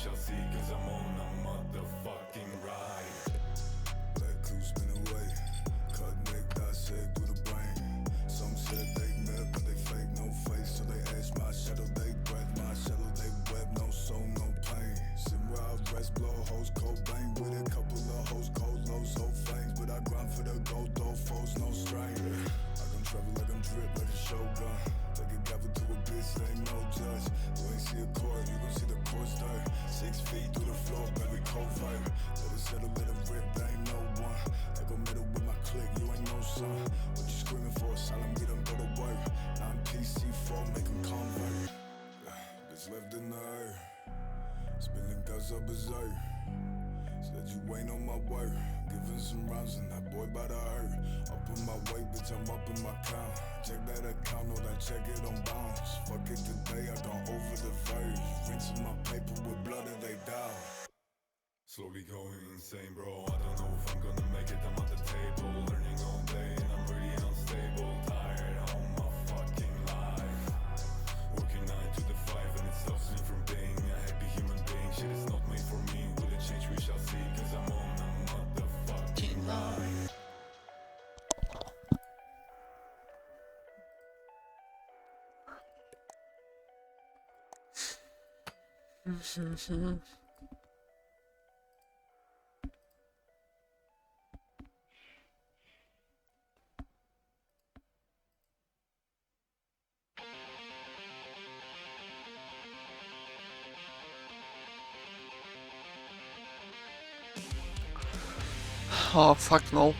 shall see, cause I'm on a motherfucking ride. Black clues spin away, cut neck, dissect through the brain. Some said they met, but they fake, no face. So they ask my shadow, they breath, my shadow, they web, no soul, no pain. Sitting where I rest, blow hoes, cold bang. With a couple of hoes, cold lows, whole flames. But I grind for the gold, though foes, no strain. I can travel like I'm drip, like a shogun. Like a gavel to a bitch, ain't no judge. You ain't see a court, you gon' see the course dirt. 6 feet through the floor, baby, covert. Let it settle, let it rip, there ain't no one. I go middle with my click, you ain't no son. What you screaming for? Silent, get them, go to work. Now I'm PC4, make them convert. Bitch left in the earth, spinning guts up berserk. Said you ain't on my work, giving some rounds and that boy by the hurt. Up in my weight, bitch, I'm up in my count. Check that account, know that check it on bounce. Fuck it today, I gone over the verge. Rinsing my paper with blood and they die. Slowly going insane, bro. I don't know if I'm gonna make it. I'm at the table, learning all day, and I'm really unstable. Tired of my fucking life. Working 9 to the 5, and it stops me from being a happy human being. Shit is not made for me. Will it change? We shall see. Cause I'm on a motherfucking line. Oh fuck no.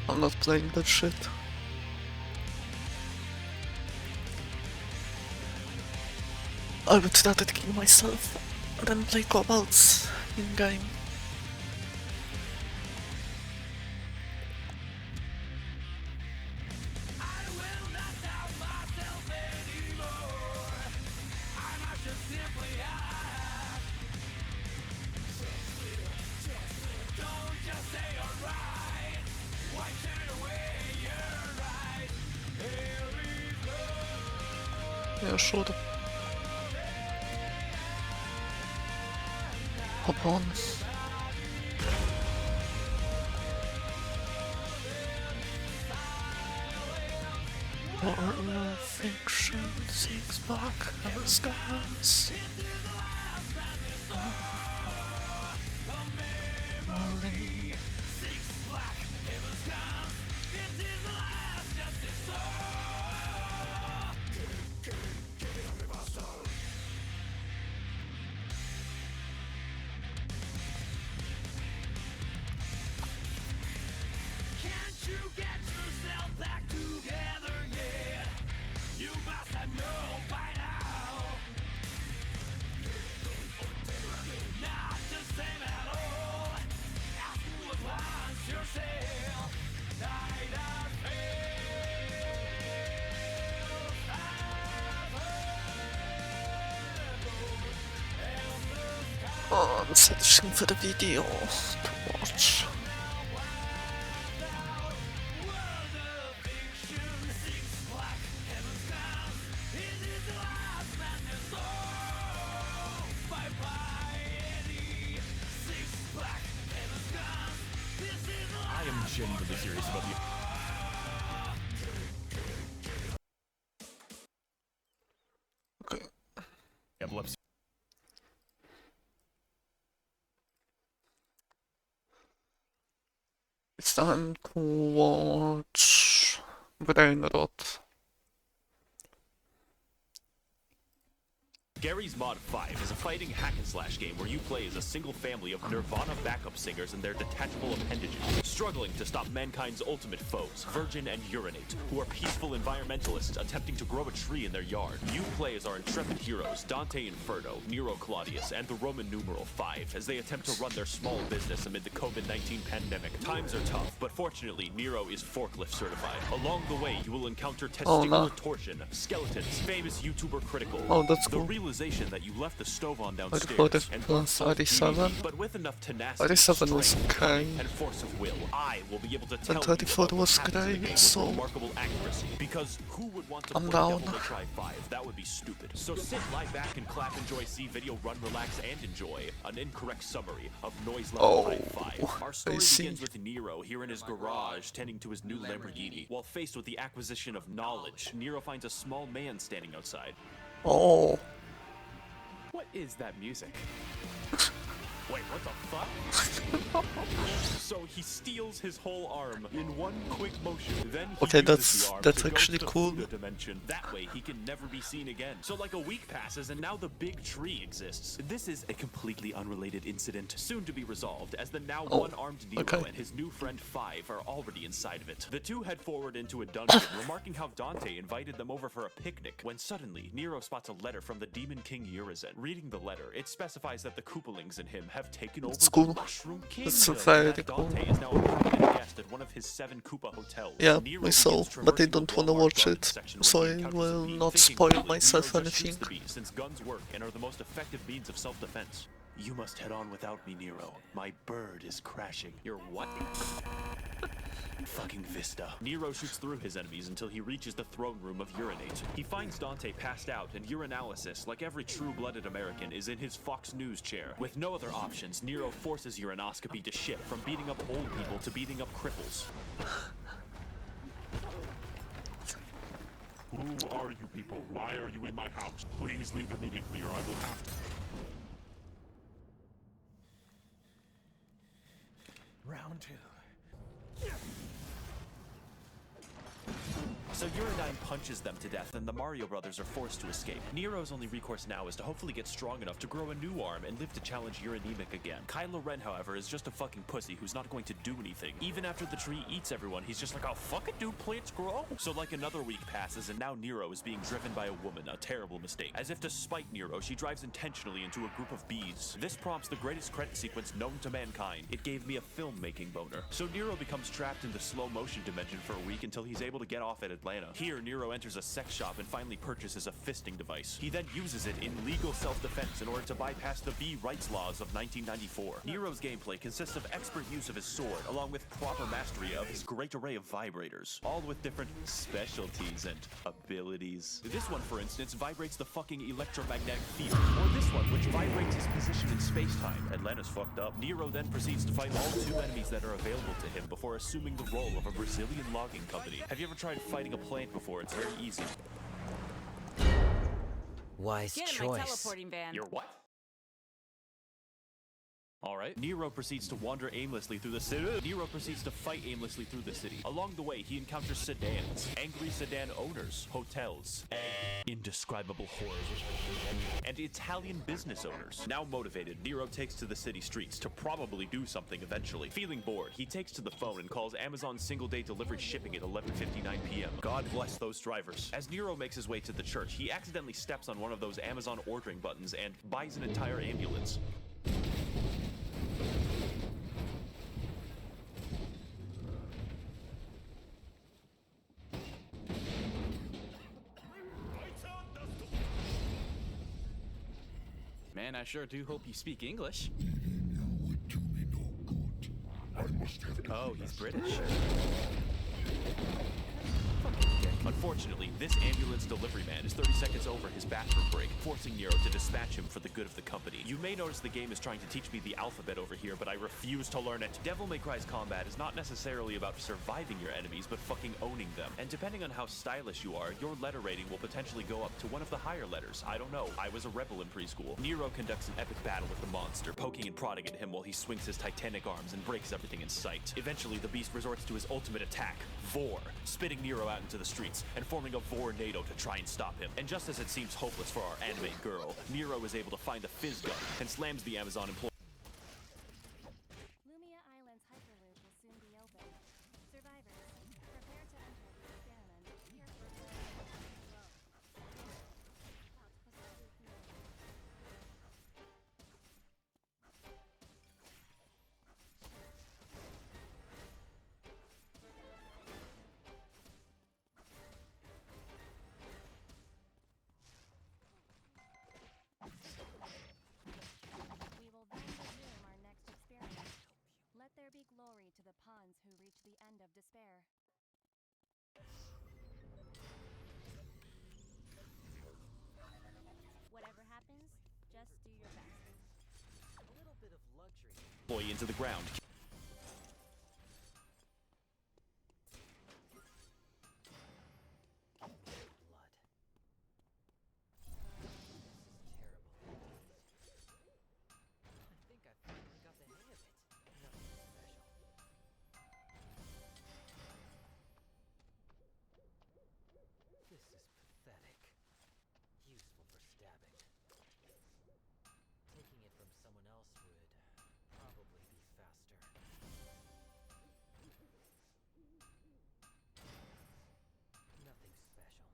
I'm not playing that shit. I would rather kill myself than play Cobalts in game. Yeah, sure. Hop on. Horror fiction, 6-pack, scans. Oh, I'm searching for the video to watch. I am genuinely serious about the Okay. epilepsy. It's time to watch Brain Rot. Garry's Mod 5 is a fighting hack-and-slash game where you play as a single family of Nirvana backup singers and their detachable appendages, struggling to stop mankind's ultimate foes, Virgin and Urinate, who are peaceful environmentalists attempting to grow a tree in their yard. You play as our intrepid heroes, Dante Inferno, Nero Claudius, and the Roman numeral 5, as they attempt to run their small business amid the COVID-19 pandemic. Times are tough, but fortunately, Nero is forklift certified. Along the way, you will encounter testicular torsion, skeletons, famous YouTuber Critical. Oh, that's the cool. realization that you left the stove on downstairs 40 and plus brought 37. but with enough tenacity, 37 was strength, okay. and force of will, I will be able to tell you 34 about what was happens in the great, game with so- remarkable accuracy. Because who would want to I'm play down. Devil May Cry 5? That would be stupid. So sit, lie back, and clap, enjoy, see video, run, relax, and enjoy an incorrect summary of Noise Level High 5. Our story see. begins with Nero here in his garage tending to his new Lamborghini. While faced with the acquisition of knowledge, Nero finds a small man standing outside. Oh, What is that music? Wait, what the fuck? So he steals his whole arm in one quick motion. Then he Okay, uses the arm that's to go actually to cool. Fuda dimension. That way he can never be seen again. So like a week passes and now the big tree exists. This is a completely unrelated incident, soon to be resolved, as the now Oh, one-armed Nero okay. and his new friend Five are already inside of it. The two head forward into a dungeon, remarking how Dante invited them over for a picnic, when suddenly Nero spots a letter from the Demon King Urizen. Reading the letter, it specifies that the Koopalings in him have taken over That's cool. the Mushroom Kingdom. That's and very that cool. Dante is now a permanent guest at one of his 7 Koopa hotels. yeah, Nero we saw, begins but I traversing don't the wanna Walmart watch garden it, section where so he I encounters will a bee. not Thinking spoil clearly, myself Nero just shoots anything. the bee, since guns work and are the most effective means of self-defense. You must head on without me, Nero. My bird is crashing. Your what? Fucking Vista. Nero shoots through his enemies until he reaches the throne room of Urinate. He finds Dante passed out, and Urinalysis, like every true-blooded American, is in his Fox News chair. With no other options, Nero forces Urinoscopy to shift from beating up old people to beating up cripples. Who are you people? Why are you in my house? Please leave immediately or I will have to. Round 2. So Uridine punches them to death, and the Mario brothers are forced to escape. Nero's only recourse now is to hopefully get strong enough to grow a new arm and live to challenge Uranemic again. Kylo Ren, however, is just a fucking pussy who's not going to do anything. Even after the tree eats everyone, he's just like, oh, fuck it, dude, plants grow. So like another week passes, and now Nero is being driven by a woman, a terrible mistake. As if to spite Nero, she drives intentionally into a group of bees. This prompts the greatest credit sequence known to mankind. It gave me a filmmaking boner. So Nero becomes trapped in the slow motion dimension for a week until he's able to get off at Atlanta. Here, Nero enters a sex shop and finally purchases a fisting device. He then uses it in legal self-defense in order to bypass the bee rights laws of 1994. Nero's gameplay consists of expert use of his sword, along with proper mastery of his great array of vibrators, all with different specialties and abilities. This one, for instance, vibrates the fucking electromagnetic field, or this one, which vibrates his position in space-time. Atlanta's fucked up. Nero then proceeds to fight all 2 enemies that are available to him before assuming the role of a Brazilian logging company. Have you ever tried fighting a plant before? It's very easy. Wise Get in my choice. teleporting van. You're what? Alright. Nero proceeds to wander aimlessly through the city. Nero proceeds to fight aimlessly through the city. Along the way, he encounters sedans, angry sedan owners, hotels, and indescribable horrors, and Italian business owners. Now motivated, Nero takes to the city streets to probably do something eventually. Feeling bored, he takes to the phone and calls Amazon single-day delivery shipping at 11:59 p.m. God bless those drivers. As Nero makes his way to the church, he accidentally steps on one of those Amazon ordering buttons and buys an entire ambulance. Man, I sure do hope you speak English. Oh, he's British. Unfortunately, this ambulance delivery man is 30 seconds over his bathroom break, forcing Nero to dispatch him for the good of the company. You may notice the game is trying to teach me the alphabet over here, but I refuse to learn it. Devil May Cry's combat is not necessarily about surviving your enemies, but fucking owning them. And depending on how stylish you are, your letter rating will potentially go up to one of the higher letters. I don't know. I was a rebel in preschool. Nero conducts an epic battle with the monster, poking and prodding at him while he swings his titanic arms and breaks everything in sight. Eventually, the beast resorts to his ultimate attack, Vor, spitting Nero out into the streets and forming a Vor-nado to try and stop him. And just as it seems hopeless for our anime girl, Nero is able to find the fizz gun and slams the Amazon employee. Lumia Island's Hyperloop will soon be open. Survivors, prepare to enter the experiment. Here for we will then humans who reach the end of despair. Whatever happens, just do your best. A little bit of luxury. Boy into the ground. Blood. This is terrible. I think I finally got the hang of it. Nothing special. This is pathetic. Useful for stabbing. Taking it from someone else would probably be faster. Nothing special.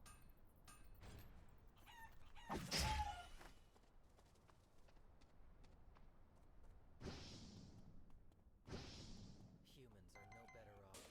Humans are no better off.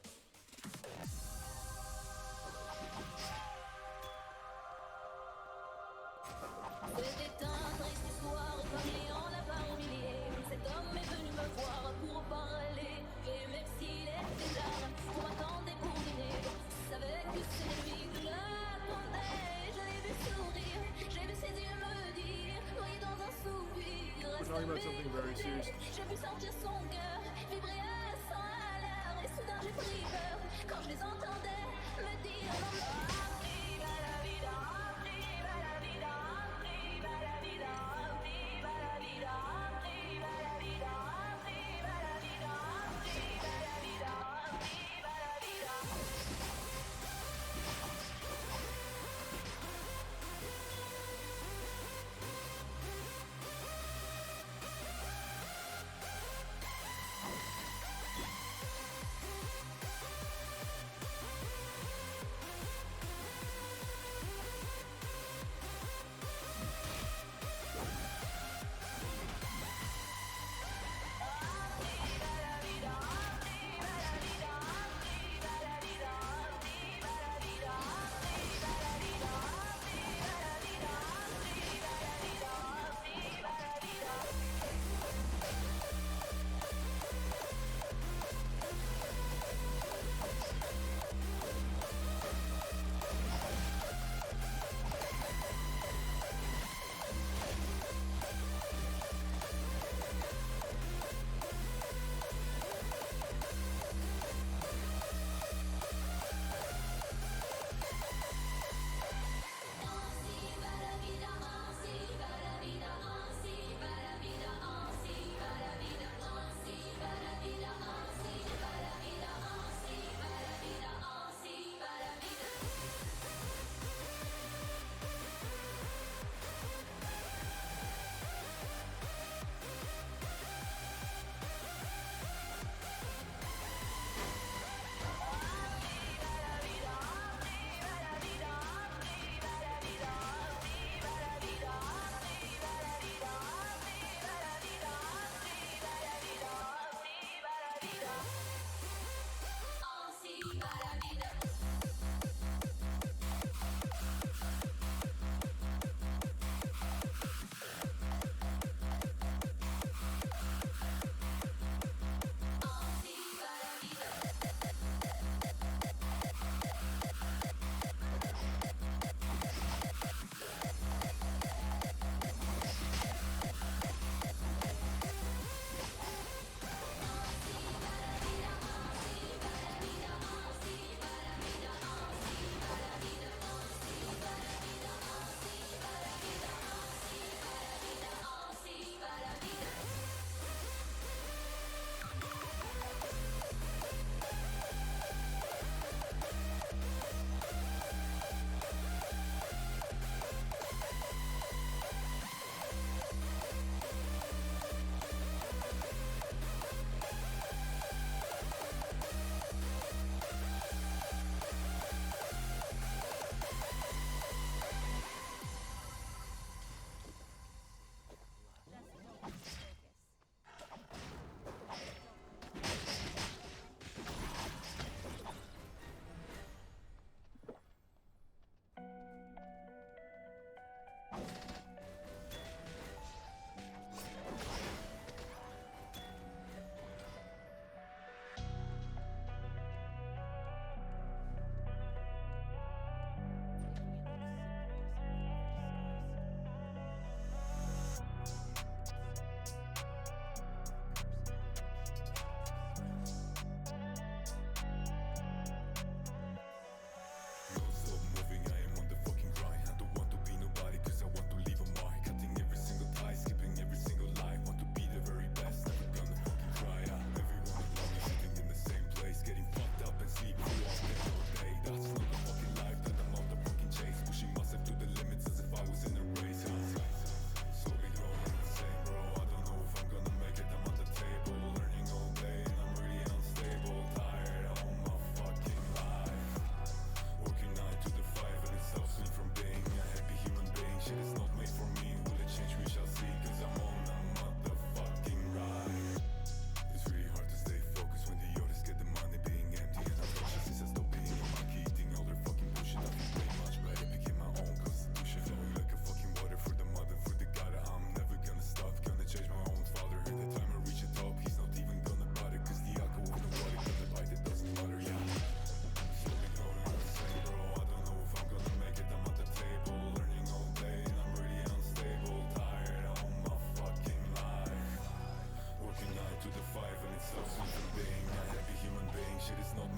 C'était un triste histoire comme Léon l'a pas oublié. Cet homme est venu me voir pour parler. Et même s'il était tard, on m'attendait pour dîner. Je savais que c'était lui que j'attendais. Je l'ai vu sourire, j'ai vu ses yeux me dire, noyé dans un soupir. We're talking about something very serious. J'ai pu sentir son cœur vibrer à 100 à l'heure. Et soudain j'ai pris peur quand je les entendais me dire non, non. Viva la vida, viva la vida, viva la vida, viva la vida, viva la vida, viva la vida, viva la vida, viva la vida.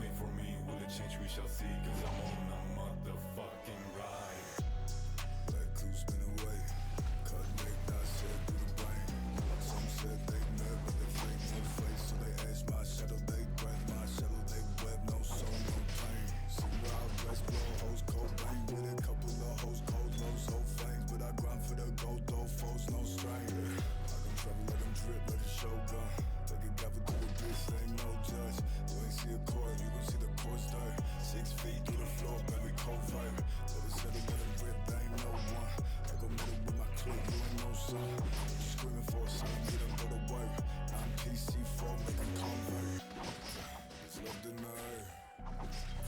made for me. Will it change? We shall see. Cause I'm on a motherfucking ride. Black coupe spin away. Cut neck, dissect through the brain. Some said they met, but they fake no face. So they asked my shadow, they breath. My shadow, they web. No soul, no pain. See where I rest, blow hoes, cold bang. With a couple of hoes, cold lows, whole flames. But I grind for the gold, though, foes, no strain. I can travel, let them drip like a shotgun. Take a gavel to the bitch, they ain't no judge. You ain't see a court, you gon' see the court stir. 6 feet through the floor, baby, cold fire. Let it settle, let it rip, they ain't no one. I go middle with my clip, you ain't no son. You screaming for a son, get them go to work. I'm PC4, making convert. It's love denied.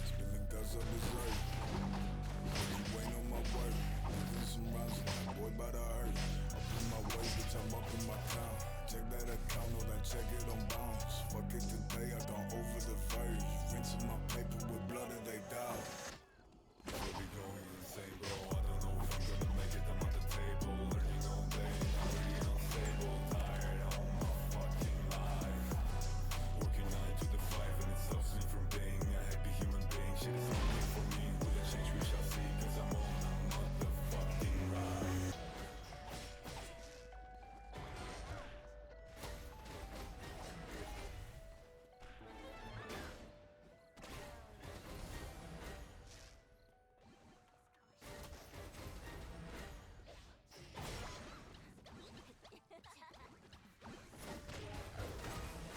Spilling guts up his earth. You ain't on my work. Giving some rounds, boy, by the earth. Up in my way, bitch, I'm up in my town. Check that account, or then check it on bounce. Fuck it today, I gone over the verge. Rinsing my paper with blood and they die. Slowly going insane, bro. I don't know if I'm gonna make it. I'm at the table, learning all day. I'm really unstable, tired of my fucking life. Working 9 to the 5 and it stops me from being a happy human being. Shit is only for me. Will it change? We shall see. Cause I'm on a motherfucking ride.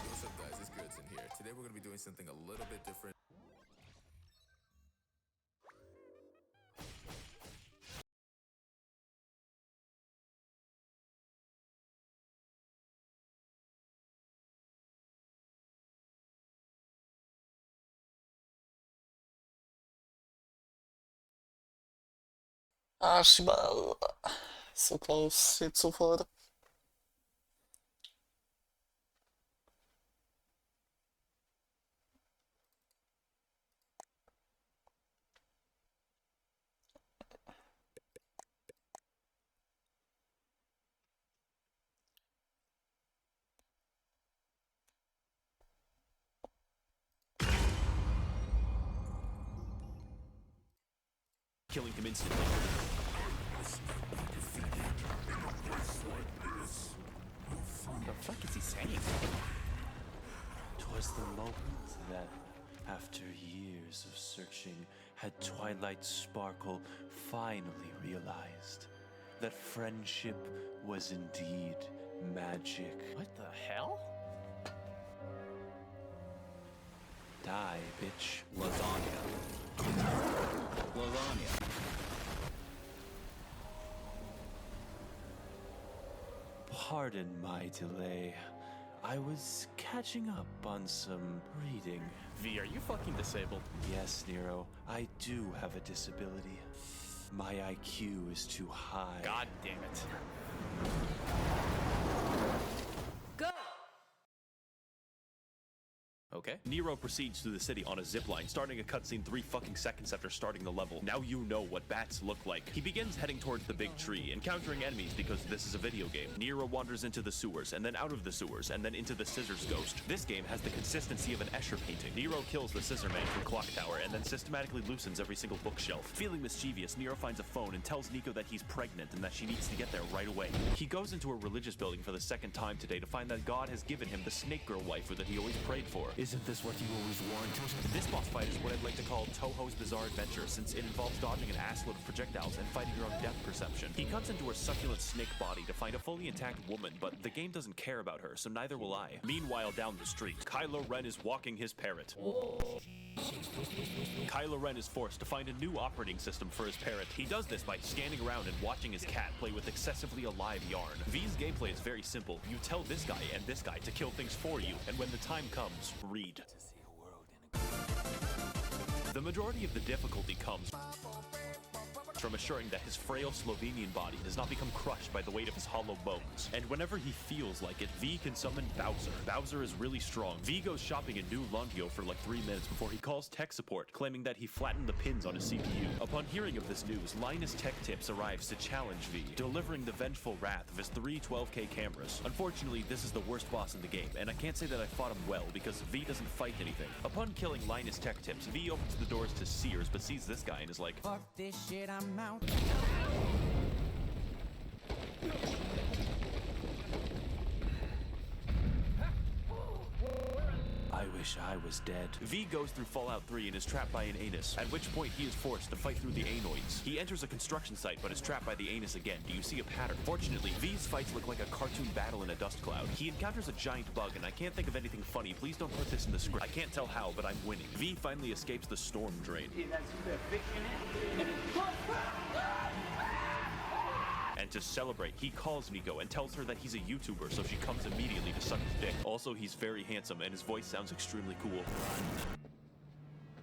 What's up, guys? It's Goodson here. Today we're going to be doing something a little bit different. Archibald. So close, yet so far. Killing him instantly. What the fuck is he saying? 'Twas the moment that, after years of searching, had Twilight Sparkle finally realized that friendship was indeed magic. What the hell? Die, bitch. Lasagna. Lasagna. Pardon my delay. I was catching up on some reading. V, are you fucking disabled? Yes, Nero, I do have a disability. My IQ is too high. God damn it. Go! Okay. Nero proceeds through the city on a zipline, starting a cutscene 3 fucking seconds after starting the level. Now you know what bats look like. He begins heading towards the big tree, encountering enemies because this is a video game. Nero wanders into the sewers, and then out of the sewers, and then into the Scissors Ghost. This game has the consistency of an Escher painting. Nero kills the Scissor Man from Clock Tower, and then systematically loosens every single bookshelf. Feeling mischievous, Nero finds a phone and tells Nico that he's pregnant and that she needs to get there right away. He goes into a religious building for the second time today to find that God has given him the Snake Girl waifu that he always prayed for. Isn't this what you always wanted? This boss fight is what I'd like to call Touhou's Bizarre Adventure, since it involves dodging an assload of projectiles and fighting your own depth perception. He cuts into her succulent snake body to find a fully intact woman, but the game doesn't care about her, so neither will I. Meanwhile, down the street, Kylo Ren is walking his parrot. Kylo Ren is forced to find a new operating system for his parrot. He does this by scanning around and watching his cat play with excessively alive yarn. V's gameplay is very simple. You tell this guy and this guy to kill things for you, and when the time comes, read. The majority of the difficulty comes from assuring that his frail Slovenian body does not become crushed by the weight of his hollow bones. And whenever he feels like it, V can summon Bowser. Bowser is really strong. V goes shopping in New Longio for like 3 minutes before he calls tech support, claiming that he flattened the pins on his CPU. Upon hearing of this news, Linus Tech Tips arrives to challenge V, delivering the vengeful wrath of his 3 12K cameras. Unfortunately, this is the worst boss in the game, and I can't say that I fought him well because V doesn't fight anything. Upon killing Linus Tech Tips, V opens the doors to Sears but sees this guy and is like, fuck this shit, I'm out. I wish I was dead. V goes through Fallout 3 and is trapped by an anus, at which point he is forced to fight through the anoids. He enters a construction site but is trapped by the anus again. Do you see a pattern? Fortunately, V's fights look like a cartoon battle in a dust cloud. He encounters a giant bug and I can't think of anything funny. Please don't put this in the script. I can't tell how, but I'm winning. V finally escapes the storm drain. And to celebrate, he calls Nico and tells her that he's a YouTuber, so she comes immediately to suck his dick. Also, he's very handsome and his voice sounds extremely cool.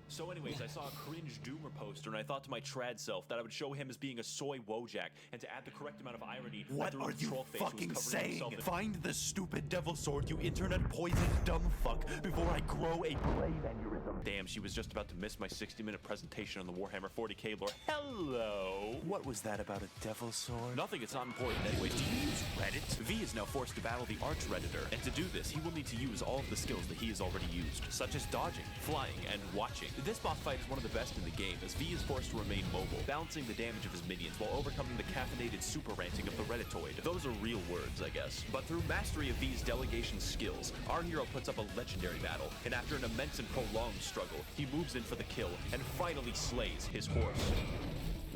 So anyways, I saw a cringe Doomer poster and I thought to my trad self that I would show him as being a soy Wojak and to add the correct amount of irony. What are you fucking saying? Find the stupid devil sword, you internet poisoned dumb fuck, before I grow a brain aneurysm. Damn, she was just about to miss my 60-minute presentation on the Warhammer 40k lore. Hello! What was that about a devil sword? Nothing, it's not important. Anyways, do you use Reddit? V is now forced to battle the Arch Redditor, and to do this, he will need to use all of the skills that he has already used, such as dodging, flying, and watching. This boss fight is one of the best in the game, as V is forced to remain mobile, balancing the damage of his minions while overcoming the caffeinated super ranting of the Redditoid. Those are real words, I guess. But through mastery of V's delegation skills, our hero puts up a legendary battle, and after an immense and prolonged struggle, he moves in for the kill and finally slays his horse.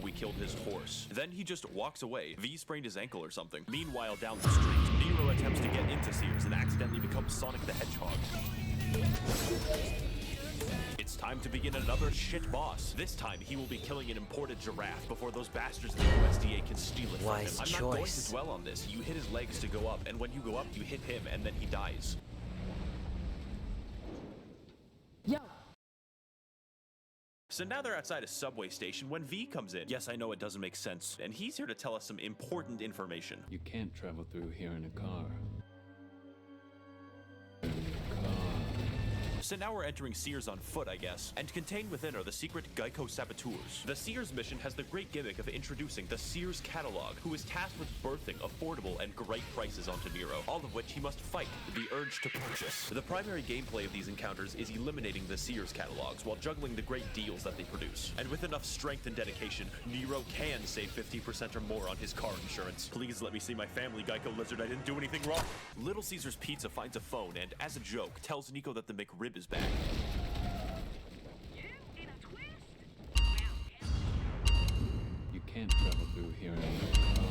We killed his horse. Then he just walks away. V sprained his ankle or something. Meanwhile, down the street, Nero attempts to get into Sears and accidentally becomes Sonic the Hedgehog. It's time to begin another shit boss. This time, he will be killing an imported giraffe before those bastards in the USDA can steal it from him. I'm not going to dwell on this. You hit his legs to go up, and when you go up, you hit him, and then he dies. Yo! So now they're outside a subway station when V comes in. Yes, I know it doesn't make sense, and he's here to tell us some important information. You can't travel through here in a car. So now we're entering Sears on foot, I guess, and contained within are the secret Geico saboteurs. The Sears mission has the great gimmick of introducing the Sears catalog, who is tasked with birthing affordable and great prices onto Nero, all of which he must fight the urge to purchase. The primary gameplay of these encounters is eliminating the Sears catalogs while juggling the great deals that they produce. And with enough strength and dedication, Nero can save 50% or more on his car insurance. Please let me see my family, Geico Lizard. I didn't do anything wrong. Little Caesar's Pizza finds a phone and, as a joke, tells Nico that the McRib is back. You can't travel through here in a car.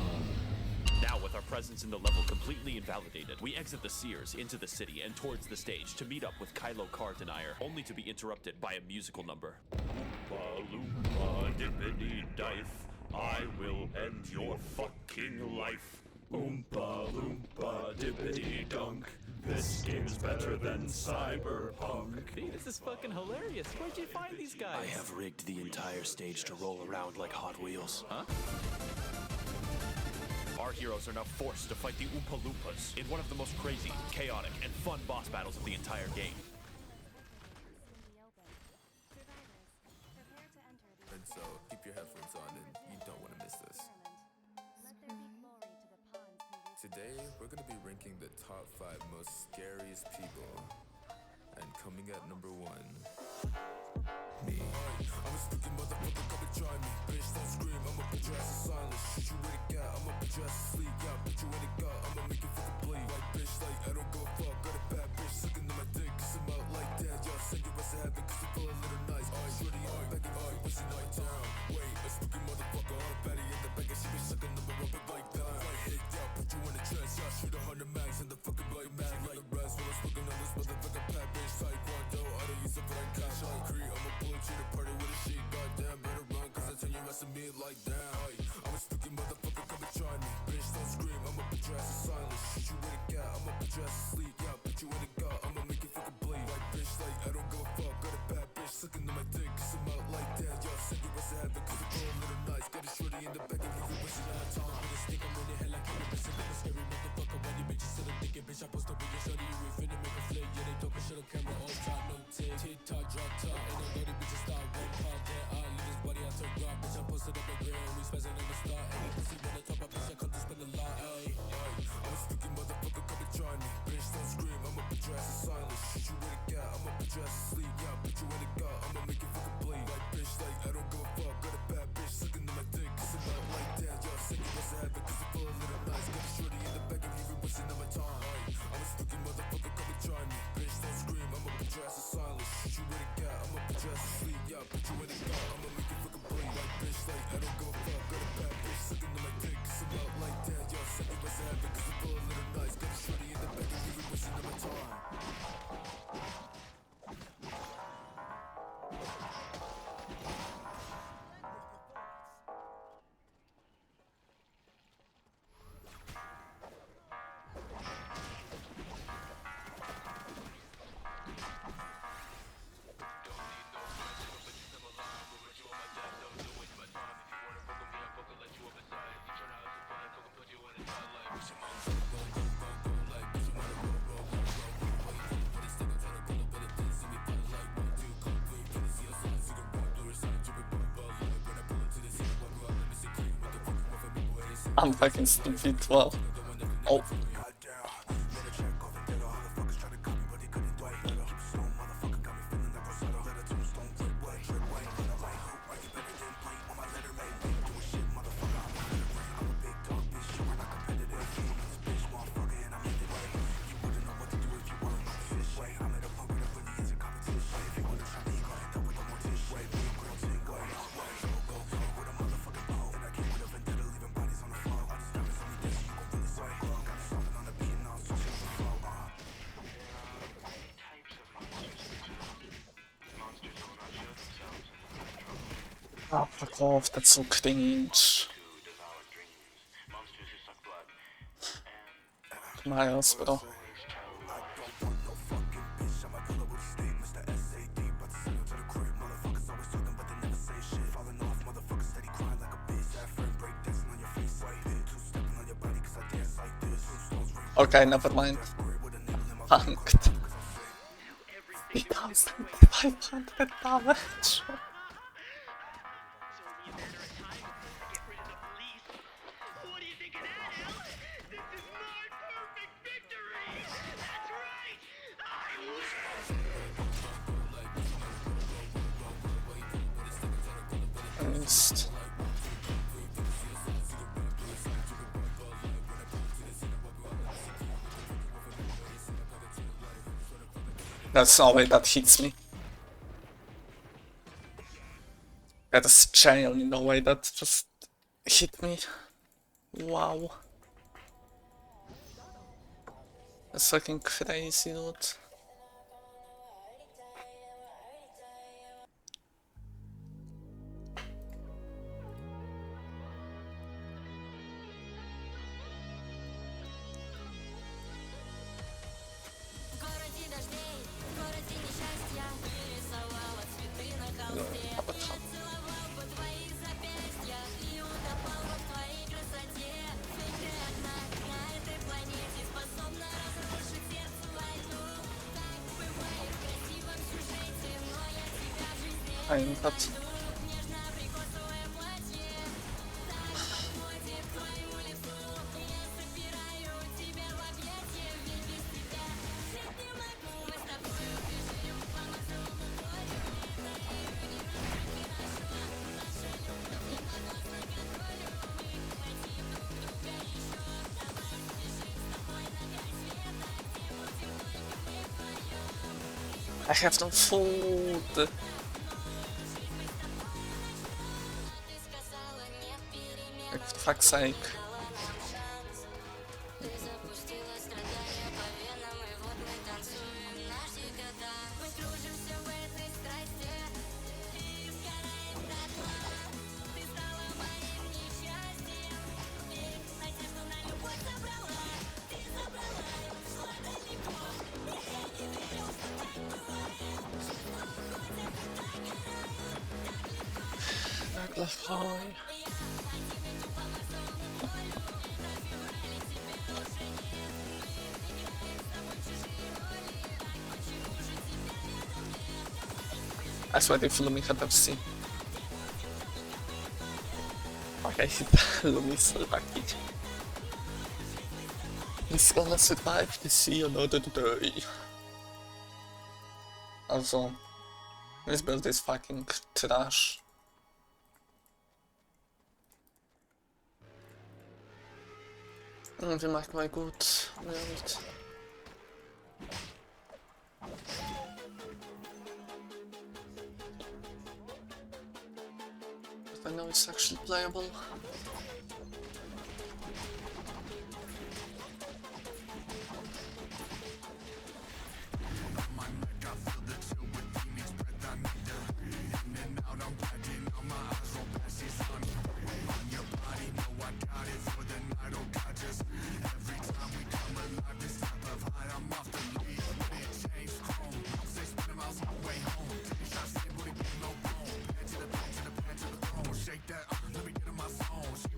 Now, with our presence in the level completely invalidated, we exit the Sears into the city and towards the stage to meet up with Kylo Car Denier, only to be interrupted by a musical number. Oompa loompa dippity dife, I will end your fucking life. Oompa loompa dippity dunk, this game's better than Cyberpunk. Hey, this is fucking hilarious. Where'd you find these guys? I have rigged the entire stage to roll around like Hot Wheels. Huh? Our heroes are now forced to fight the Oompa Loompas in one of the most crazy, chaotic, and fun boss battles of the entire game. And so, keep your headphones on and you don't want to miss this. Today, we're going to be ranking the top 5 most scariest people. And coming at number 1, me. I'm a spooky motherfucker, come and try me. Bitch, don't scream, I'ma put your ass in silence. Shoot you with a gat, I'ma put your ass to sleep. Yeah, put you in a gut, I'ma make you fucking bleed. Like bitch, like I don't give a fuck. Got a bad bitch sucking on my dick, cause I'm out like that. Y'all send your ass to heaven, cause you feel a little nice. Shorty, begging for you, pushing night down. Wait, a spooky motherfucker, on a baddie in the back, and she be sucking on my rubber like that. Right hit, yeah, put you in a trance. Yeah, shoot 100 mags in the fucking bloody mag. Like the rest, while I'm smoking on this motherfucker bad bitch. Taekwondo, I don't use it, but I cash on Cree. I'ma pull you to the party with a sheet. Goddamn, better run, cause I turn your ass to me like that. I'm a spooky motherfucker, come and try me. Bitch, don't scream, I'ma put your ass in silence. Shoot you with a gat, I'ma put your ass to sleep. Yeah, put you in a gut, I'ma make you fucking bleed. Like bitch, like I don't give a fuck. Got a bad bitch sucking on my dick, cause I'm out like that. Y'all send your ass to heaven, cause you feel a little nice. Got a shorty I'm fucking stupid. Well. Oh. Oh, fuck off, that's so cringe. Miles, bro. Okay, never mind. Punked. 3,500 damage. Missed. That's no way that hits me. That is genuinely no way that just hit me. Wow. That's fucking crazy, dude. I'm not. I have no food. For fuck's sake. Left high. I swear they flew me at FC. Okay, Lumi so lucky. He's gonna survive to see another day. Also, this build is fucking trash. I don't like my good build. But I know it's actually playable. Shake that, let me get in my zone.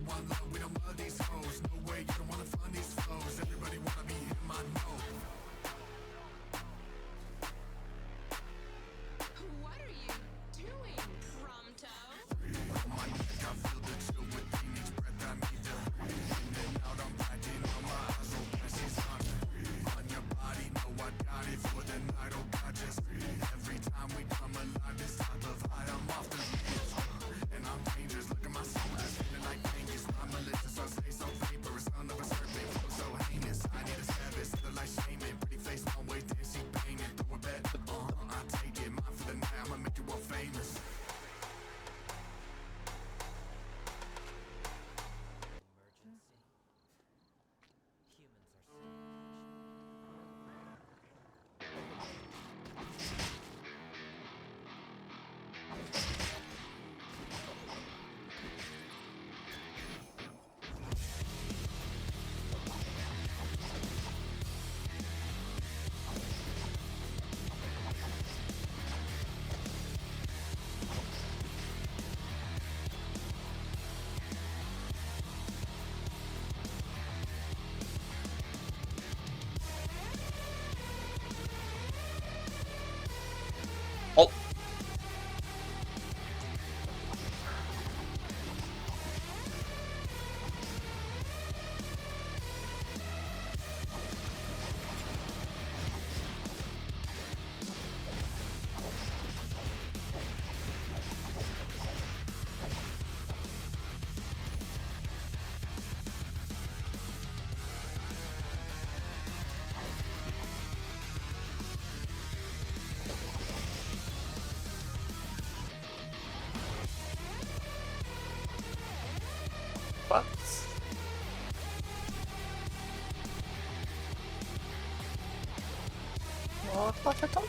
not like at all.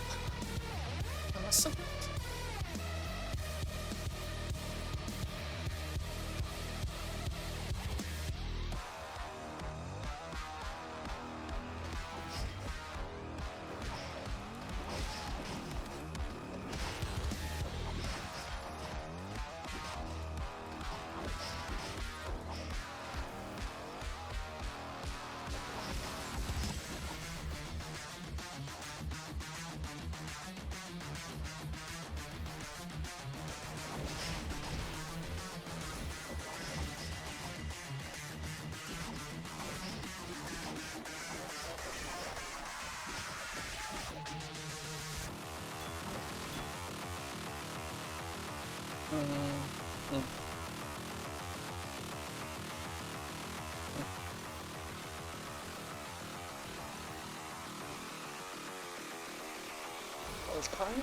Innocent. Okay.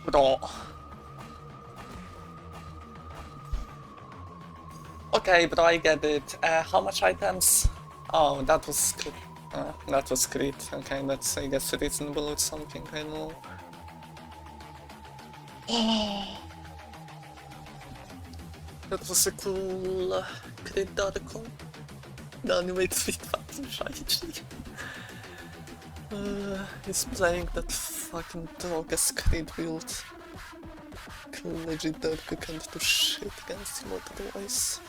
Bra. Okay, but I get it. How much items? Oh, that was good. That was great. Okay, that's, I guess, reasonable or something, I know. That was a cool crit article. The animated Fight actually. He's playing that fucking dog as Creed build. Legit Darko can't do shit against him otherwise.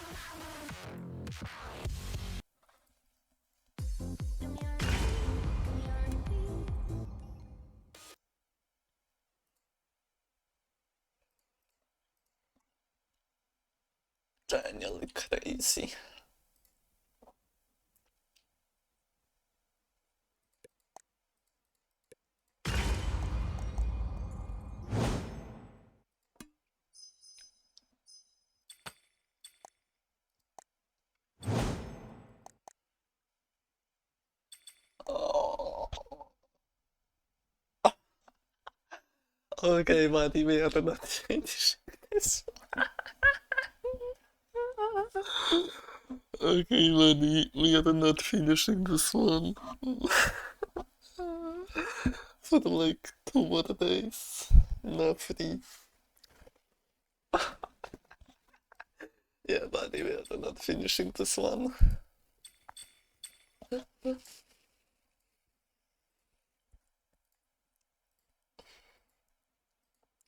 Genuinely crazy. Okay, buddy, we are not finishing this. Okay, buddy, we are not finishing this one. For like 2 more days. Not 3. Yeah, buddy, we are not finishing this one.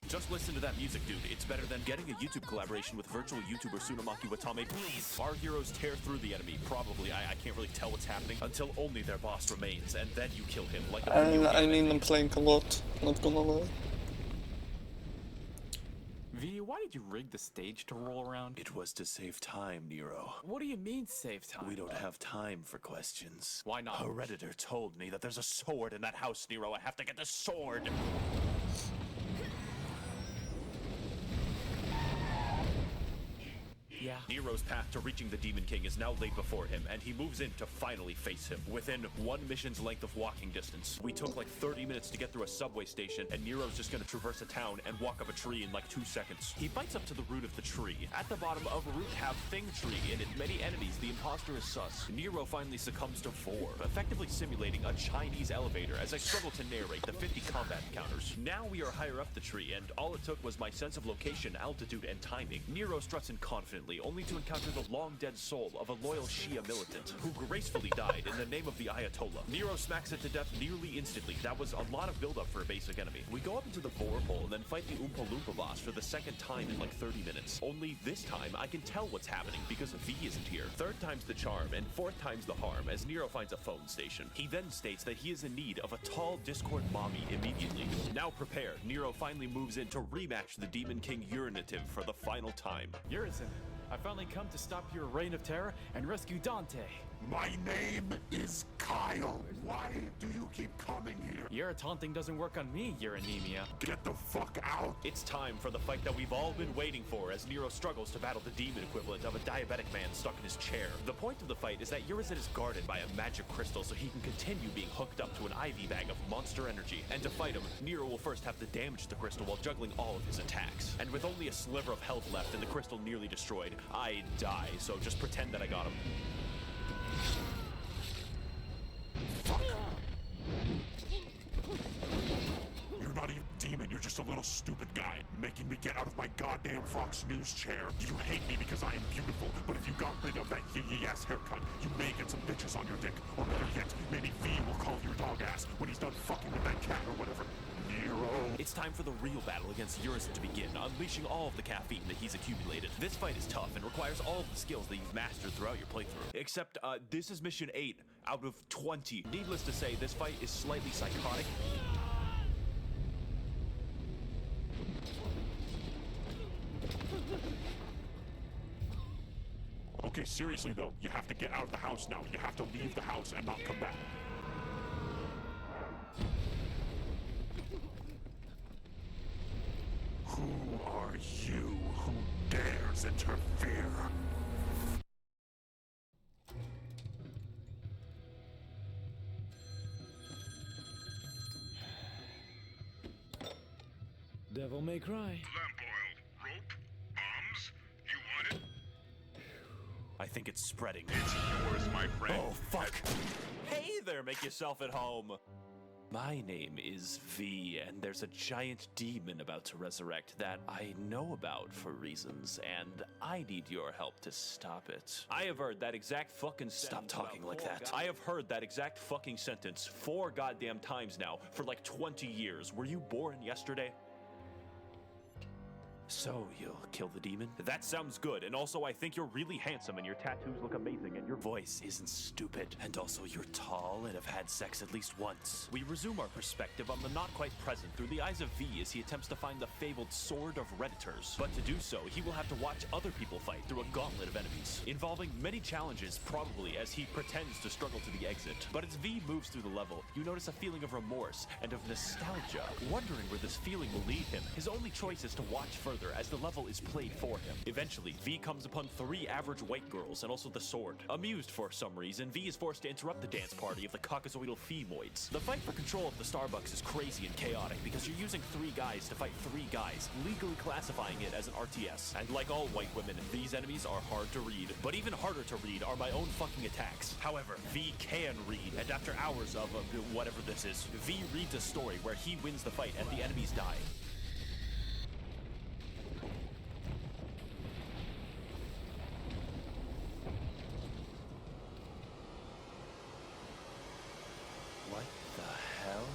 Just listen to that music, dude. It's better than getting a YouTube collaboration with virtual YouTuber Tsunamaki Watame. Please! Our heroes tear through the enemy. Probably, I can't really tell what's happening until only their boss remains, and then you kill him like a video game. I mean, I'm playing a lot, not gonna lie. V, why did you rig the stage to roll around? It was to save time, Nero. What do you mean save time? We don't have time for questions. Why not? Hereditor told me that there's a sword in that house, Nero. I have to get the sword. Yeah. Nero's path to reaching the Demon King is now laid before him, and he moves in to finally face him. Within 1 mission's length of walking distance, we took like 30 minutes to get through a subway station, and Nero's just gonna traverse a town and walk up a tree in like 2 seconds. He bites up to the root of the tree. At the bottom of a root have Thing Tree in it. Many enemies, the imposter is sus. Nero finally succumbs to 4, effectively simulating a Chinese elevator as I struggle to narrate the 50 combat encounters. Now we are higher up the tree, and all it took was my sense of location, altitude, and timing. Nero struts in confidently, only only to encounter the long-dead soul of a loyal Shia militant who gracefully died in the name of the Ayatollah. Nero smacks it to death nearly instantly. That was a lot of build-up for a basic enemy. We go up into the boar hole and then fight the Oompa Loompa boss for the second time in like 30 minutes. Only this time, I can tell what's happening because V isn't here. Third time's the charm, and fourth time's the harm, as Nero finds a phone station. He then states that he is in need of a tall Discord mommy immediately. Now prepared, Nero finally moves in to rematch the Demon King Urinative for the final time. Urizen, I finally come to stop your reign of terror and rescue Dante. My name is Kyle. Why do you keep coming here? Your taunting doesn't work on me, your anemia. Get the fuck out. It's time for the fight that we've all been waiting for as Nero struggles to battle the demon equivalent of a diabetic man stuck in his chair. The point of the fight is that Urizen is guarded by a magic crystal so he can continue being hooked up to an IV bag of monster energy. And to fight him, Nero will first have to damage the crystal while juggling all of his attacks. And with only a sliver of health left and the crystal nearly destroyed, I die, so just pretend that I got him. Fuck. You're not even demon, you're just a little stupid guy, making me get out of my goddamn Fox News chair. You hate me because I am beautiful, but if you got rid of that yee-yee-ass haircut, you may get some bitches on your dick. Or better yet, maybe V will call your dog ass when he's done fucking with that cat or whatever. Nero. It's time for the real battle against Urizen to begin, unleashing all of the caffeine that he's accumulated. This fight is tough and requires all of the skills that you've mastered throughout your playthrough. Except, this is mission 8 out of 20. Needless to say, this fight is slightly psychotic. Okay, seriously though, you have to get out of the house now. You have to leave the house and not come back. Who are you? Who dares interfere? Devil may cry. Lamp oil, rope, bombs. You want it? I think it's spreading. It's yours, my friend. Oh, fuck. Hey there, make yourself at home. My name is V, and there's a giant demon about to resurrect that I know about for reasons, and I need your help to stop it. I have heard that exact fucking Stop talking like that. I have heard that exact fucking sentence 4 goddamn times now for like 20 years. Were you born yesterday? So, you'll kill the demon? That sounds good, and also I think you're really handsome and your tattoos look amazing and your voice isn't stupid. And also you're tall and have had sex at least once. We resume our perspective on the not quite present through the eyes of V as he attempts to find the fabled Sword of Redditors. But to do so, he will have to watch other people fight through a gauntlet of enemies, involving many challenges probably as he pretends to struggle to the exit. But as V moves through the level, you notice a feeling of remorse and of nostalgia, wondering where this feeling will lead him. His only choice is to watch further as the level is played for him. Eventually, V comes upon 3 average white girls and also the sword. Amused for some reason, V is forced to interrupt the dance party of the Caucasoidal Femoids. The fight for control of the Starbucks is crazy and chaotic because you're using 3 guys to fight 3 guys, legally classifying it as an RTS. And like all white women, these enemies are hard to read. But even harder to read are my own fucking attacks. However, V can read, and after hours of whatever this is, V reads a story where he wins the fight and the enemies die. What the hell?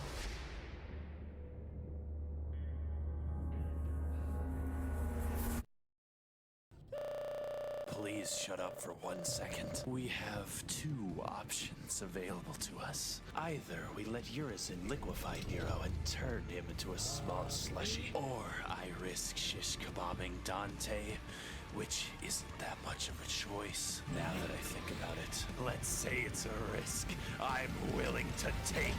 Please shut up for 1 second. We have 2 options available to us. Either we let Urizen liquefy Nero and turn him into a small slushy, or I risk shish kebabbing Dante, which isn't that much of a choice. Now that I think about it, let's say it's a risk I'm willing to take.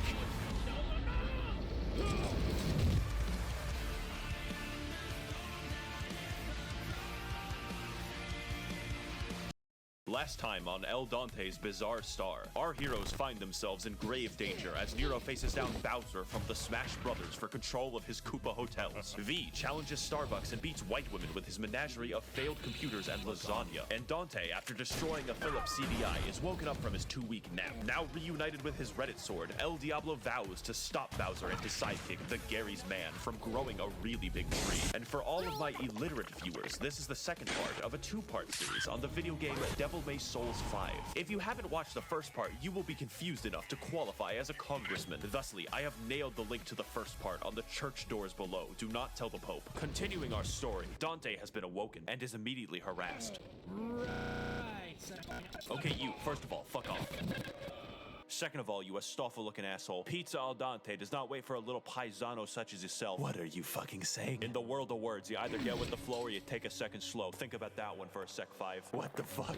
Last time on El Dante's Bizarre Star, our heroes find themselves in grave danger as Nero faces down Bowser from the Smash Brothers for control of his Koopa hotels. V challenges Starbucks and beats white women with his menagerie of failed computers and lasagna. And Dante, after destroying a Philips CDI, is woken up from his 2-week nap. Now reunited with his Reddit sword, El Diablo vows to stop Bowser and his sidekick, the Gary's Man, from growing a really big tree. And for all of my illiterate viewers, this is the second part of a 2-part series on the video game Devil May Souls 5. If you haven't watched the first part, you will be confused enough to qualify as a congressman. Thusly, I have nailed the link to the first part on the church doors below. Do not tell the Pope. Continuing our story, Dante has been awoken and is immediately harassed. Okay, you, first of all, fuck off. Second of all, you Astolfo-looking asshole, Pizza Al Dante does not wait for a little paisano such as yourself. What are you fucking saying? In the world of words, you either get with the flow or you take a second slow. Think about that one for a sec, 5. What the fuck?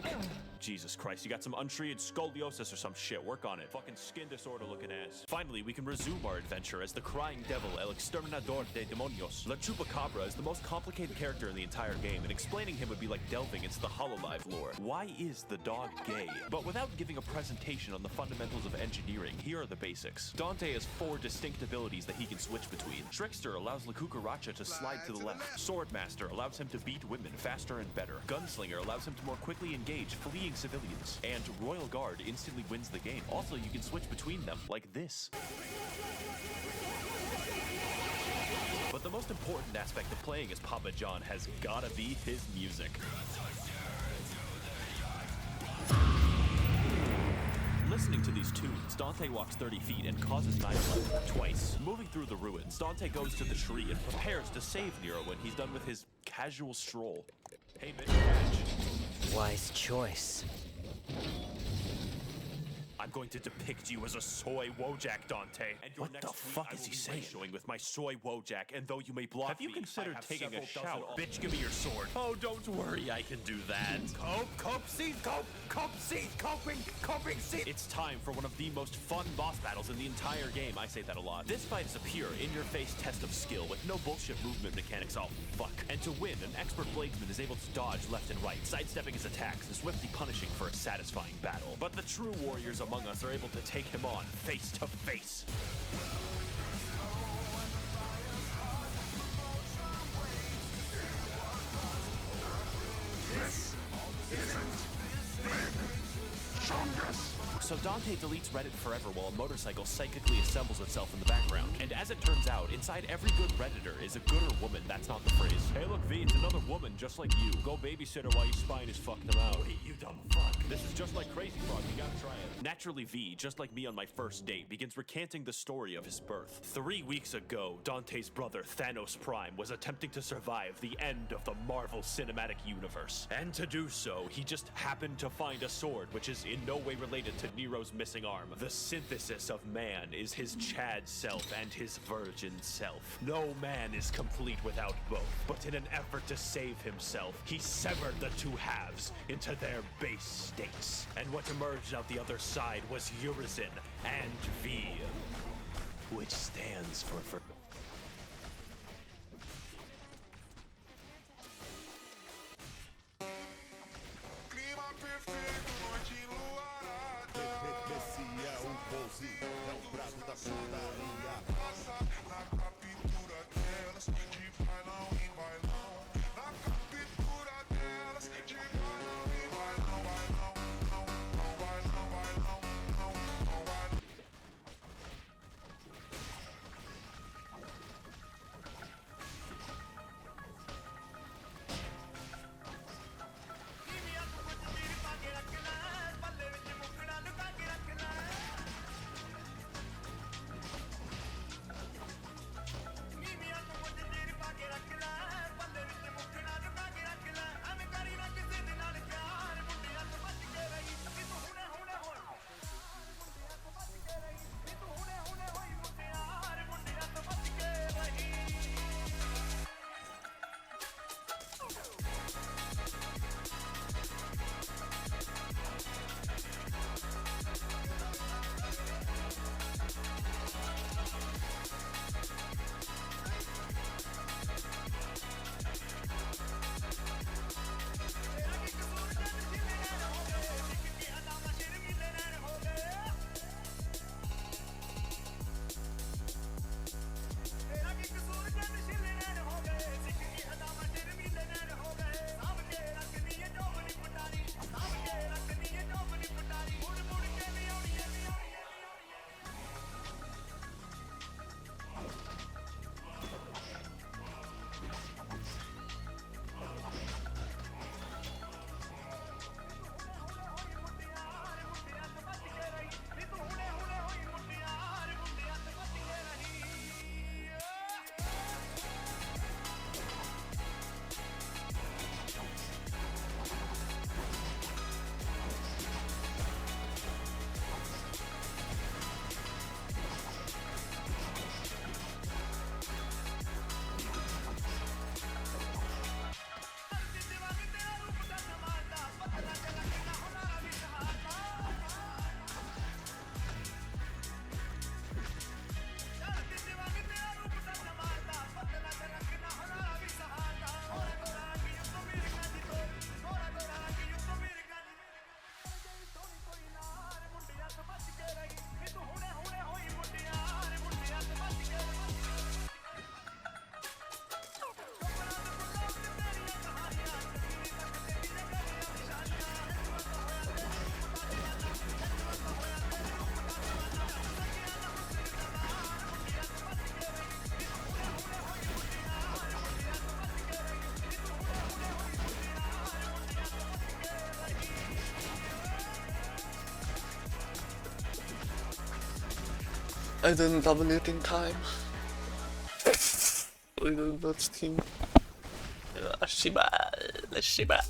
Jesus Christ, you got some untreated scoliosis or some shit. Work on it. Fucking skin disorder looking ass. Finally, we can resume our adventure as the crying devil, El Exterminador de Demonios. La Chupacabra is the most complicated character in the entire game, and explaining him would be like delving into the Hololive lore. Why is the dog gay? But without giving a presentation on the fundamentals of engineering, here are the basics. Dante has 4 distinct abilities that he can switch between. Trickster allows La Cucaracha to slide to the left. Swordmaster allows him to beat women faster and better. Gunslinger allows him to more quickly engage fleeing civilians. And Royal Guard instantly wins the game. Also, you can switch between them, like this. But the most important aspect of playing as Papa John has gotta be his music. Listening to these tunes, Dante walks 30 feet and causes 9/11 twice. Moving through the ruins, Dante goes to the tree and prepares to save Nero when he's done with his casual stroll. Hey, Mr. Badge. Wise choice. I'm going to depict you as a soy Wojak, Dante. And your what the fuck is he saying? Showing with my soy Wojak, and though you may block me, have you considered taking a shower? Bitch, give me your sword. Oh, don't worry, I can do that. Cope seed, coping seed. It's time for one of the most fun boss battles in the entire game. I say that a lot. This fight is a pure, in-your-face test of skill with no bullshit movement mechanics. Oh, fuck. And to win, an expert bladesman is able to dodge left and right, sidestepping his attacks and swiftly punishing for a satisfying battle. But the true warriors among us are able to take him on face to face. This isn't Chungus. So Dante deletes Reddit forever while a motorcycle psychically assembles itself in the background. And as it turns out, inside every good Redditor is a gooder woman. That's not the phrase. Hey look, V, it's another woman just like you. Go babysit her while your spine is fucked them out. Wait, you dumb fuck. This is just like Crazy Frog, you gotta try it. Naturally, V, just like me on my first date, begins recanting the story of his birth. 3 weeks ago, Dante's brother, Thanos Prime, was attempting to survive the end of the Marvel Cinematic Universe. And to do so, he just happened to find a sword, which is in no way related to Nero's missing arm. The synthesis of man is his Chad self and his virgin self. No man is complete without both, but in an effort to save himself, he severed the 2 halves into their base states. And what emerged out the other side was Urizen and V, which stands for I didn't double it in time. I didn't dodge him. Shiba, Shiba.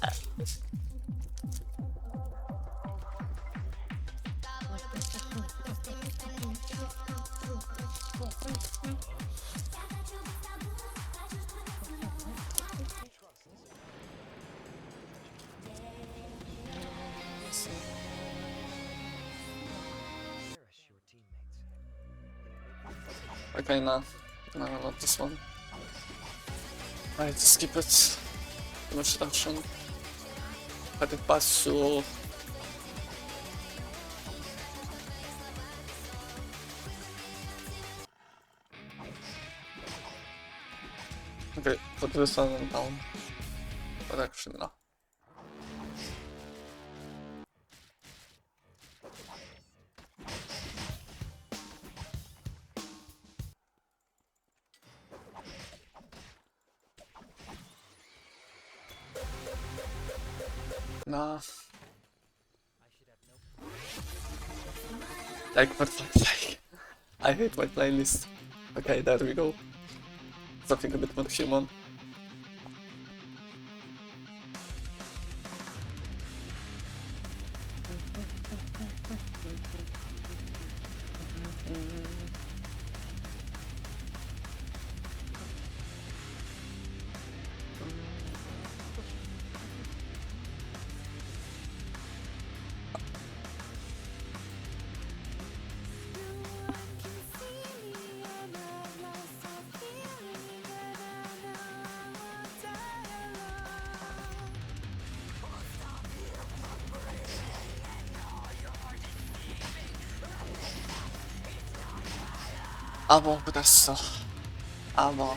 Okay, no, not this one. I need to skip it. Too much tension. Fate il passo. Okay, put this one down. But actually, no. Nah. Like, what the fuck, like, I hate my playlist. Okay, there we go. Something a bit more human. Amo adesso. Amo.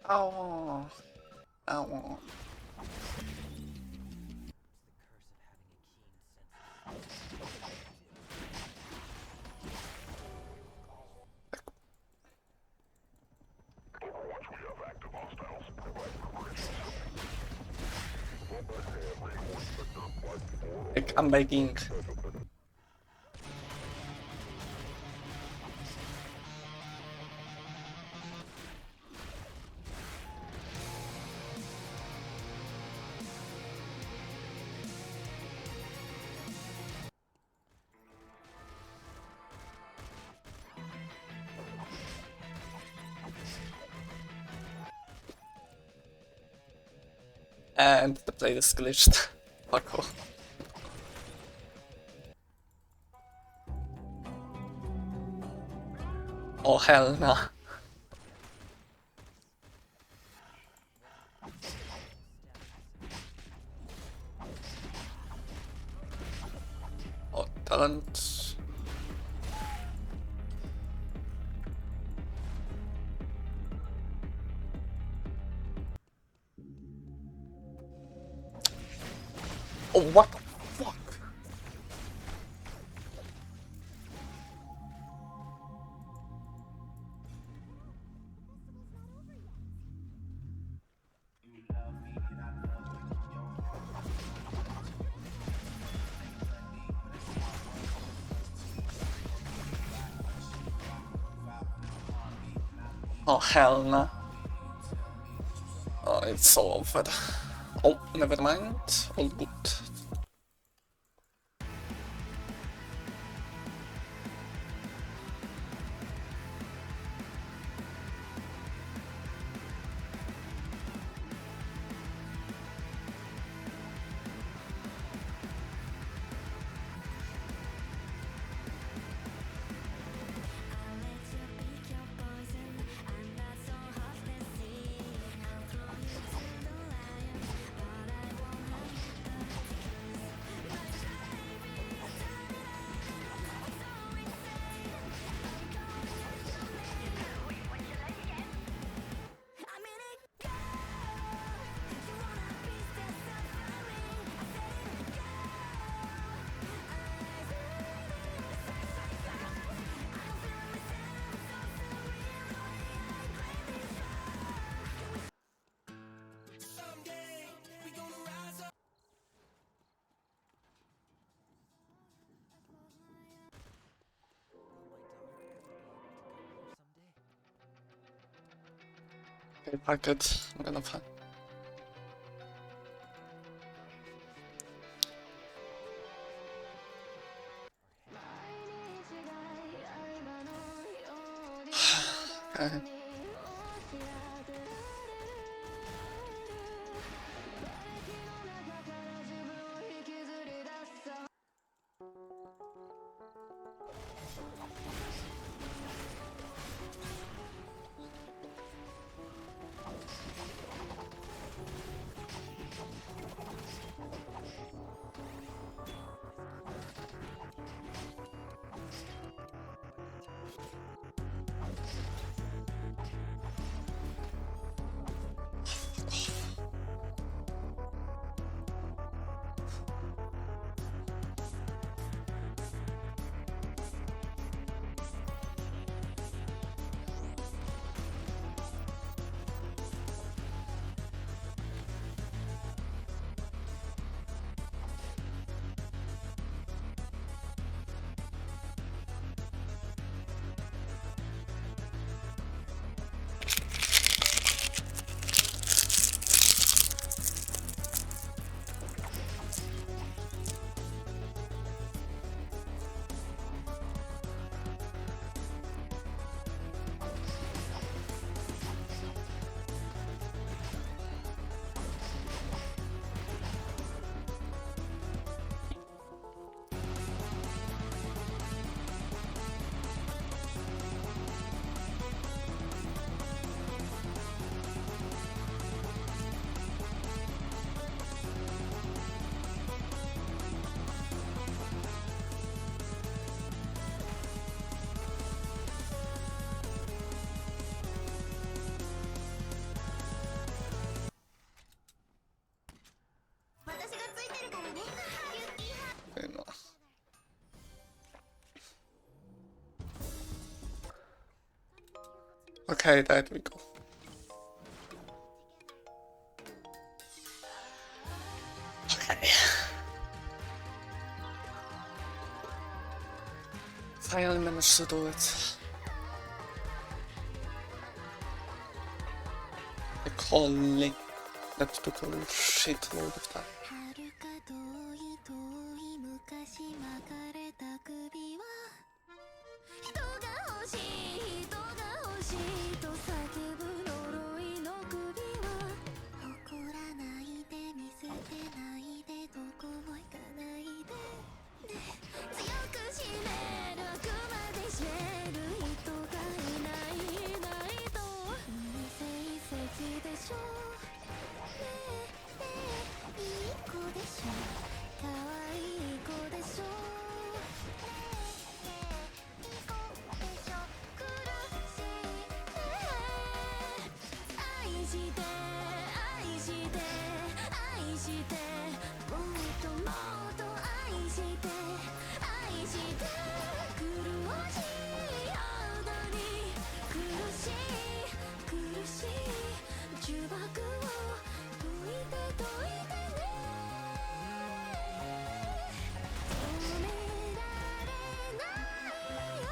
Ow. Ow. Like, I'm begging. And the playlist glitched. Fuck off. Oh hell no. Oh, talent. Oh, what the fuck? Oh hell no. Oh, it's so over. Oh, never mind. All good. Okay, pack it. I'm gonna find. Okay. Okay, there we go. Okay. Finally managed to do it. The calling that took a shitload of time. 遥か遠い遠い昔巻かれた首は人が欲しい人が欲しいと叫ぶ呪いの首は怒らないで見捨てないでどこも行かないで強く締めるあくまで締める人がいないいないと成績でしょいい子でしょ可愛い子でしょいい子でしょ苦しい愛して愛して愛してもっともっと愛して愛して苦しい間に苦しい苦しい呪縛を解いて解いてね止められないよ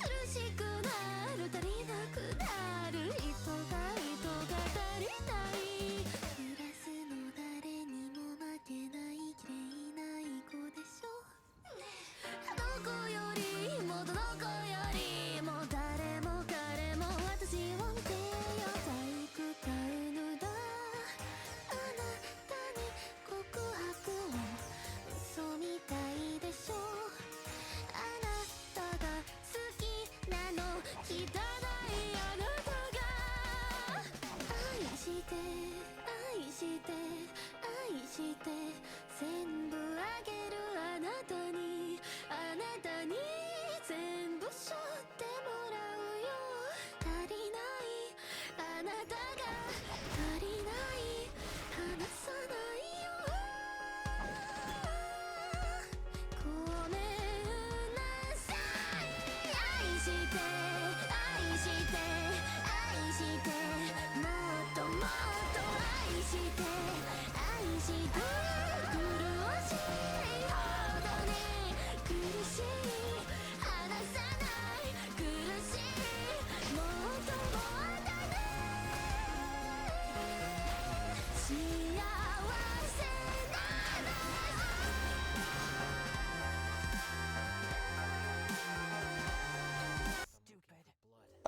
苦しくなる足りなくなる人が足りないクラスの誰にも負けない綺麗ない子でしょどこよりもどこよりも誰も彼も私を見てよ体育飼い犬だあなたに告白を嘘みたいでしょあなたが好きなの汚いあなたが愛して愛して愛して全部あげるあなたにあな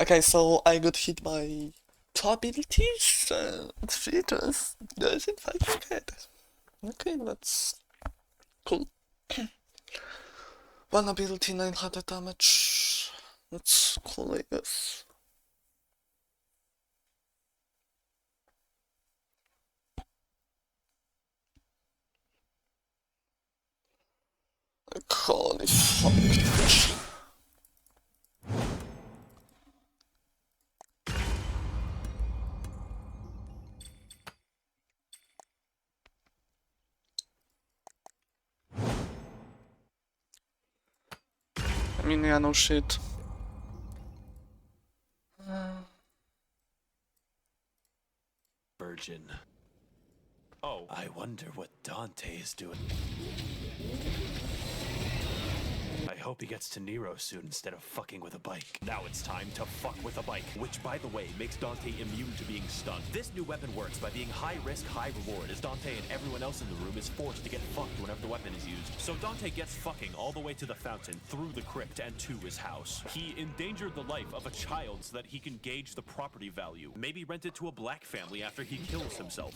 Okay, so I got hit by two abilities and she just doesn't fight good. Okay, that's cool. One ability, 900 damage. That's cool, I guess. Like, holy fuck. I mean, yeah, no shit. Virgin. Oh. I wonder what Dante is doing. I hope he gets to Nero soon instead of fucking with a bike. Now it's time to fuck with a bike, which, by the way, makes Dante immune to being stunned. This new weapon works by being high risk, high reward, as Dante and everyone else in the room is forced to get fucked whenever the weapon is used. So Dante gets fucking all the way to the fountain, through the crypt, and to his house. He endangered the life of a child so that he can gauge the property value. Maybe rent it to a black family after he kills himself.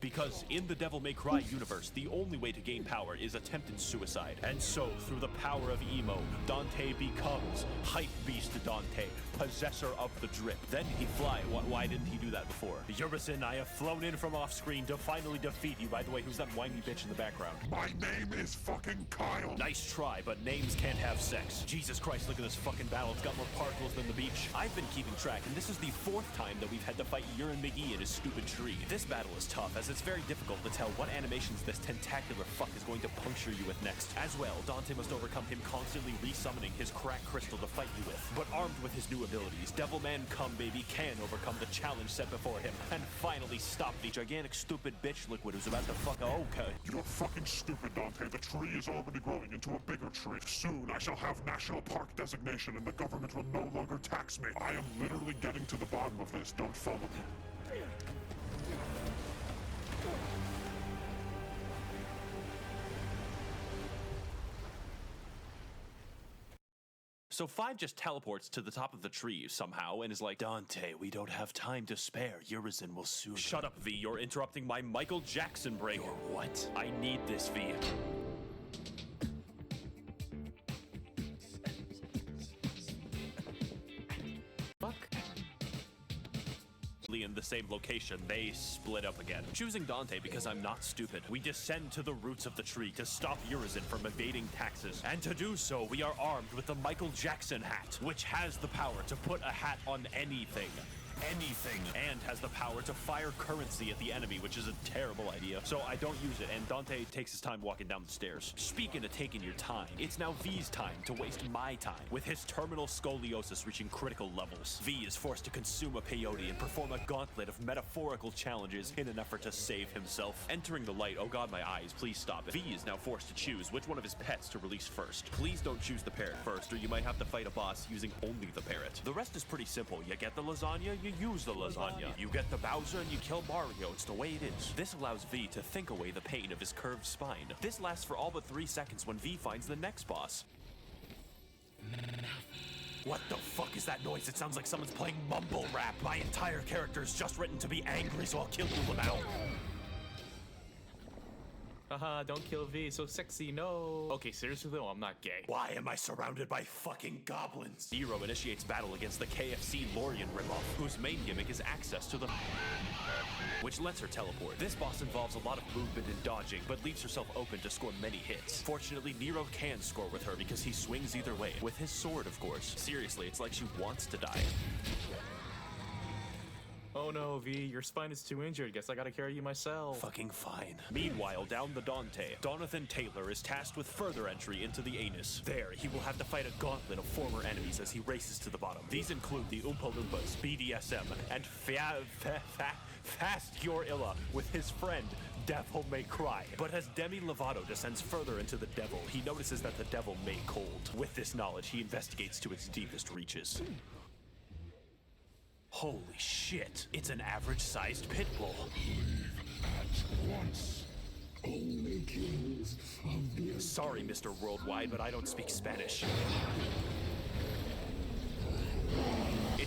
Because in the Devil May Cry universe, the only way to gain power is attempted suicide. And so, through the power of Emo, Dante becomes Hype Beast Dante, possessor of the drip. Then he'd fly. Why didn't he do that before? Urizen, I have flown in from off screen to finally defeat you. By the way, who's that whiny bitch in the background? My name is fucking Kyle. Nice try, but names can't have sex. Jesus Christ, look at this fucking battle. It's got more particles than the beach. I've been keeping track, and this is the 4th time that we've had to fight Urine McGee in his stupid tree. This battle is tough, as it's very difficult to tell what animations this tentacular fuck is going to puncture you with next. As well, Dante must overcome him constantly resummoning his crack crystal to fight you with. But armed with his new abilities, Devilman Come Baby can overcome the challenge set before him, and finally stop the gigantic stupid bitch liquid who's about to fuck okay. You're fucking stupid, Dante. The tree is already growing into a bigger tree. Soon I shall have national park designation and the government will no longer tax me. I am literally getting to the bottom of this. Don't follow me. So 5 just teleports to the top of the tree somehow and is like, Dante, we don't have time to spare. Urizen will soon. Shut up, V. You're interrupting my Michael Jackson break. Or what? I need this, V. Fuck. In the same location, they split up again. Choosing Dante because I'm not stupid. We descend to the roots of the tree to stop Urizen from evading taxes. And to do so, we are armed with the Michael Jackson hat, which has the power to put a hat on anything. Anything, and has the power to fire currency at the enemy, which is a terrible idea. So I don't use it, and Dante takes his time walking down the stairs. Speaking of taking your time, it's now V's time to waste my time. With his terminal scoliosis reaching critical levels, V is forced to consume a peyote and perform a gauntlet of metaphorical challenges in an effort to save himself. Entering the light, oh god, my eyes, please stop it. V is now forced to choose which one of his pets to release first. Please don't choose the parrot first, or you might have to fight a boss using only the parrot. The rest is pretty simple. You get the lasagna, you use the lasagna. You get the Bowser and you kill Mario. It's the way it is. This allows V to think away the pain of his curved spine. This lasts for all but 3 seconds when V finds the next boss. What the fuck is that noise? It sounds like someone's playing mumble rap. My entire character is just written to be angry, so I'll kill you, Lamau. Haha, don't kill V, so sexy, no. Okay, seriously though, I'm not gay. Why am I surrounded by fucking goblins? Nero initiates battle against the KFC Lorian ripoff, whose main gimmick is access to the... which lets her teleport. This boss involves a lot of movement and dodging, but leaves herself open to score many hits. Fortunately, Nero can score with her because he swings either way. With his sword, of course. Seriously, it's like she wants to die. Oh no, V, your spine is too injured. Guess I gotta carry you myself. Fucking fine. Meanwhile, down the Dante, Donathan Taylor is tasked with further entry into the anus. There, he will have to fight a gauntlet of former enemies as he races to the bottom. These include the Oompa Loompas, BDSM, and Fast Your Illa with his friend, Devil May Cry. But as Demi Lovato descends further into the devil, he notices that the devil may cold. With this knowledge, he investigates to its deepest reaches. Holy shit, it's an average-sized pit bull. Only kings of the... Sorry, Mr. Worldwide, but I don't speak Spanish.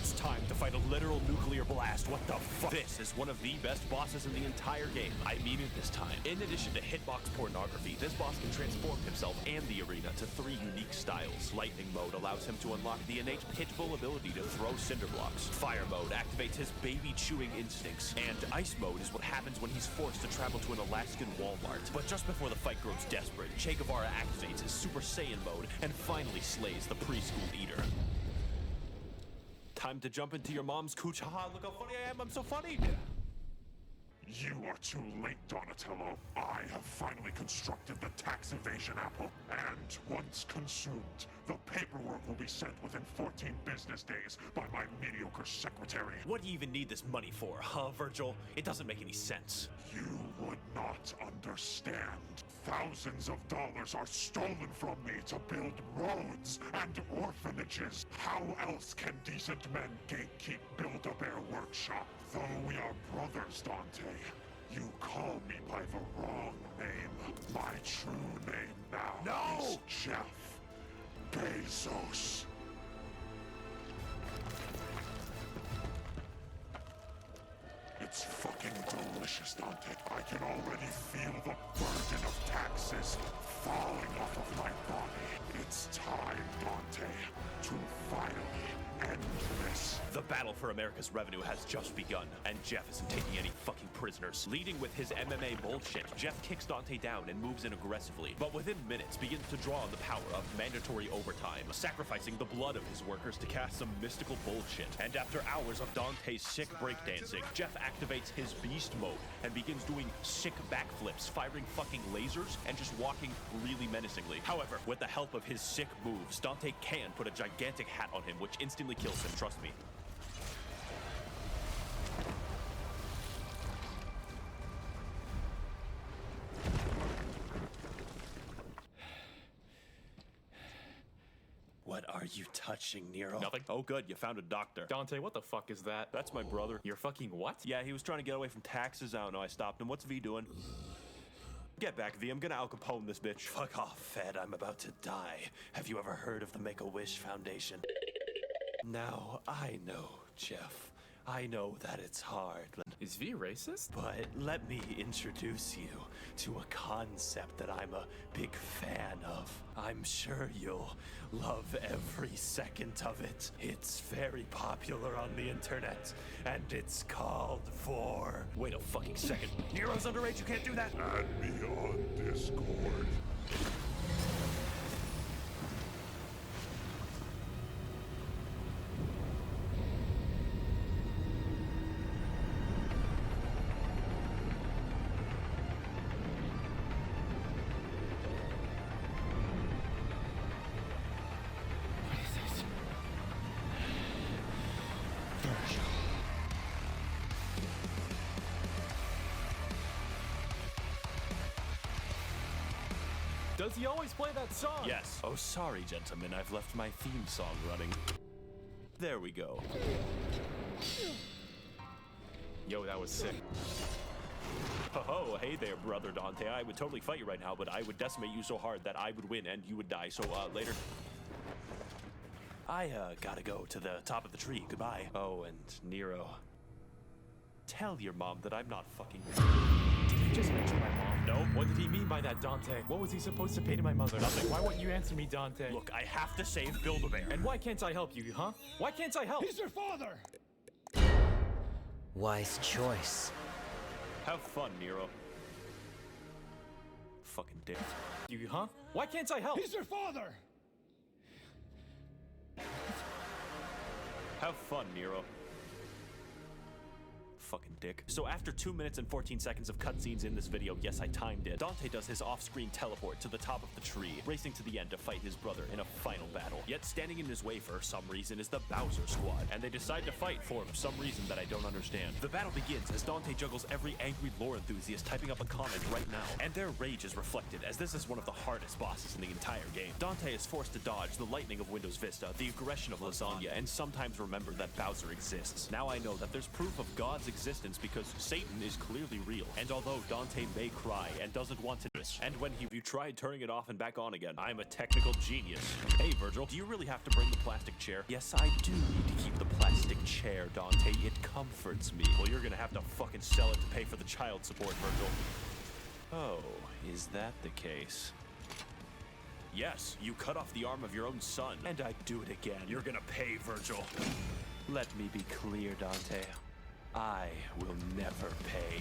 It's time to fight a literal nuclear blast. What the fuck? This is one of the best bosses in the entire game. I mean it this time. In addition to hitbox pornography, this boss can transform himself and the arena to 3 unique styles. Lightning mode allows him to unlock the innate pitbull ability to throw cinder blocks. Fire mode activates his baby-chewing instincts. And ice mode is what happens when he's forced to travel to an Alaskan Walmart. But just before the fight grows desperate, Che Guevara activates his Super Saiyan mode and finally slays the preschool eater. Time to jump into your mom's cooch. Haha, look how funny I am. I'm so funny. You are too late, Donatello. I have finally constructed the tax evasion apple. And once consumed, the paperwork will be sent within 14 business days by my mediocre secretary. What do you even need this money for, huh, Virgil? It doesn't make any sense. You would not understand. Thousands of dollars are stolen from me to build roads and orphanages. How else can decent men gatekeep Build-A-Bear Workshop? Though we are brothers, Dante, you call me by the wrong name. My true name now is Jeff Bezos. It's fucking delicious, Dante. I can already feel the burden of taxes falling off of my body. It's time, Dante, to finally end this. The battle for America's revenue has just begun, and Jeff isn't taking any fucking prisoners. Leading with his MMA bullshit, Jeff kicks Dante down and moves in aggressively, but within minutes begins to draw on the power of mandatory overtime, sacrificing the blood of his workers to cast some mystical bullshit. And after hours of Dante's sick breakdancing, Jeff activates his beast mode and begins doing sick backflips, firing fucking lasers, and just walking really menacingly. However, with the help of his sick moves, Dante can put a gigantic hat on him, which instantly kills him, trust me. What are you touching, Nero? Nothing. Oh, good. You found a doctor. Dante, what the fuck is that? That's my brother. You're fucking what? Yeah, he was trying to get away from taxes. I don't know. I stopped him. What's V doing? Get back, V. I'm gonna Al Capone this bitch. Fuck off, Fed. I'm about to die. Have you ever heard of the Make-A-Wish Foundation? Now, I know, Jeff. I know that it's hard. Is V racist? But let me introduce you to a concept that I'm a big fan of. I'm sure you'll love every second of it. It's very popular on the internet, and it's called Vor. Wait a fucking second. Nero's underage, you can't do that! Add me on Discord. Does he always play that song? Yes. Oh, sorry, gentlemen. I've left my theme song running. There we go. Yo, that was sick. Oh, hey there, brother Dante. I would totally fight you right now, but I would decimate you so hard that I would win and you would die. So, later. I, gotta go to the top of the tree. Goodbye. Oh, and Nero. Tell your mom that I'm not fucking... Did he just mention my mom? No. What did he mean by that, Dante? What was he supposed to pay to my mother? Nothing. Why wouldn't you answer me, Dante? Look, I have to save Build-A-Bear. And why can't I help you, huh? Why can't I help? He's your father! Wise choice. Have fun, Nero. Fucking dick. You, huh? Why can't I help? He's your father! Have fun, Nero. Fucking dick. So after 2 minutes and 14 seconds of cutscenes in this video, yes, I timed it, Dante does his off-screen teleport to the top of the tree, racing to the end to fight his brother in a final battle. Yet standing in his way for some reason is the Bowser Squad, and they decide to fight for some reason that I don't understand. The battle begins as Dante juggles every angry lore enthusiast typing up a comment right now, and their rage is reflected as this is one of the hardest bosses in the entire game. Dante is forced to dodge the lightning of Windows Vista, the aggression of Lasagna, and sometimes remember that Bowser exists. Now I know that there's proof of God's existence happens because Satan is clearly real. And although Dante may cry and doesn't want to miss, and when you tried turning it off and back on again, I'm a technical genius. Hey, Virgil, do you really have to bring the plastic chair? Yes, I do need to keep the plastic chair, Dante. It comforts me. Well, you're gonna have to fucking sell it to pay for the child support, Virgil. Oh, is that the case? Yes, you cut off the arm of your own son. And I'd do it again. You're gonna pay, Virgil. Let me be clear, Dante. I will never pay.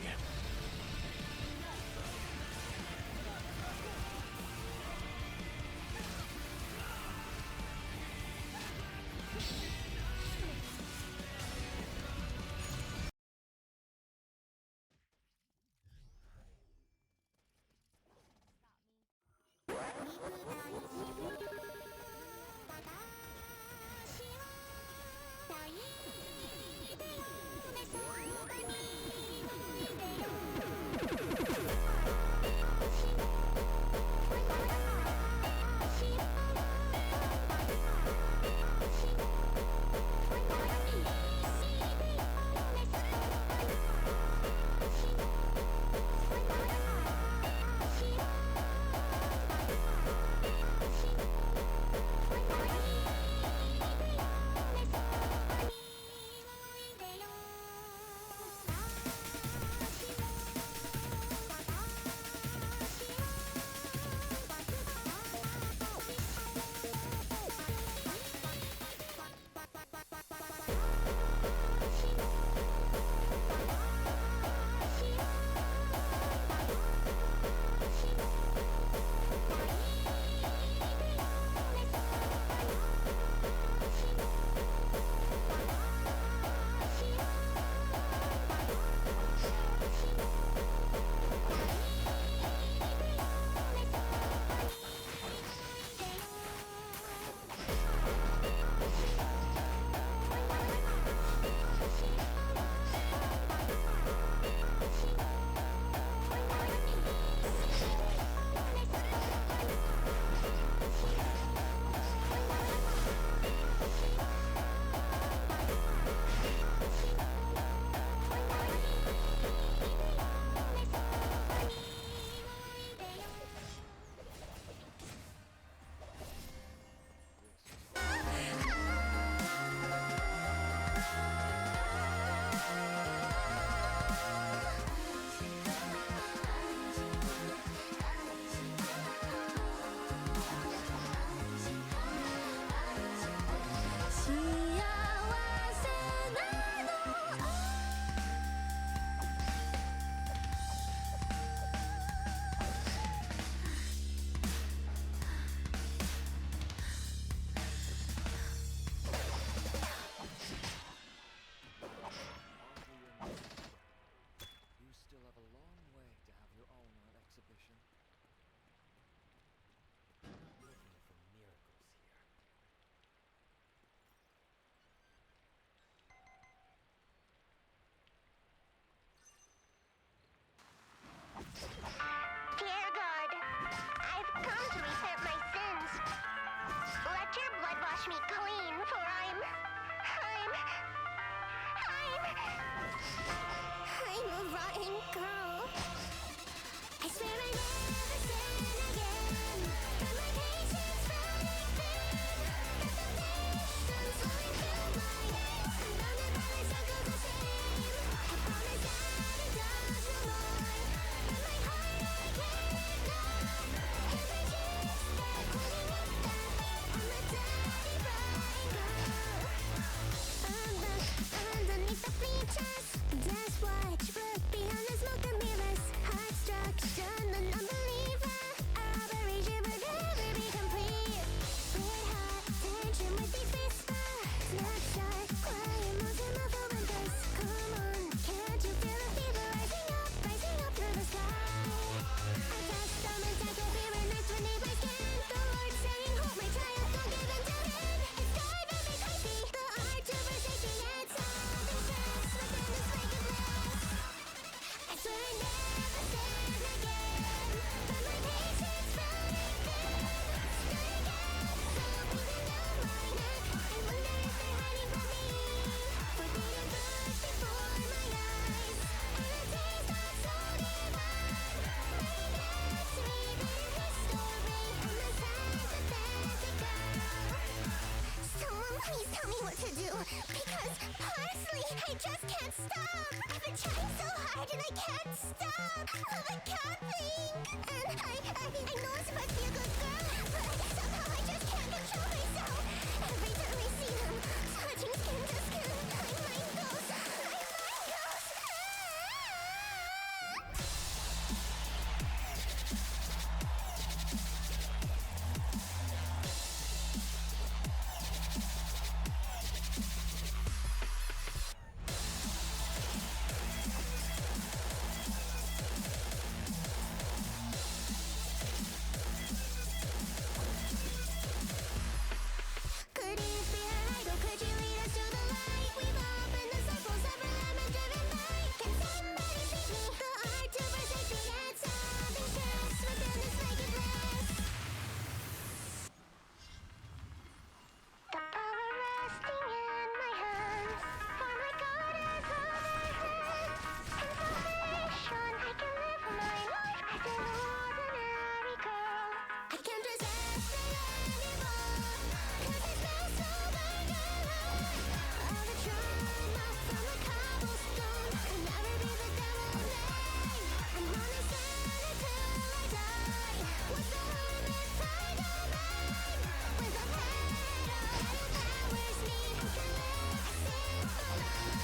I just can't stop. I've been trying so hard and I can't stop. Oh, I can't think. And I know I'm supposed to be a good girl, but somehow I just can't control myself. Every time I see him, touching skin to skin, my mind goes. Could it be a light or could you lead us to the light? We've all been the circles of lemon driven by. Can somebody teach me the art to forsake the answer? Being stressed within this naked bliss. The power resting in my hands, for my God is overhead. In salvation, I can live my life as an ordinary girl. I can't resist it anymore, 'cause I feel so burned out. All the trauma from the cobblestone could never be the devil name. I'm on this planet till I die, with the hermit's high domain. With a pedal that empowers me to live a simple life.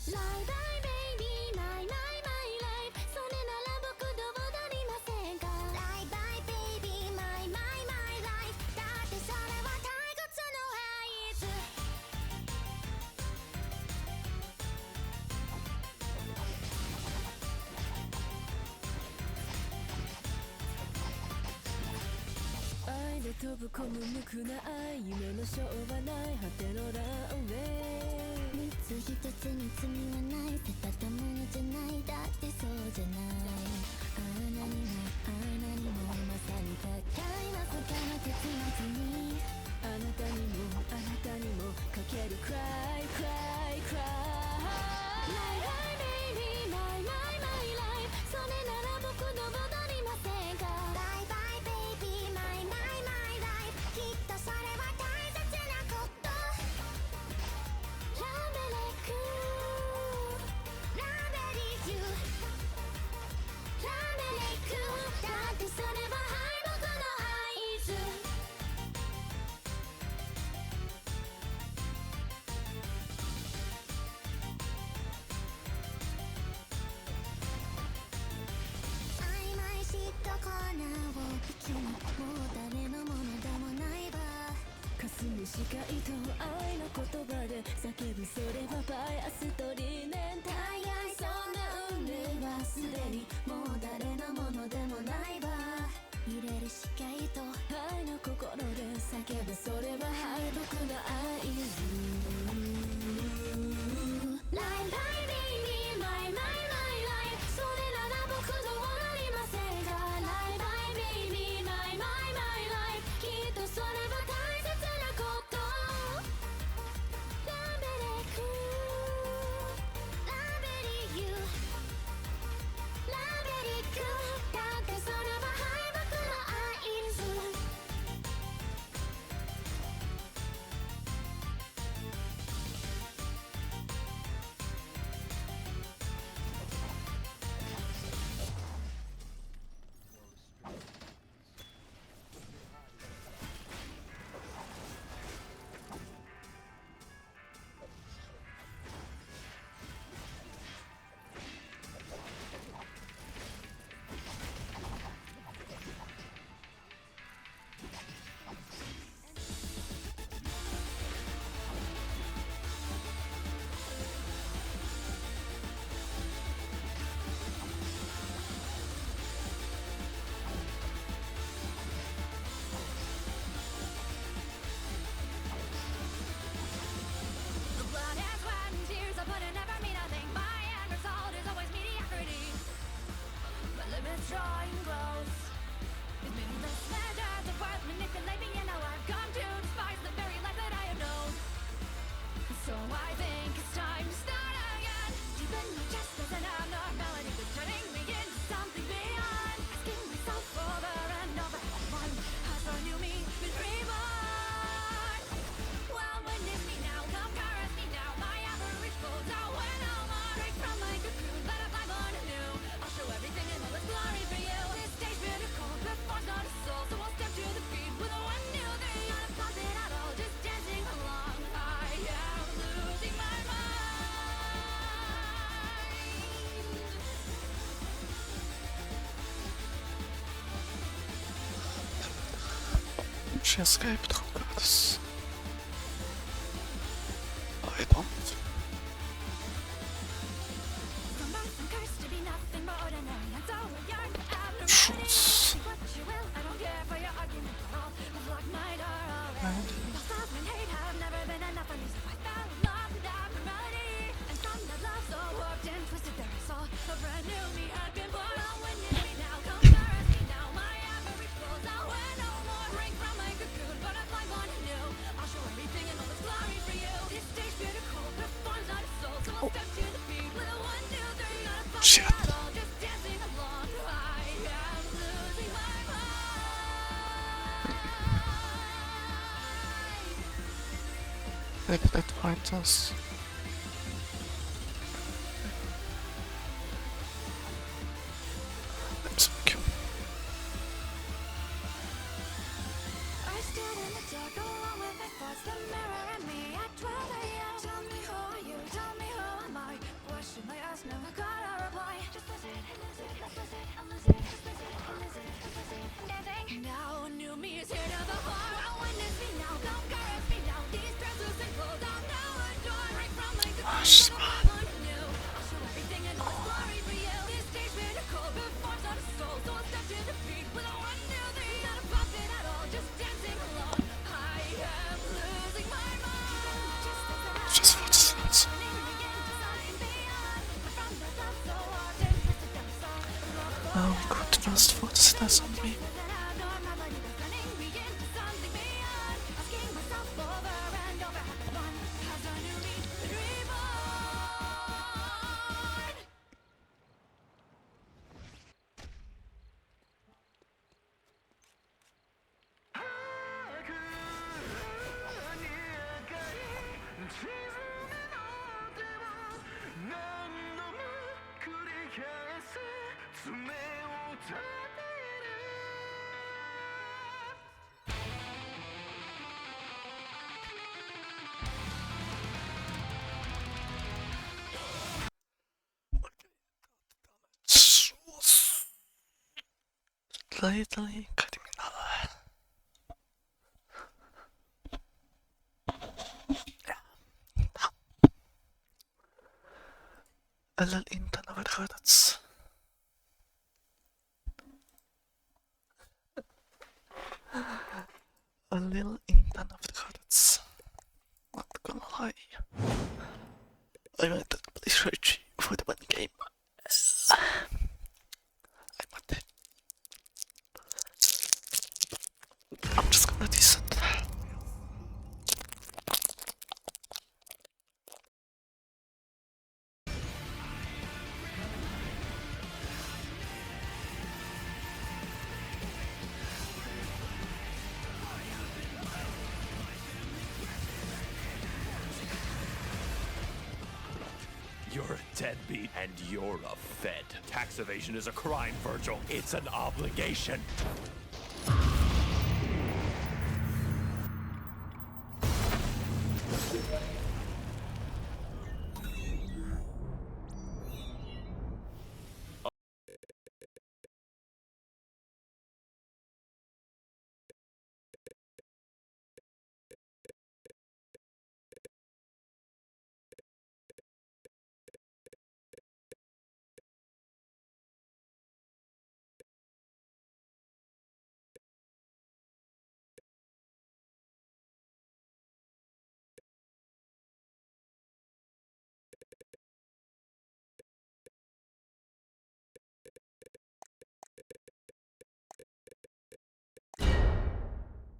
Lie bye baby, my life. それなら僕と踊りませんか? Lie bye baby, my life. だってそれは退屈の合図.「愛で飛ぶ込む無垢な愛」「夢のショーはない果てのランウェイ」3つ1つに罪はない。捨てたものじゃない。だってそうじゃない。ああ何もまさに高いまさかの結末に。あなたにもかける Cry Cry Cry Lie bye baby, my life. それなら僕と踊りませんか? Lie bye baby, my life. きっとそれは大切なこと。ラベレクラベリーユラベレクだってそれは敗北の合図。曖昧しとコーナーを別にもう誰のものでもないわ。霞む視界と愛の言葉で叫ぶそれはバイアスと理念体愛そんな運命はすでにもう誰のものでもないわ揺れる視界と愛の心で叫ぶそれは敗北の合図 Lie bye baby, my life. それなら僕と踊りませんか? Lie bye baby, my life. きっとそれは大切なこと。ラベレクラベリーユラベ She escaped. Oh goodness. I don't. Shots. Shit. Maybe that fight us. That's okay. I stood in the dark along with my thoughts, the mirror and me at 12 a.m. Tell me who are you, tell me who am I? Question I asked, never got a reply. Just listen, listen, listen, listen, listen, listen. Now new me is here to the heart. Oh, witness me now, come caress me now. These translucent clothes I'm now adored. Right from my cocoon, I'm new. I'll show everything in all its glory for you. This stage miracle performs on a soul, so I step to the beat with a 1, 2, 3. Not a puppet at all, just dancing along. I am losing my mind. Just for the sense. Oh, we got just for the sense on me. Slightly criminal. Eller inte överskörats. A little inte överskörats. Not gonna lie. I went to play search for the one game. I'm just gonna decent. You're a deadbeat and you're a fed. Tax evasion is a crime, Virgil. It's an obligation.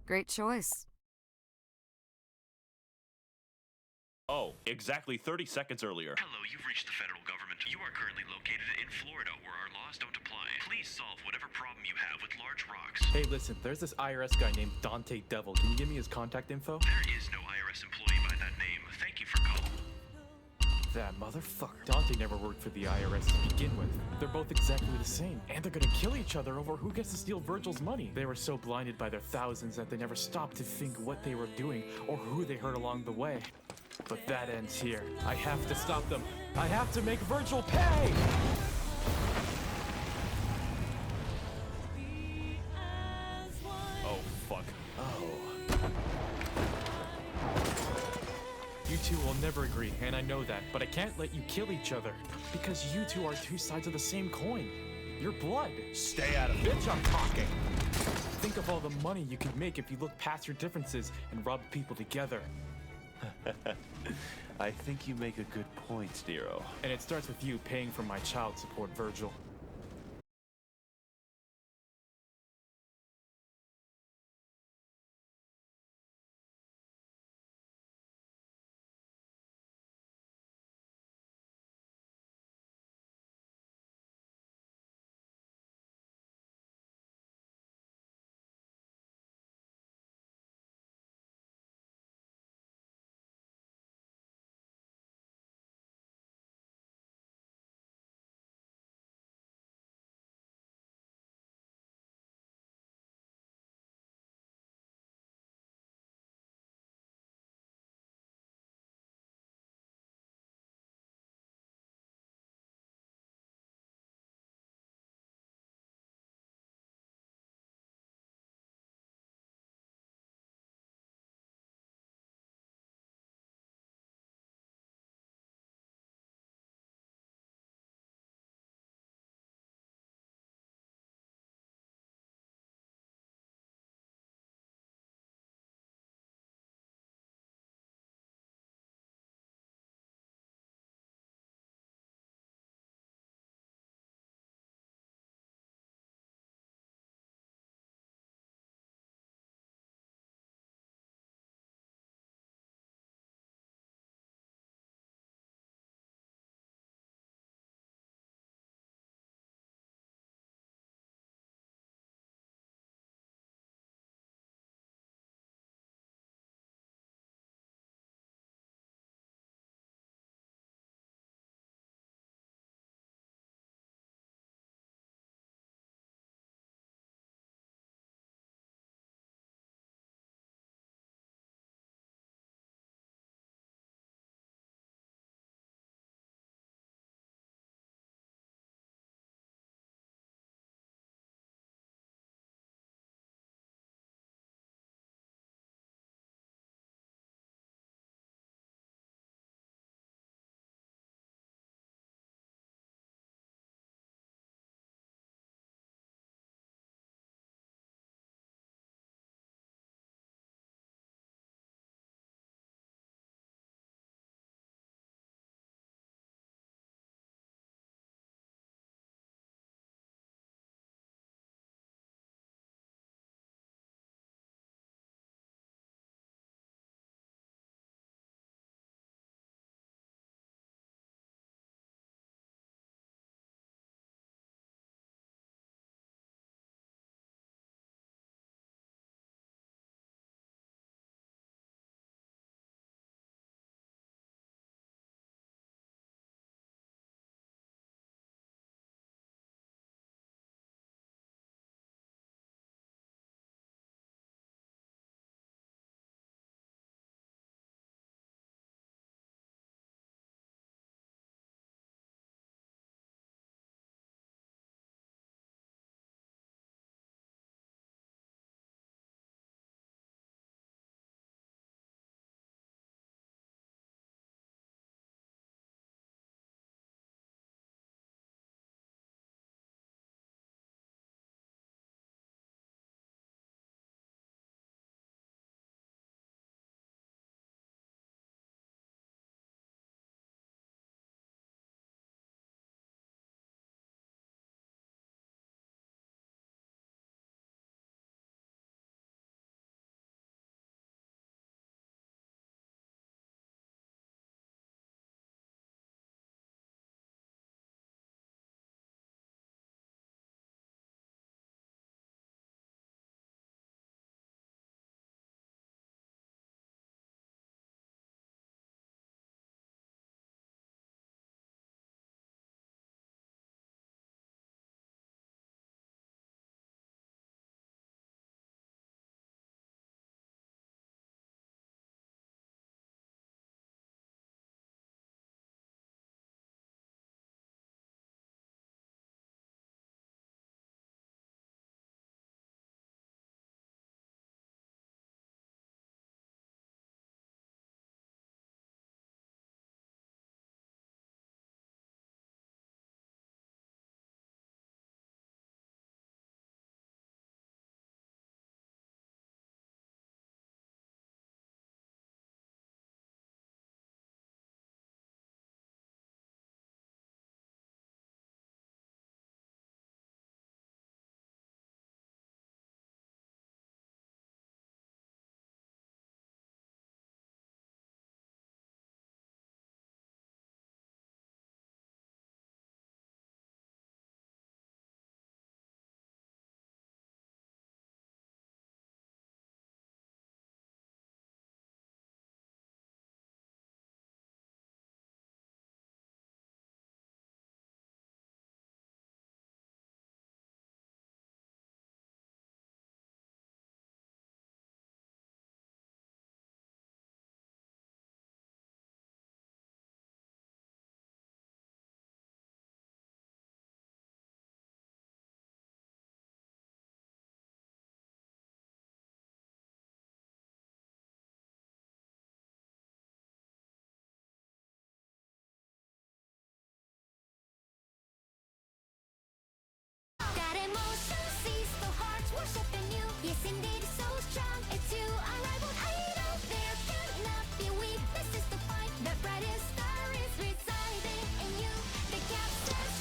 Great choice. Oh, exactly 30 seconds earlier. Hello, you've reached the federal government. You are currently located in Florida, where our laws don't apply. Please solve whatever problem you have with large rocks. Hey, listen, there's this IRS guy named Dante Devil. Can you give me his contact info? There is no IRS employee by that name. Thank you for calling. That motherfucker. Dante never worked for the IRS to begin with. They're both exactly the same. And they're gonna kill each other over who gets to steal Virgil's money. They were so blinded by their thousands that they never stopped to think what they were doing or who they hurt along the way. But that ends here. I have to stop them. I have to make Virgil pay! Oh, fuck. Oh. You two will never agree, and I know that, but I can't let you kill each other. Because you two are two sides of the same coin. You're blood. Stay out of it. Bitch, I'm talking. Think of all the money you could make if you look past your differences and rub people together. I think you make a good point, Nero. And it starts with you paying for my child support, Virgil.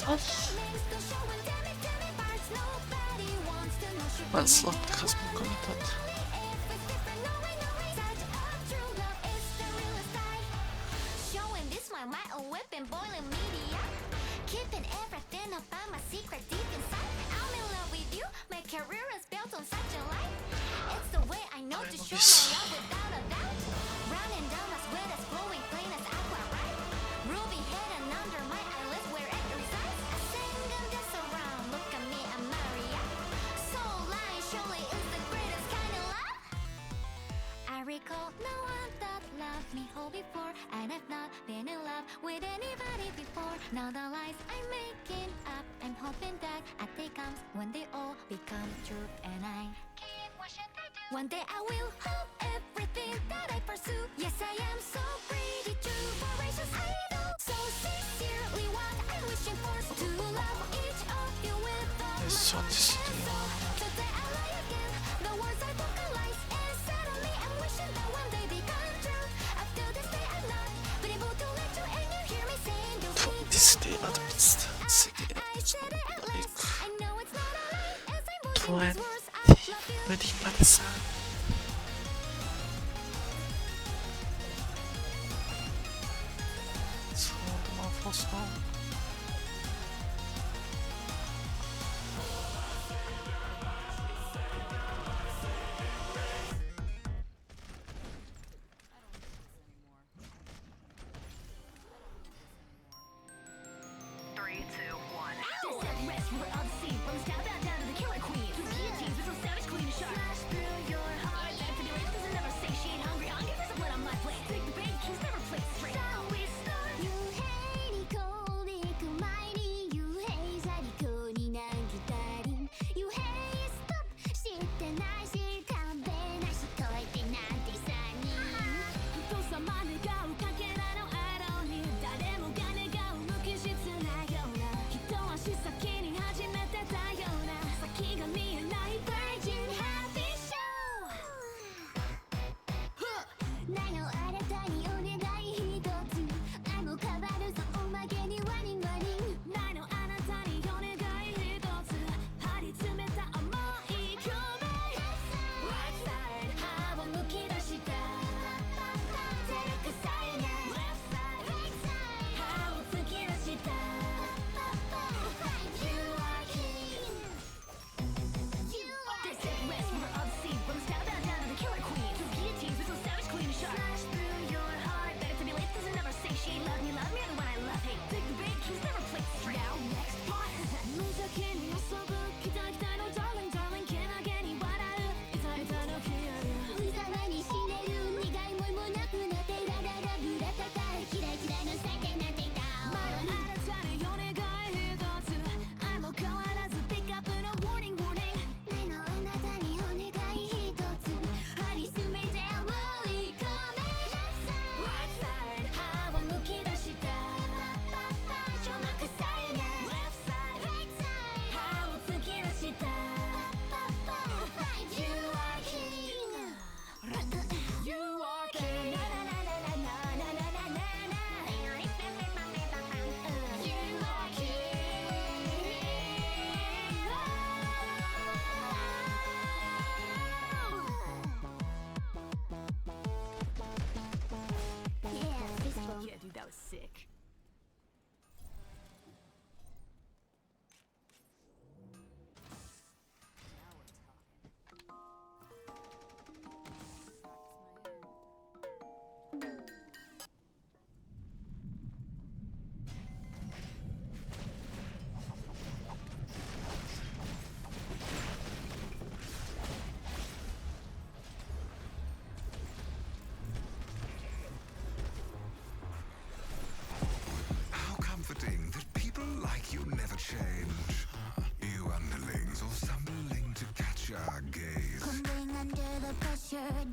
Men slått hva som kommer til at Showing this my light, a whipping, boiling media. Keeping everything about my secret deep inside. I'm in love with you, my career is built on such a light. It's the way I know to show my love without a doubt. Running down my sweat as flowing plain as aqua, right? Ruby hidden under my eyelids where it resides. I sing and dance around, look at me, I'm Maria. Soul line surely is the greatest kind of love. I recall no one that loved me whole before, and I've not been in love with anybody before. Now the lies I'm making up, I'm hoping that a day comes when they all become true, and I keep wishing they do. One day I will have everything that I pursue. Yes, I am so pretty true, voracious idol. So sincerely what I'm wishing for, to love each of you with all my heart and soul. Today I lie again, the words I vocalize, and suddenly I'm wishing that one day become true. Up till this day I'm not been able to let you, and you hear me saying you'll see Disney adopted I know it's not a lie as I'm voicing Twenty these words. I love you. Ready Madison. Så de har fått snart.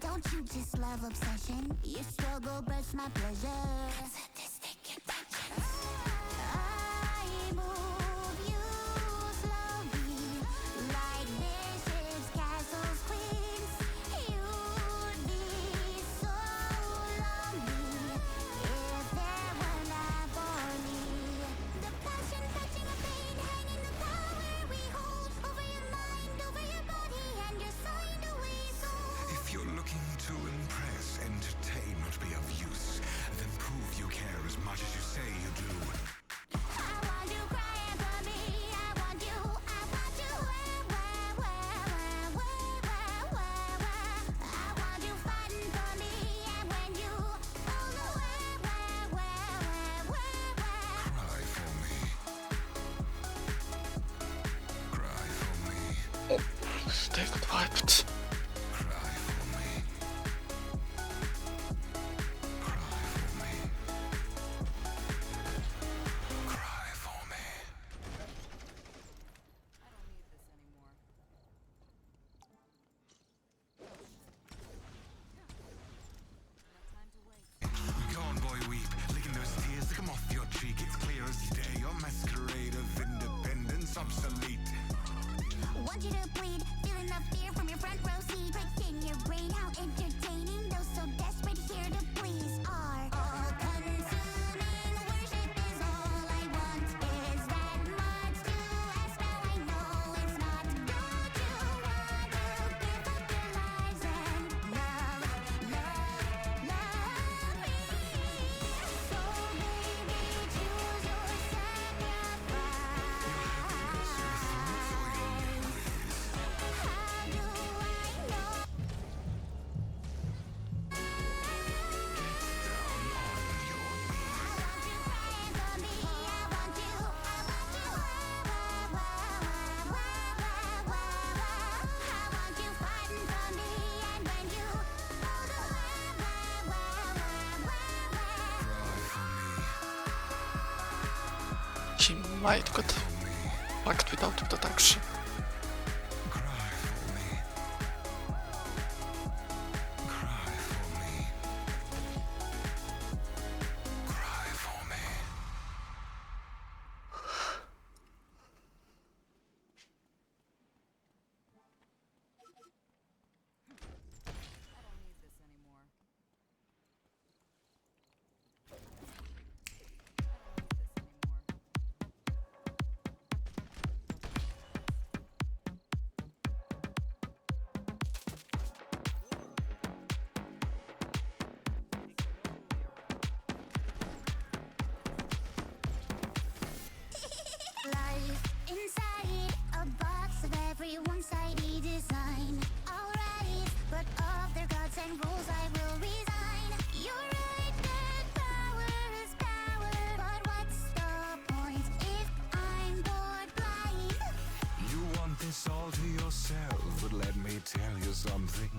Don't you just love obsession? Your struggle bursts my pleasure. Sadistic intention. I move you slowly, like bishops, castles, queens. You'd be so lonely if there were not for me. The passion touching a they got wiped. Go on, boy, weep. Licking those tears, lick 'em off your cheek. It's clear as day. Your masquerade of independence obsolete. Want you to bleed, feeling the fear from your front row seat. Pricked in your brain, how entertaining. Those so desperate here to please are all-consuming. Worship is all I want. Is that much to ask? Now I know it's not. Don't you wanna give up your lives and love, love, love me? So baby, choose your He might got fucked without protection. Life inside a box of every one-sided design. I'll rise, but of their gods and rules I will resign. You're right that power is power, but what's the point if I'm bored blind? You want this all to yourself, but let me tell you something.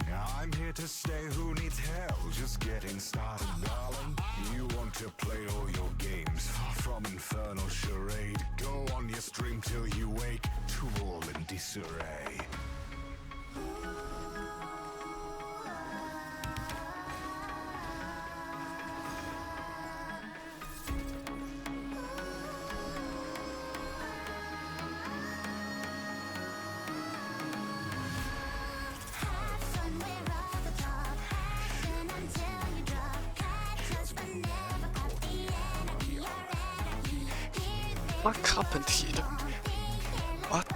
I'm here to stay. Who needs hell? Just getting started, darling. You want to play all your games from infernal charade. Go on your stream till you wake to all in disarray. Have fun, we're off the top. Action until you drop. Catch us, but never caught the enemy. Your enemy. Here they What happened here? What?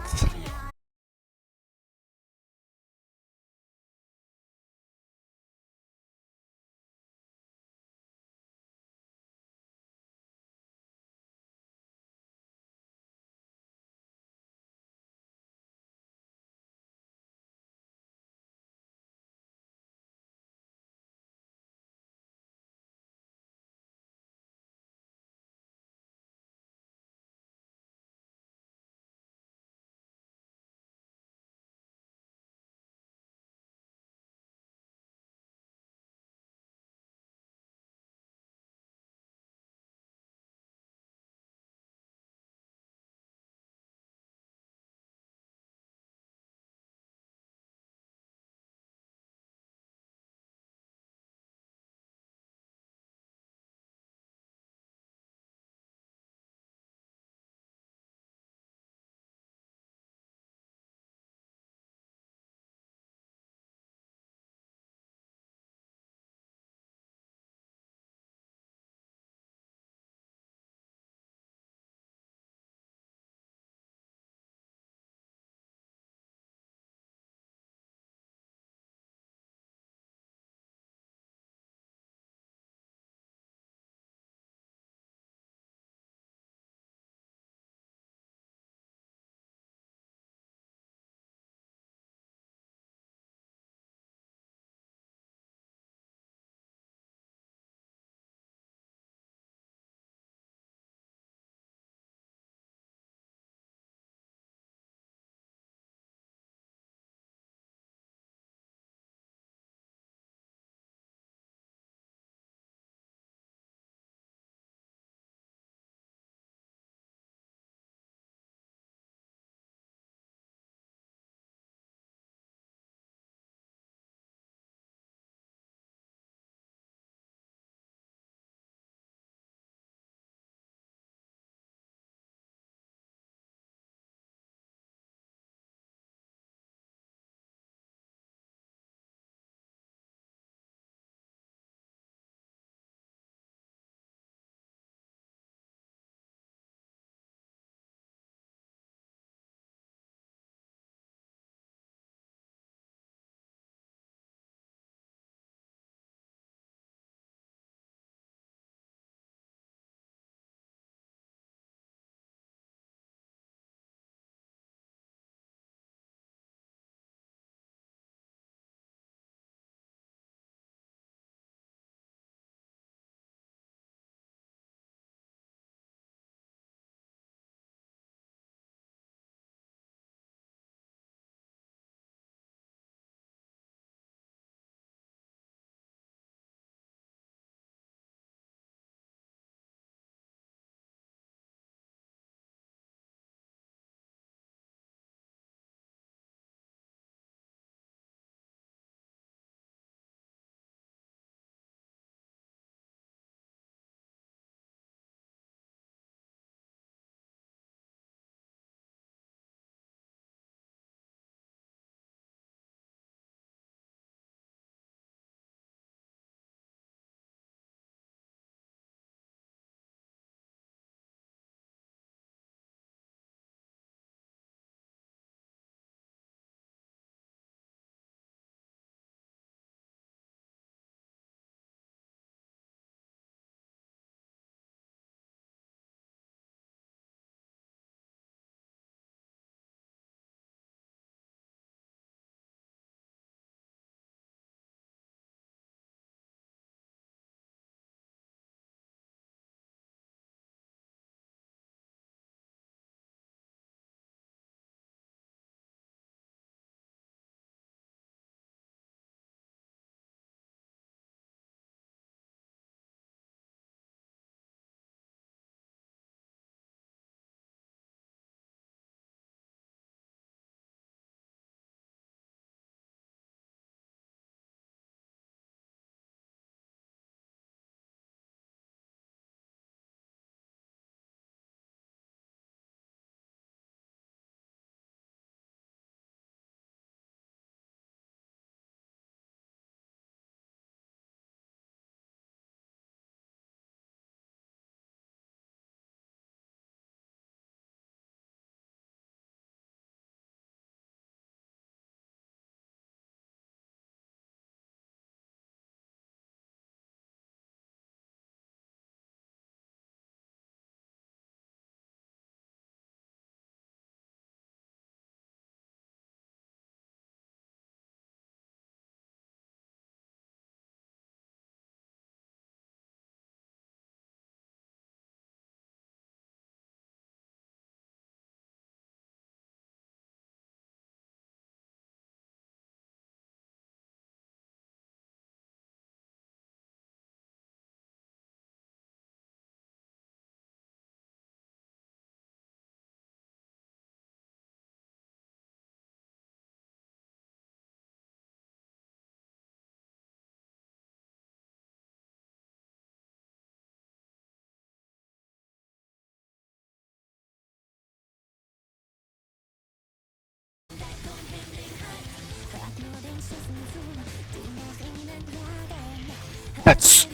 That's...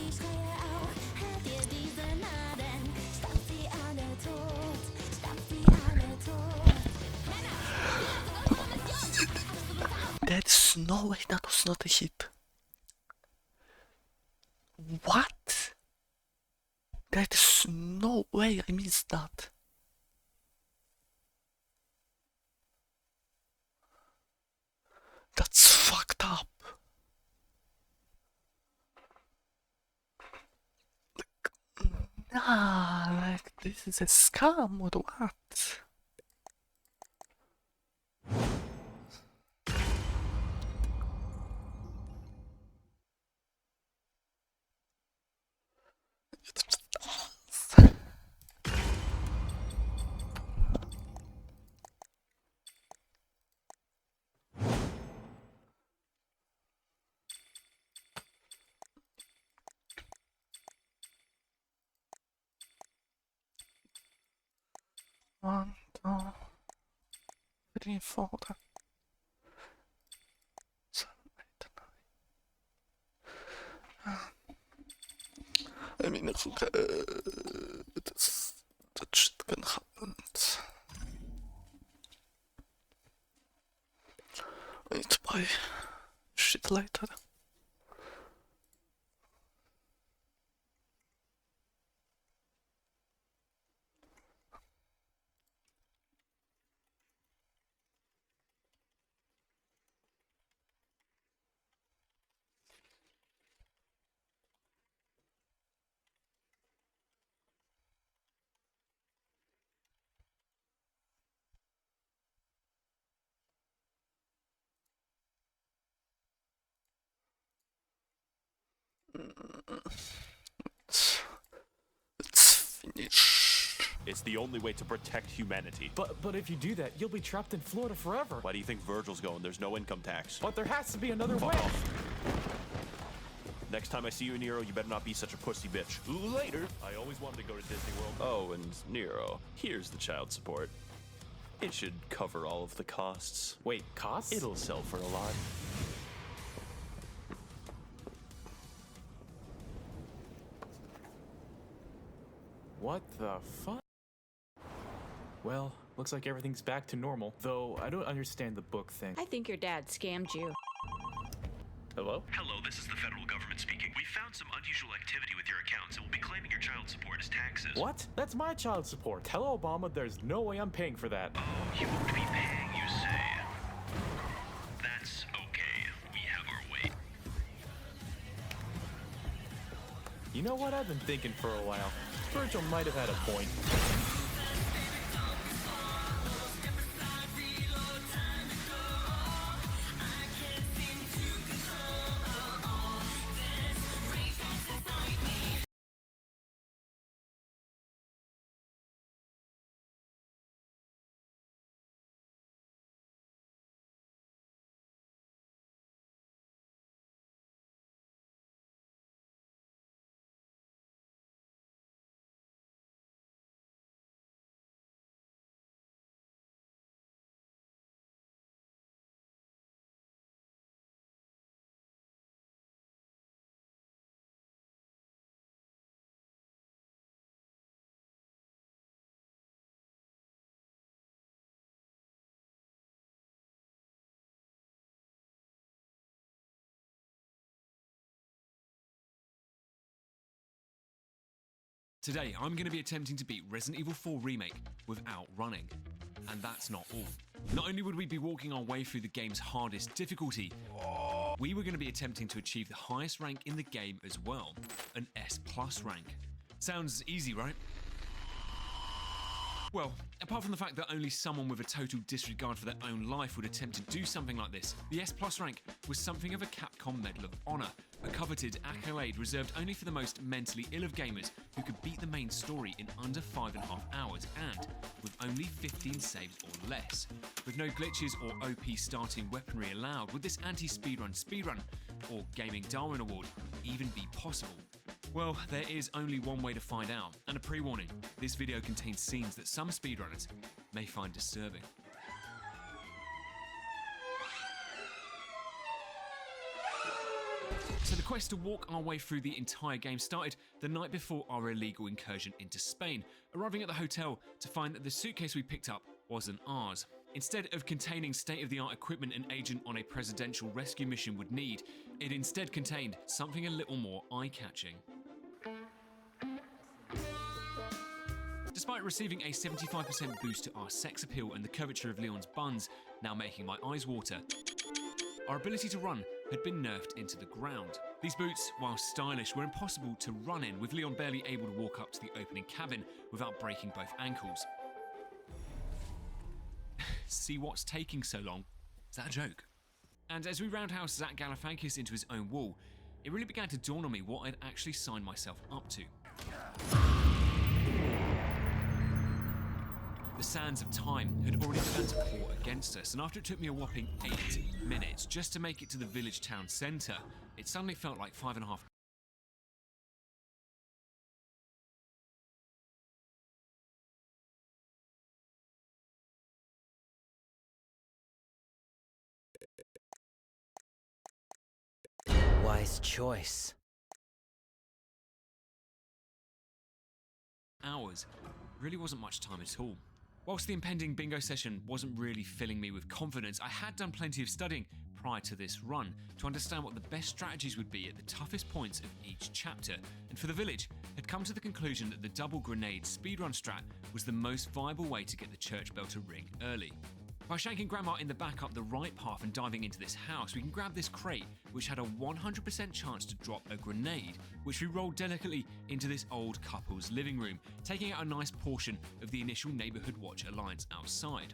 There's no way that was not a hit. What? There's no way I missed that. That's fucked up. Nah, like this is a scam or what? One, two, 3, 4. 7, 8, 9. I mean, that shit can happen. I need to buy shit later. Let's finish. It's the only way to protect humanity. But if you do that, you'll be trapped in Florida forever. Why do you think Virgil's going? There's no income tax. But there has to be another Fuck way. off. Next time I see you, Nero, you better not be such a pussy bitch. Later. I always wanted to go to Disney World. Oh, and Nero, here's the child support. It should cover all of the costs. Wait, costs? It'll sell for a lot. What the fuck? Well, looks like everything's back to normal. Though I don't understand the book thing. I think your dad scammed you. Hello? Hello, this is the federal government speaking. We found some unusual activity with your accounts and will be claiming your child support as taxes. What? That's my child support. Tell Obama there's no way I'm paying for that. Oh, you won't be paying, you say? That's okay. We have our way. You know what? I've been thinking for a while. Virgil might have had a point. Today, I'm going to be attempting to beat Resident Evil 4 Remake without running. And that's not all. Not only would we be walking our way through the game's hardest difficulty, we were going to be attempting to achieve the highest rank in the game as well, an S+ rank. Sounds easy, right? Well, apart from the fact that only someone with a total disregard for their own life would attempt to do something like this, the S+ rank was something of a Capcom Medal of Honor, a coveted accolade reserved only for the most mentally ill of gamers who could beat the main story in under 5.5 hours and with only 15 saves or less. With no glitches or OP starting weaponry allowed, would this anti-speedrun or Gaming Darwin Award even be possible? Well, there is only one way to find out, and a pre-warning, this video contains scenes that some speedrunners may find disturbing. So the quest to walk our way through the entire game started the night before our illegal incursion into Spain, arriving at the hotel to find that the suitcase we picked up wasn't ours. Instead of containing state-of-the-art equipment an agent on a presidential rescue mission would need, it instead contained something a little more eye-catching. Despite receiving a 75% boost to our sex appeal and the curvature of Leon's buns now making my eyes water, our ability to run had been nerfed into the ground. These boots, while stylish, were impossible to run in, with Leon barely able to walk up to the opening cabin without breaking both ankles. See what's taking so long? Is that a joke? And as we roundhouse Zach Galifianakis into his own wall, it really began to dawn on me what I'd actually signed myself up to. The sands of time had already begun to pour against us, and after it took me a whopping 8 minutes just to make it to the village town centre, it suddenly felt like 5.5. Wise choice. Hours really wasn't much time at all. Whilst the impending bingo session wasn't really filling me with confidence, I had done plenty of studying prior to this run to understand what the best strategies would be at the toughest points of each chapter, and for the village, had come to the conclusion that the double grenade speedrun strat was the most viable way to get the church bell to ring early. By shanking Grandma in the back up the right path and diving into this house, we can grab this crate, which had a 100% chance to drop a grenade, which we rolled delicately into this old couple's living room, taking out a nice portion of the initial Neighbourhood Watch Alliance outside.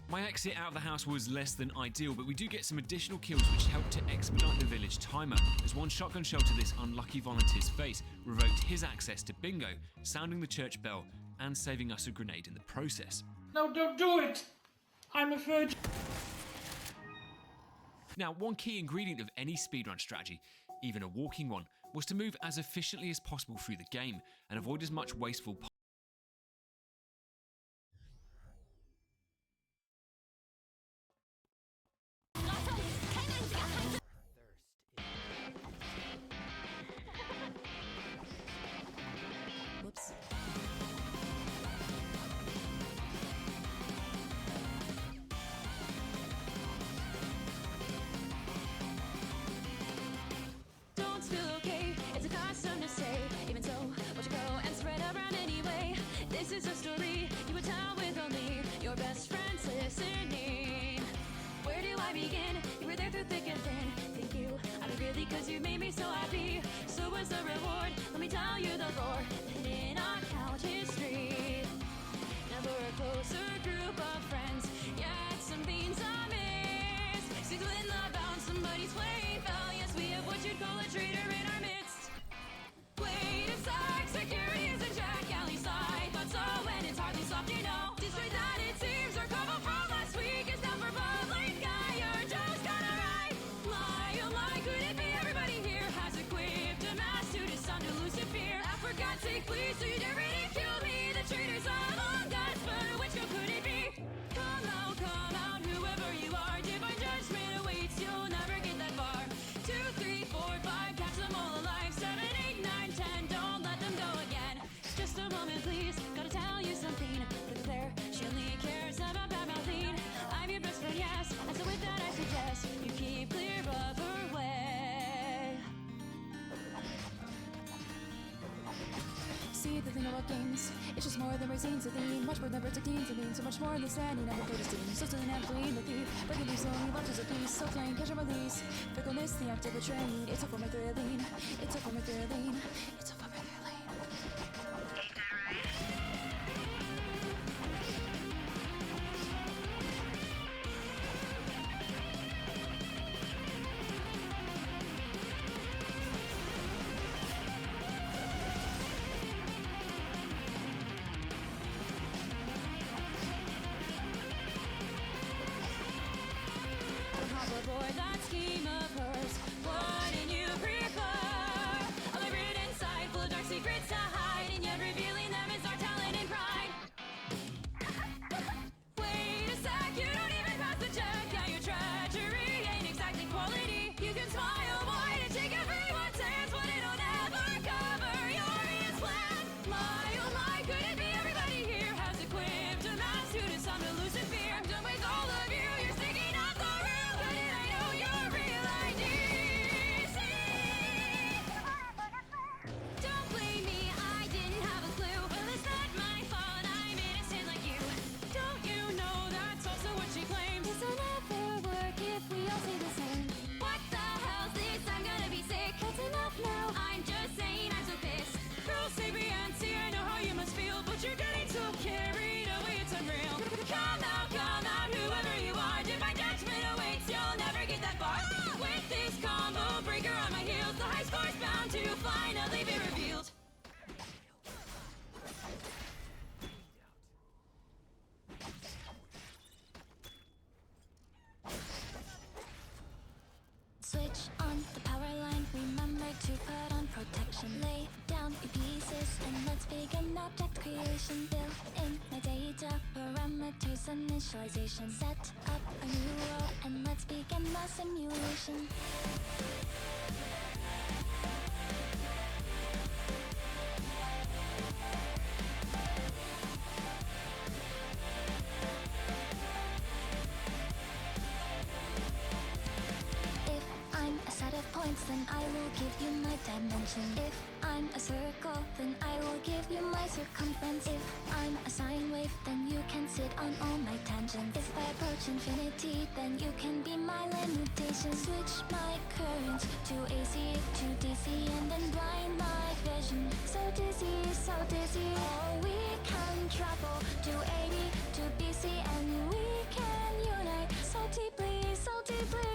My exit out of the house was less than ideal, but we do get some additional kills which help to expedite the village timer, as one shotgun shell to this unlucky volunteer's face revoked his access to bingo, sounding the church bell and saving us a grenade in the process. No, don't do it! I'm a virgin. Now, one key ingredient of any speedrun strategy, even a walking one, was to move as efficiently as possible through the game and avoid as much wasteful Whoops. Don't feel okay, it's a custom to say. Even so, won't you go and spread around anyway? This is a story you would tell with only your best friends listening. Where do I begin? You were there through thick and thin. Thank you, I mean really, cause you made me so happy. So what's the reward? Let me tell you the lore. In our count history, never a closer group of friends. Yet some things I miss. Seems within the bounds, somebody's flame fell. Yes, we have what you'd call a traitor in our midst. Wait a sec, security is a jack alley side. But so when it's hardly soft, you know. Despite that, it seems our cover from last week is now for public guy. You're just kinda right. Lie, oh lie, could it be everybody here has equipped a mask to dishonor Lucifer? For God's sake, please, do you dare ridicule me? The traitors among us, but which one could it be? Come out, whoever you are. Divine judgment awaits, you'll never get that far. 2, 3, 4, 5, catch them all alive. 7, 8, 9, 10, don't let them go again. Just a moment, please, gotta tell you something. Look at there, she only cares about bad mouthing. I'm your best friend, yes, and so with that I suggest you keep clear of her way. See the thing about games, it's just more than magazines, a theme. Much more than protecting to mean, so much more understanding of the greatest team. So still and clean the thief, but can these only watches a piece. So plain, catch and release. Fickleness, the act of betraying. It's a form of thrilling, it's a form of thrilling, it's a form of thrilling. Avoid that scheme of hers. Wouldn't you prefer a labyrinth inside full of dark secrets to hide, and yet revealing them is our talent and pride? Wait a sec, you don't even pass the check. Yeah, your treachery ain't exactly quality. You can smile. begin object creation. Built in my data, parameters initialization. Set up a new world and let's begin the simulation. If I'm a set of points, then I will give you my dimension. If I'm a circle, then I will give you my circumference. If I'm a sine wave, then you can sit on all my tangents. If I approach infinity, then you can be my limitation. Switch my current to AC to DC and then blind my vision. So dizzy, oh we can travel to 80 to BC and we can unite so deeply, so deeply.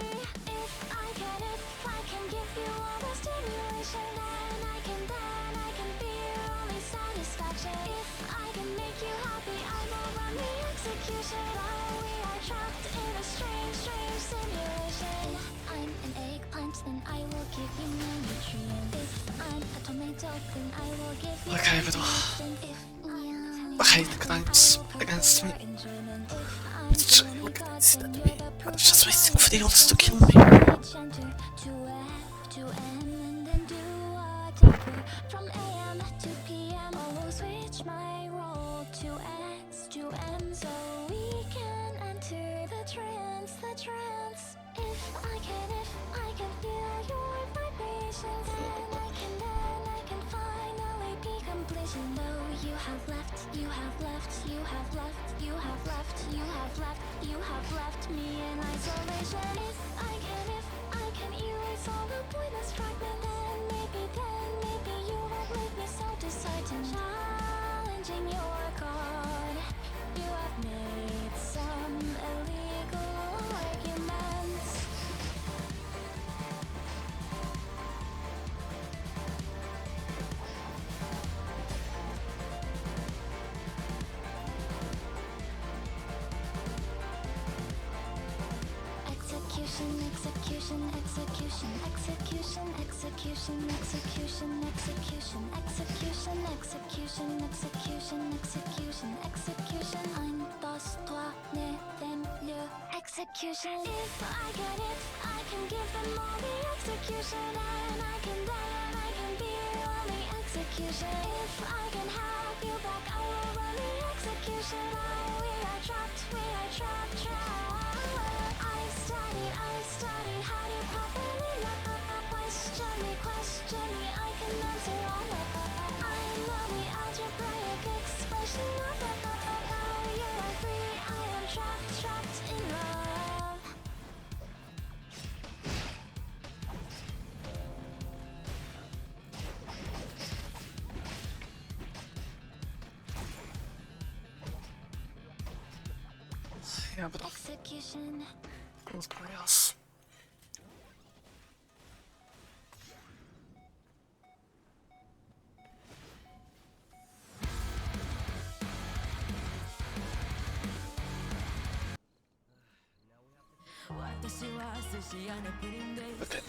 If I can give you all the stimulation, then I can be your only satisfaction. If I can make you happy, I will run the execution. Oh, we are trapped in a strange, strange simulation. If I'm an eggplant, then I will give you my nutrients. If I'm a tomato, then I will give you Okay, but I hate the knights against me. It's just wasting fields to kill me. From AM to PM, oh switch my role to X to M so we can enter the trance, the trance. If I can feel your vibrations, then I can finally be completion. Though you have left me in isolation. If I can erase all the pointless fragment, then maybe you won't leave me so disheartened. Challenging your card, you have made some illegal arguments. Execution. Un, dos, trois, ne t'aime le execution. If I can give them all the execution, and I can be your only execution. If I can have you back, I will run the execution. Oh, we are trapped. I studied how to properly love. Question me, I can answer all of it. I know the algebraic expression of it. Oh, you are free, I am trapped in love. Yeah, but execution. Let's play us. Okay.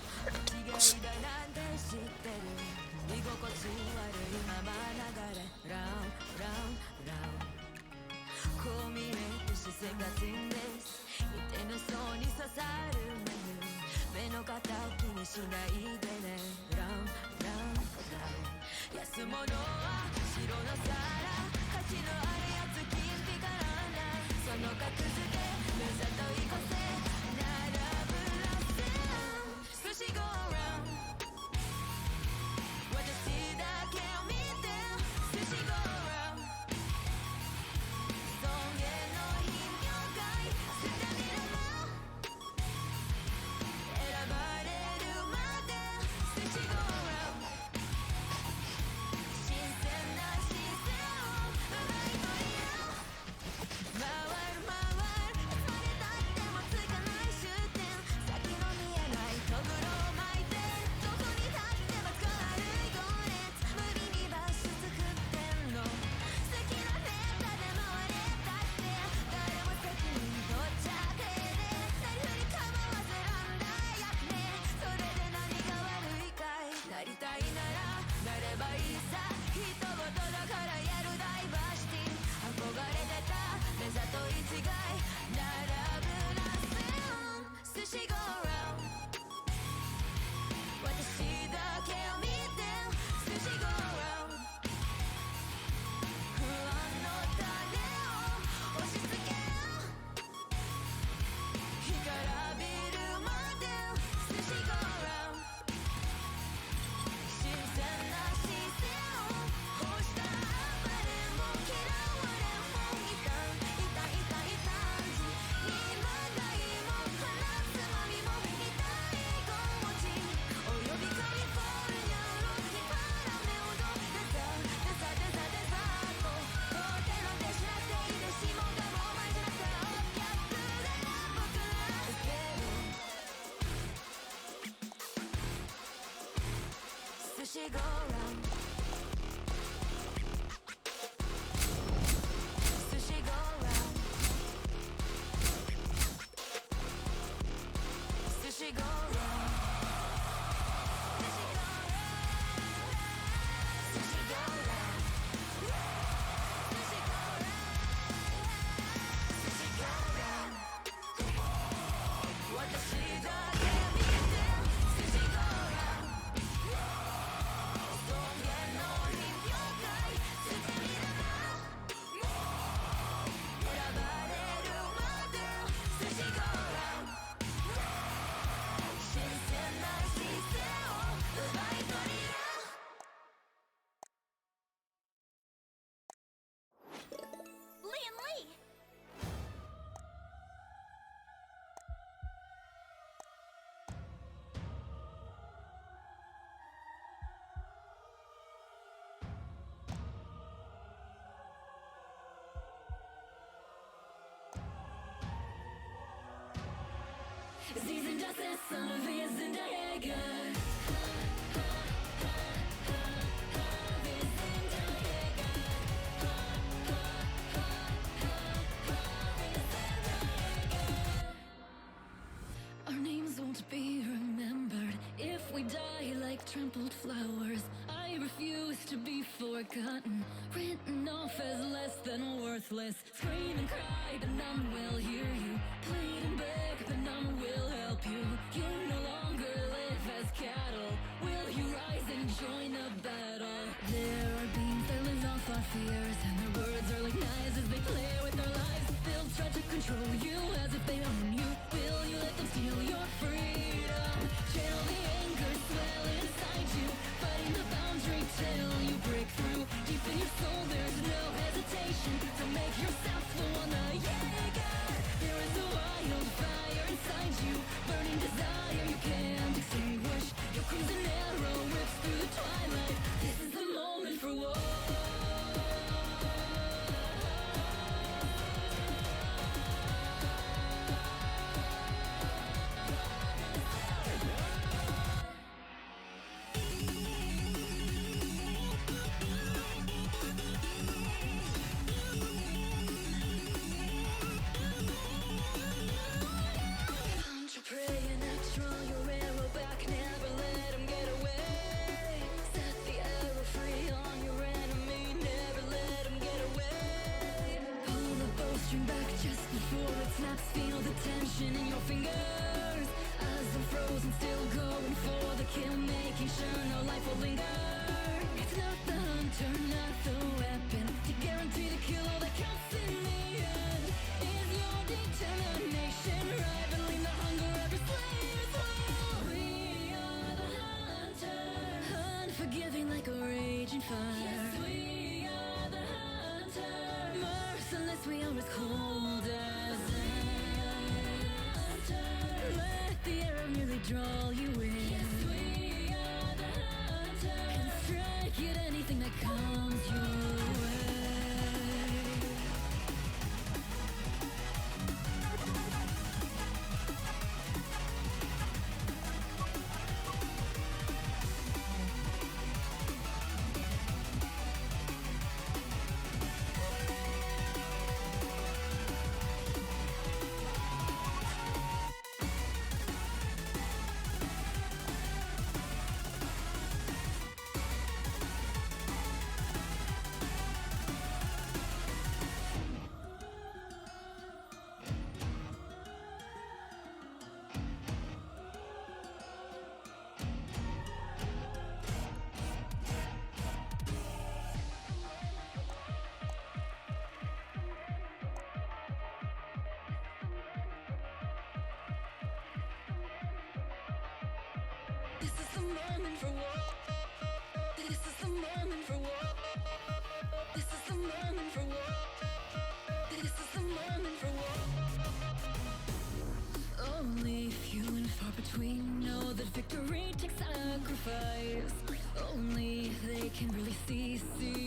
Sushi go round. Sushi go round. Sushi go round. Liam Lee! Sie sind das Essen, wir sind der Jäger. Wir sind der Jäger. Our names won't be remembered if we die like trampled flowers. I refuse to be forgotten, written off as less than worthless. Scream and cry, but none will hear you. Plead and beg, but none will help you. You no longer live as cattle. Will you rise and join the battle? There are beings that live off our fears, and their words are like knives as they play with their lives. They'll try to control you as if they own you. Will you let them steal your freedom? Channel the anger swell inside you, fighting the boundary till you break through. Deep in your soul there's no hesitation to make yourself the one that Jaeger. There is a wildfire inside you, burning desire you can't extinguish. Your crimson arrow rips through the twilight. This is the moment for war. Hunt your prey and draw your arrow back, never let him get away. Set the arrow free on your enemy, never let him get away. Pull the bowstring back just before it snaps, feel the tension in your fingers. As I'm frozen, still going for the kill, making sure no life will linger. It's not the hunter, not the weapon, to guarantee the kill, all that counts in the end. Is your determination rivaling the hunger every slayer's will? We are the hunter, unforgiving like a raging fire. Yes, we are the hunter, merciless, we are as cold as hunter. Let the arrow nearly draw you in. Yes, we are the hunter, and strike at anything that comes your way. This is the moment for war. This is the moment for war. This is the moment for war. This is the moment for war. Only few and far between know that victory takes sacrifice. Only they can really see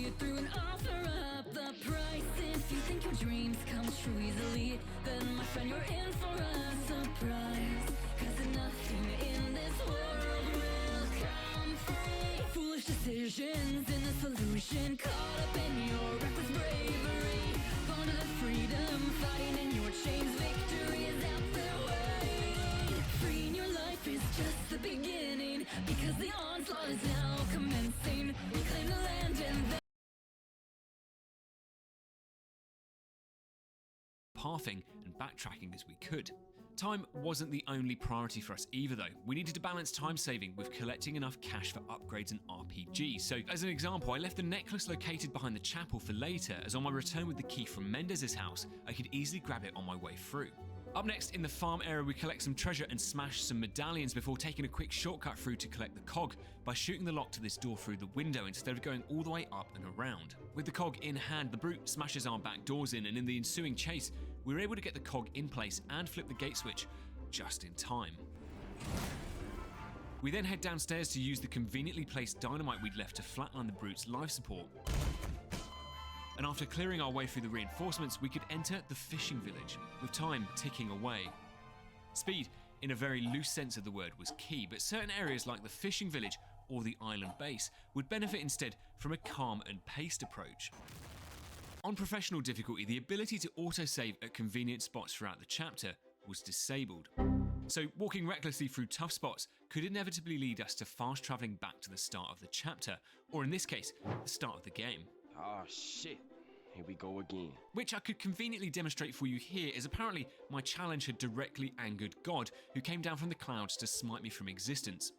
it through and offer up the price. If you think your dreams come true easily, then my friend, you're in for a surprise. 'Cause nothing in this world will come free. Foolish to pathing and backtracking as we could. Time wasn't the only priority for us either though. We needed to balance time saving with collecting enough cash for upgrades and RPGs. So as an example, I left the necklace located behind the chapel for later, as on my return with the key from Mendez's house, I could easily grab it on my way through. Up next, in the farm area, we collect some treasure and smash some medallions before taking a quick shortcut through to collect the cog by shooting the lock to this door through the window instead of going all the way up and around. With the cog in hand, the brute smashes our back doors in, and in the ensuing chase, we were able to get the cog in place and flip the gate switch just in time. We then head downstairs to use the conveniently placed dynamite we'd left to flatline the brute's life support. And after clearing our way through the reinforcements, we could enter the fishing village, with time ticking away. Speed, in a very loose sense of the word, was key, but certain areas like the fishing village or the island base would benefit instead from a calm and paced approach. On professional difficulty, the ability to autosave at convenient spots throughout the chapter was disabled. So walking recklessly through tough spots could inevitably lead us to fast travelling back to the start of the chapter, or in this case, the start of the game. Oh shit, here we go again. Which I could conveniently demonstrate for you here, as apparently my challenge had directly angered God, who came down from the clouds to smite me from existence.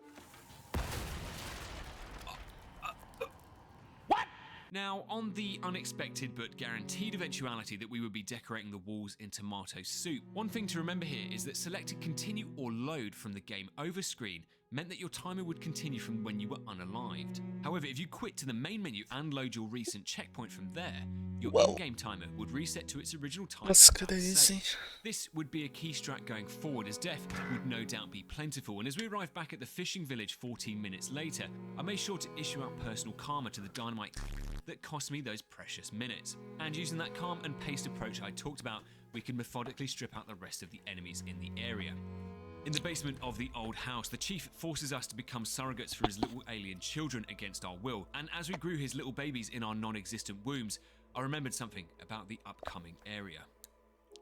Now, on the unexpected but guaranteed eventuality that we would be decorating the walls in tomato soup, one thing to remember here is that selecting continue or load from the game over screen meant that your timer would continue from when you were unalived. However, if you quit to the main menu and load your recent checkpoint from there, your in-game timer would reset to its original time. That's crazy. This would be a key strat going forward, as death would no doubt be plentiful, and as we arrived back at the fishing village 14 minutes later, I made sure to issue out personal karma to the dynamite that cost me those precious minutes. And using that calm and paced approach I talked about, we could methodically strip out the rest of the enemies in the area. In the basement of the old house, the chief forces us to become surrogates for his little alien children against our will, and as we grew his little babies in our non-existent wombs, I remembered something about the upcoming area.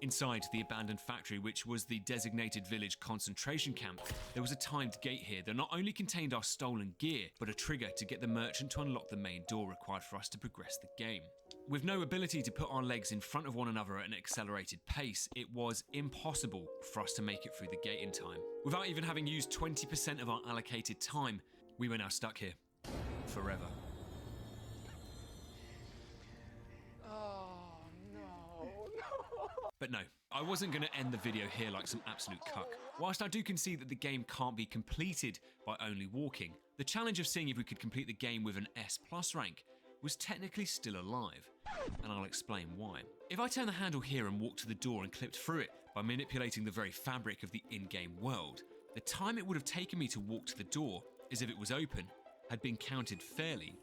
Inside the abandoned factory, which was the designated village concentration camp, there was a timed gate here that not only contained our stolen gear, but a trigger to get the merchant to unlock the main door required for us to progress the game. With no ability to put our legs in front of one another at an accelerated pace, it was impossible for us to make it through the gate in time. Without even having used 20% of our allocated time, we were now stuck here forever. But no, I wasn't going to end the video here like some absolute cuck. Whilst I do concede that the game can't be completed by only walking, the challenge of seeing if we could complete the game with an S+ rank was technically still alive, and I'll explain why. If I turn the handle here and walk to the door and clipped through it by manipulating the very fabric of the in-game world, the time it would have taken me to walk to the door, as if it was open, had been counted fairly.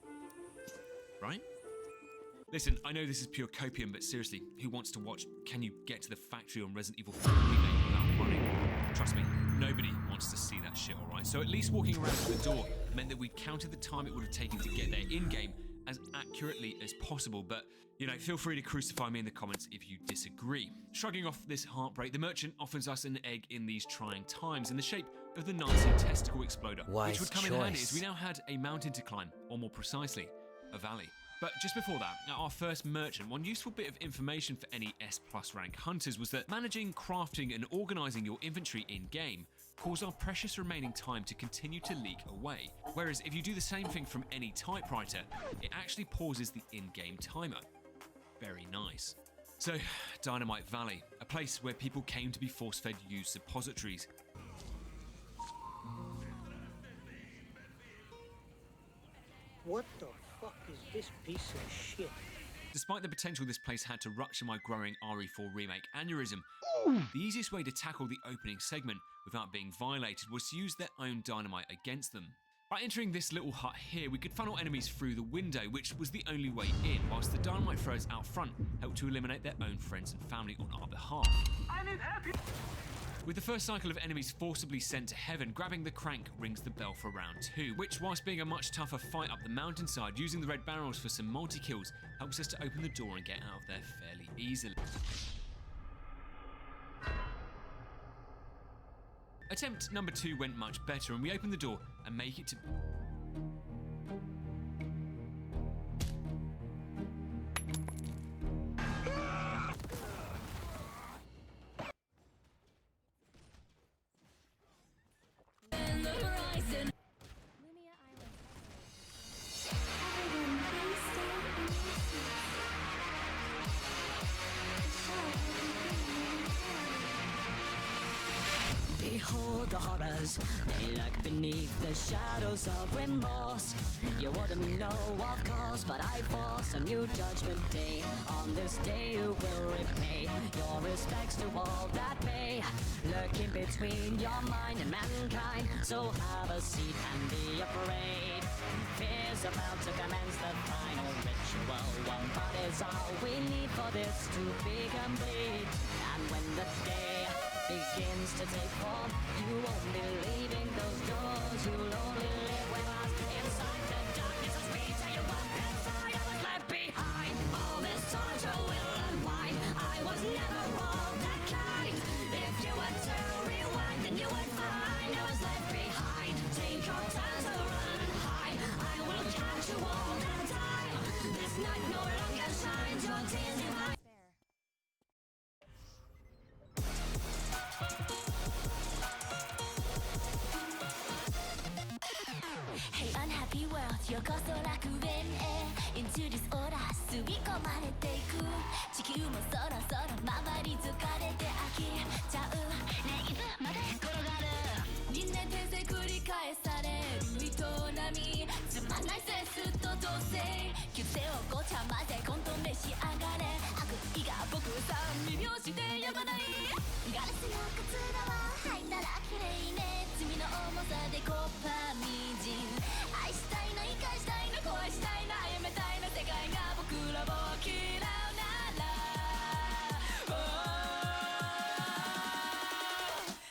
Right? Listen, I know this is pure copium, but seriously, who wants to watch Can You Get to the Factory on Resident Evil 4 Remake without running? Trust me, nobody wants to see that shit, alright? So at least walking around to the door meant that we counted the time it would have taken to get there in-game as accurately as possible, but, you know, feel free to crucify me in the comments if you disagree. Shrugging off this heartbreak, the merchant offers us an egg in these trying times in the shape of the Nazi testicle exploder, which would come in handy as we now had a mountain to climb, or more precisely, a valley. But just before that, at our first merchant, one useful bit of information for any S+ rank hunters was that managing, crafting and organising your inventory in-game caused our precious remaining time to continue to leak away. Whereas if you do the same thing from any typewriter, it actually pauses the in-game timer. Very nice. So, Dynamite Valley, a place where people came to be force-fed used suppositories. What the fuck is this piece of shit? Despite the potential this place had to rupture my growing RE4 Remake aneurysm, the easiest way to tackle the opening segment without being violated was to use their own dynamite against them. By entering this little hut here, we could funnel enemies through the window, which was the only way in, whilst the dynamite throwers out front helped to eliminate their own friends and family on our behalf. I need help. With the first cycle of enemies forcibly sent to heaven, grabbing the crank rings the bell for round 2, which, whilst being a much tougher fight up the mountainside, using the red barrels for some multi-kills helps us to open the door and get out of there fairly easily. Attempt number 2 went much better, and we opened the door and make it to... Behold the horrors, they lurk beneath the shadows of remorse. You wouldn't know, of course, but I force a new judgment day. On this day you will repay your respects to all that may lurk in between your mind and mankind. So have a seat and be afraid. Fear's about to commence the final ritual. One thought is all we need for this to be complete. And when the day begins to take form, you won't be leaving those doors. You'll only live with us inside the darkness as we tell you what inside I was left behind. All this torture will unwind. I was never all that kind. If you were to rewind, then you would find I was left behind. Take your time to run and hide. I will catch you all the time. This night no longer shines. Your tears divine. Hey unhappy world よこそ楽園へ Into this order 吸い込まれていく地球もそろそろ回り疲れて飽きちゃうねいつまで転がる輪廻転生繰り返される営みつまんないセンスと同性旧姓をごちゃ混ぜ混沌召し上がれ悪意が僕さ未病してやまないガラスのカツラは履いたら綺麗ね罪の重さでコッパみじん愛したいの生かしたいの恋したいのやめたいの世界が僕らを嫌うなら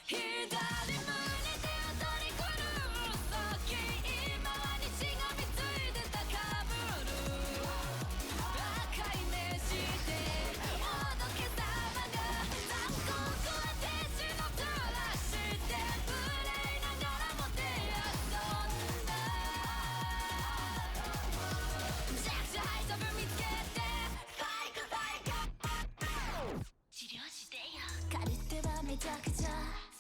左胸で当たりくる先今は西が見ついてたかぶる赤い目しておどけ様が残酷は天使の照らして無礼ながらもて遊んだジャクジャハイサブ見つけてファイクファイク治療してよカルテはめちゃくちゃ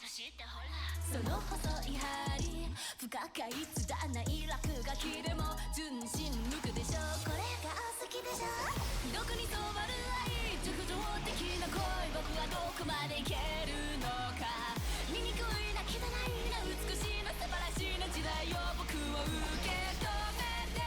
そしてほらその細い針不可解つだない落書きでも純真無垢でしょこれが好きでしょどこに染まる愛熟情的な恋僕はどこまでいけるのか醜いな汚いな美しいな素晴らしいな時代を僕を受け止めて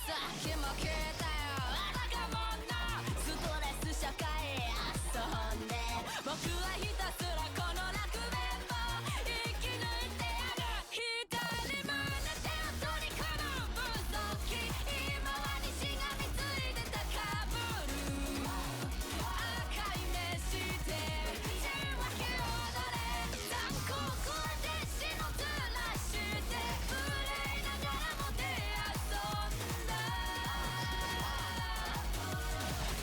さっきも聞いたよあらがもんのストレス社会遊んで僕はひたすらこの楽園を生き抜いてやる左胸で取り込む分析今は西が見ついてたかぶる赤い目してじんわき踊れ残酷は天使の照らして無礼ながらもて遊んだ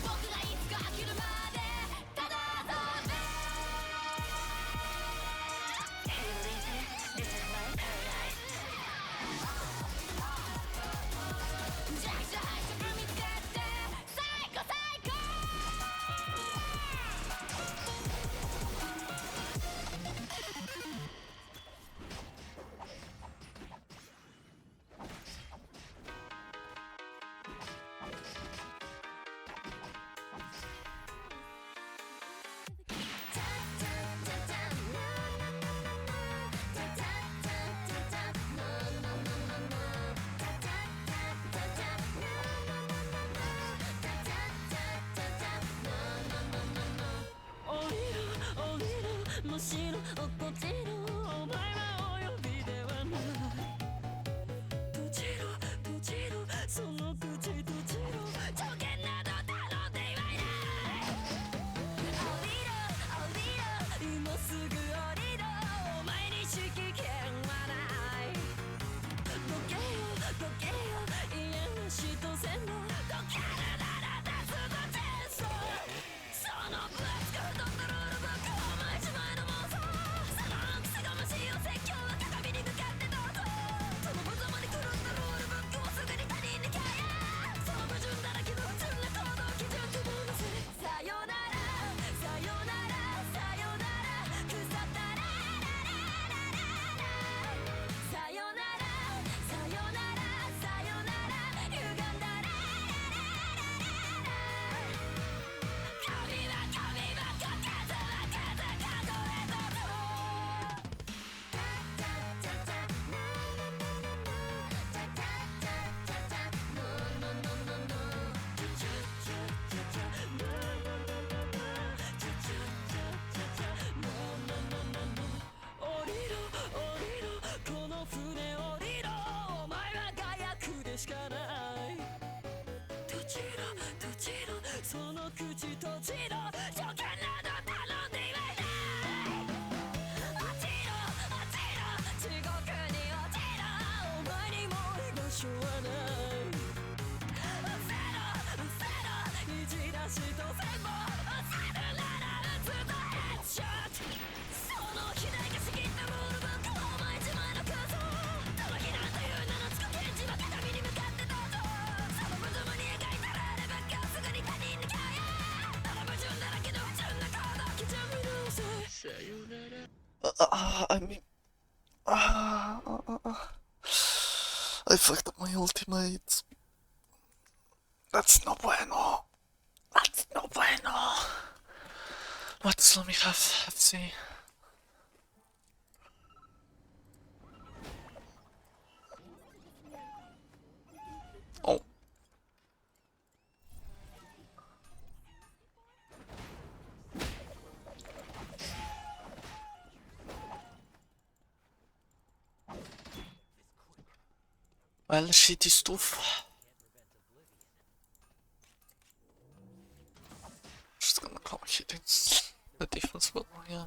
僕がいつか飽きるまでただ遊べ This is my paradise ジャクジャハイサブ見つけて最高最高降りろ降りろむしろ落っこちろお前はお呼びではない閉じろ閉じろその口閉じろ条件など頼んで言わない降りろ降りろ今すぐ降りろお前に指揮権はないどけよどけよ嫌な人せんのどけるなら出すのチェンソーその分厚く太ったルールブックお前自前の妄想その癖がましいおせっ I mean, I fucked up my ultimate. That's no bueno. That's no bueno. What? Let me have see. Oh. Well, shitty stuff. Just gonna come hitting the defense, but yeah.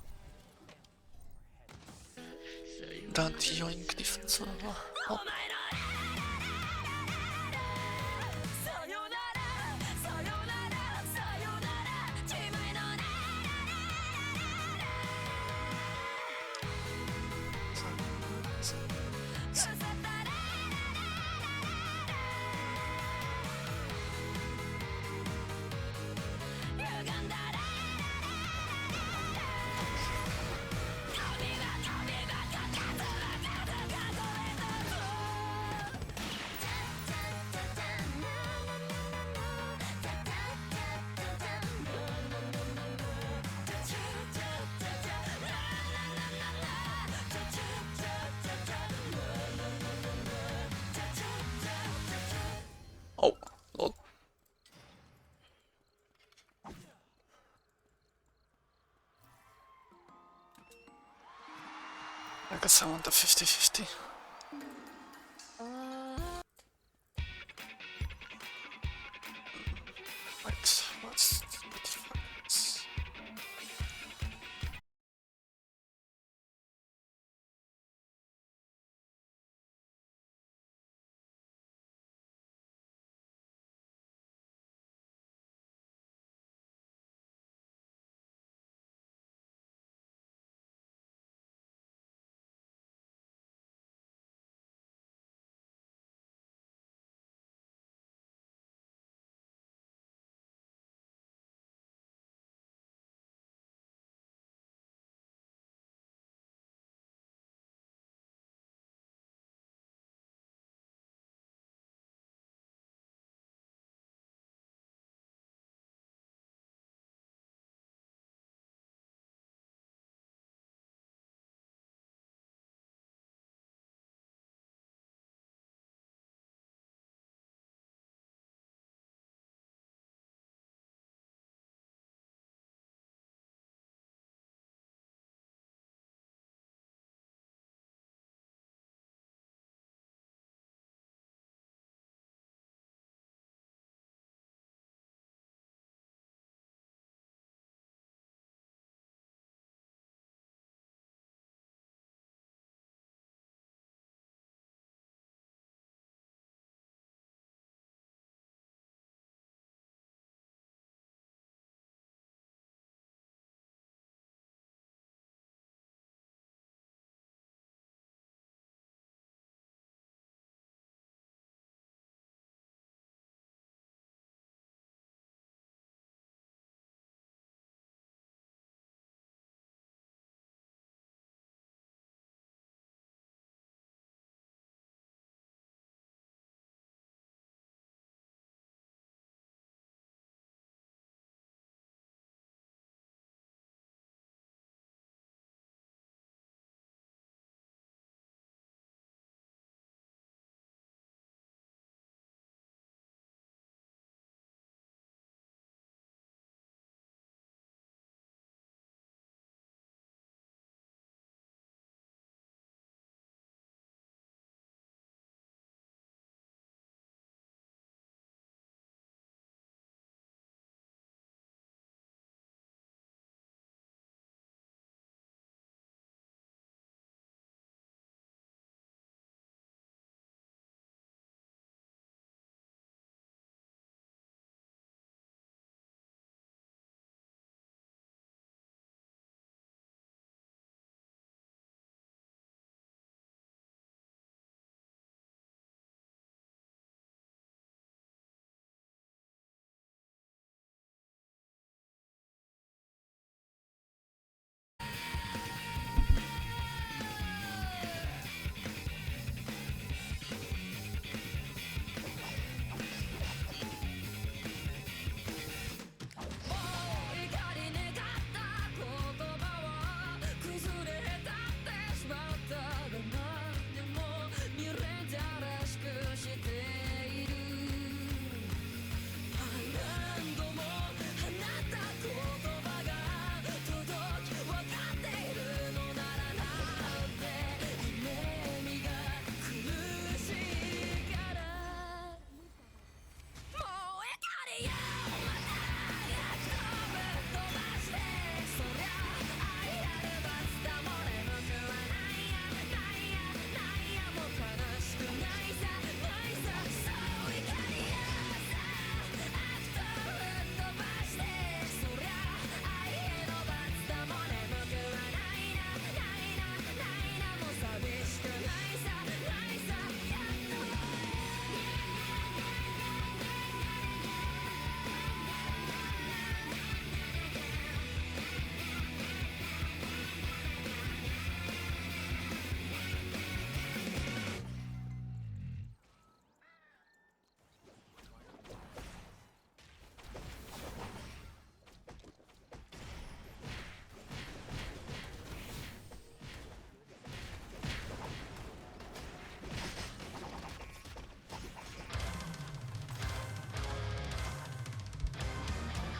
Dante yoink defense. Oh. Oh, lol. I guess I want a 50-50.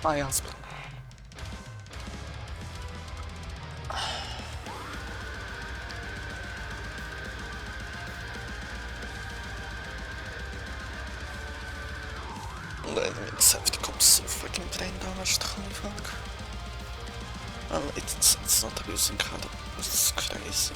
Bayağı bile. The enemy safety comes so freaking brain damaged, holy fuck. Well, it's not abusing her, it's crazy.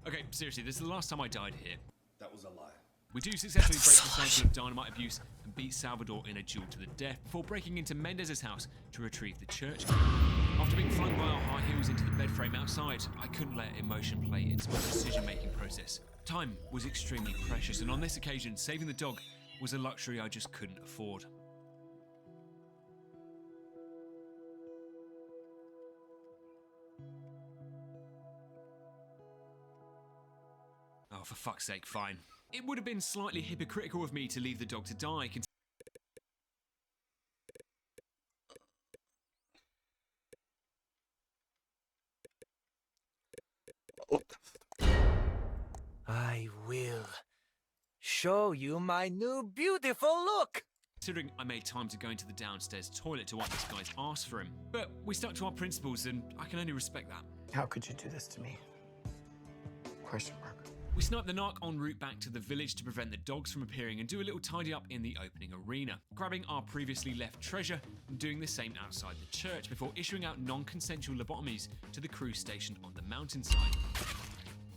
Okay, seriously, this is the last time I died here. That was a lie. We do successfully break the cycle of dynamite abuse and beat Salvador in a duel to the death before breaking into Mendez's house to retrieve the church. After being flung by our high heels into the bed frame outside, I couldn't let emotion play into my decision-making process. Time was extremely precious, and on this occasion, saving the dog was a luxury I just couldn't afford. Oh, for fuck's sake, fine. It would have been slightly hypocritical of me to leave the dog to die. I will show you my new beautiful look. Considering I made time to go into the downstairs toilet to wipe this guy's arse for him. But we stuck to our principles, and I can only respect that. How could you do this to me? Question mark. We sniped the narc en route back to the village to prevent the dogs from appearing and do a little tidy up in the opening arena, grabbing our previously left treasure and doing the same outside the church before issuing out non-consensual lobotomies to the crew stationed on the mountainside.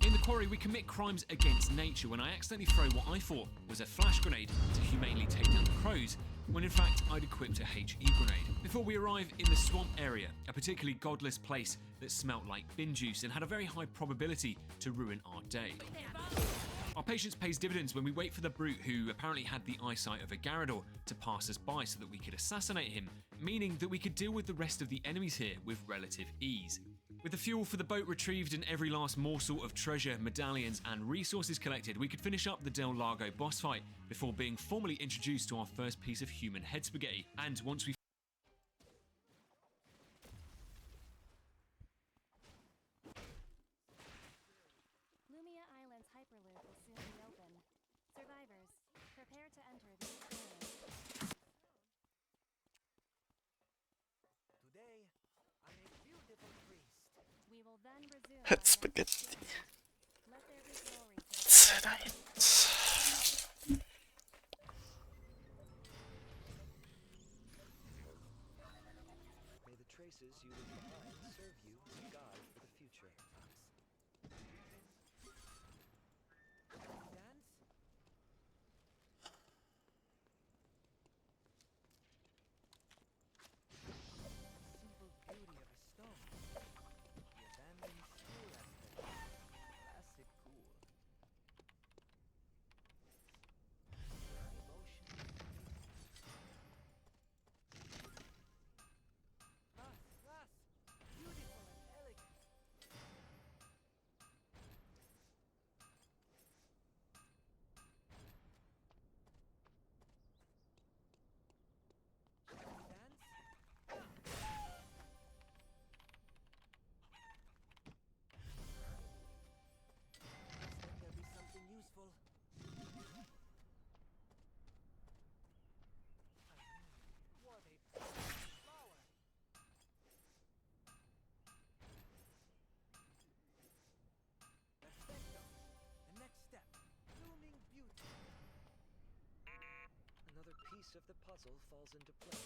In the quarry, we commit crimes against nature when I accidentally throw what I thought was a flash grenade to humanely take down the crows, when in fact I'd equipped a HE grenade. Before we arrive in the swamp area, a particularly godless place that smelt like bin juice and had a very high probability to ruin our day. Our patience pays dividends when we wait for the brute, who apparently had the eyesight of a Garrador, to pass us by so that we could assassinate him, meaning that we could deal with the rest of the enemies here with relative ease. With the fuel for the boat retrieved and every last morsel of treasure, medallions and resources collected, we could finish up the Del Lago boss fight before being formally introduced to our first piece of human head spaghetti. And once we Lumia Island's Hyperloop will soon be open. Survivors, prepare to enter the experience. Today, I'm a beautiful priest. We will then resume Head spaghetti. Let there be glory to That's right. May the traces you leave behind serve you as a guide for the future. Dance? Simple beauty of a stone. The abandoned school aspect. Classic cool. Emotion. Beautiful and elegant. piece of the puzzle falls into place.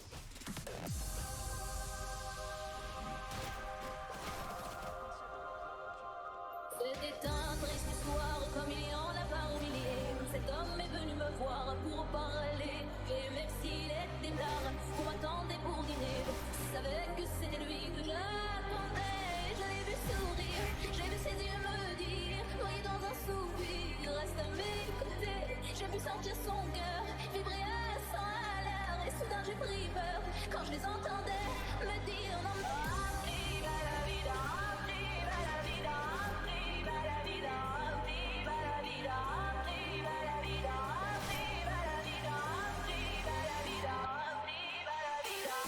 C'était un triste soir, comme il y en a par milliers. Cet homme est venu me voir pour parler. Et même s'il était tard, on m'attendait pour dîner. Je savais que c'était lui que j'attendais. Je l'ai vu sourire, j'ai vu ses yeux me dire, noyé dans un soupir, reste à mes côtés. J'ai pu sentir son cœur vibrer à 100 à l'heure. Et soudain j'ai pris peur quand je les entendais me dire non, non. Viva la vida, viva la vida. Viva la vida, viva la vida, viva la vida, viva la vida, viva la vida, viva la vida.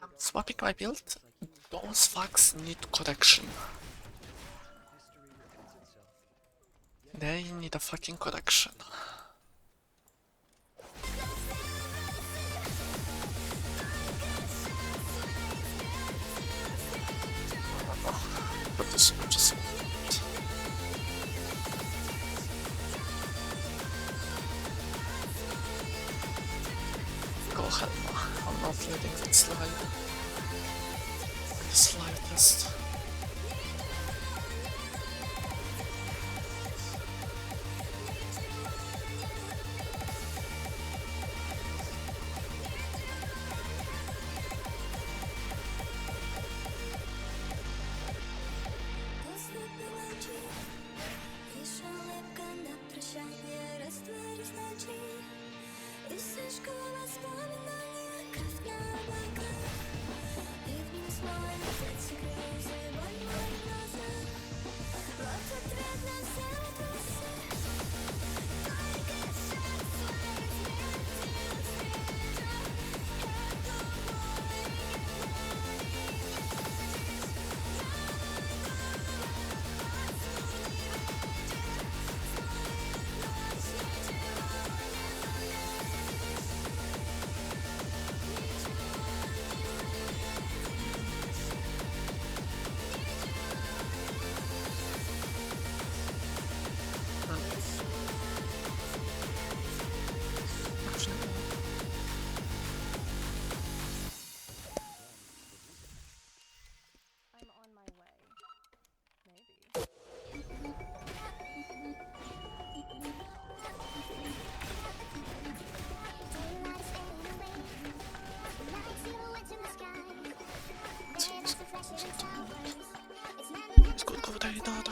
I'm swapping my build. Those fucks need correction. They need a fucking correction. But this is just go ahead, I'm not letting it slide. The slightest. Сколько воды надо?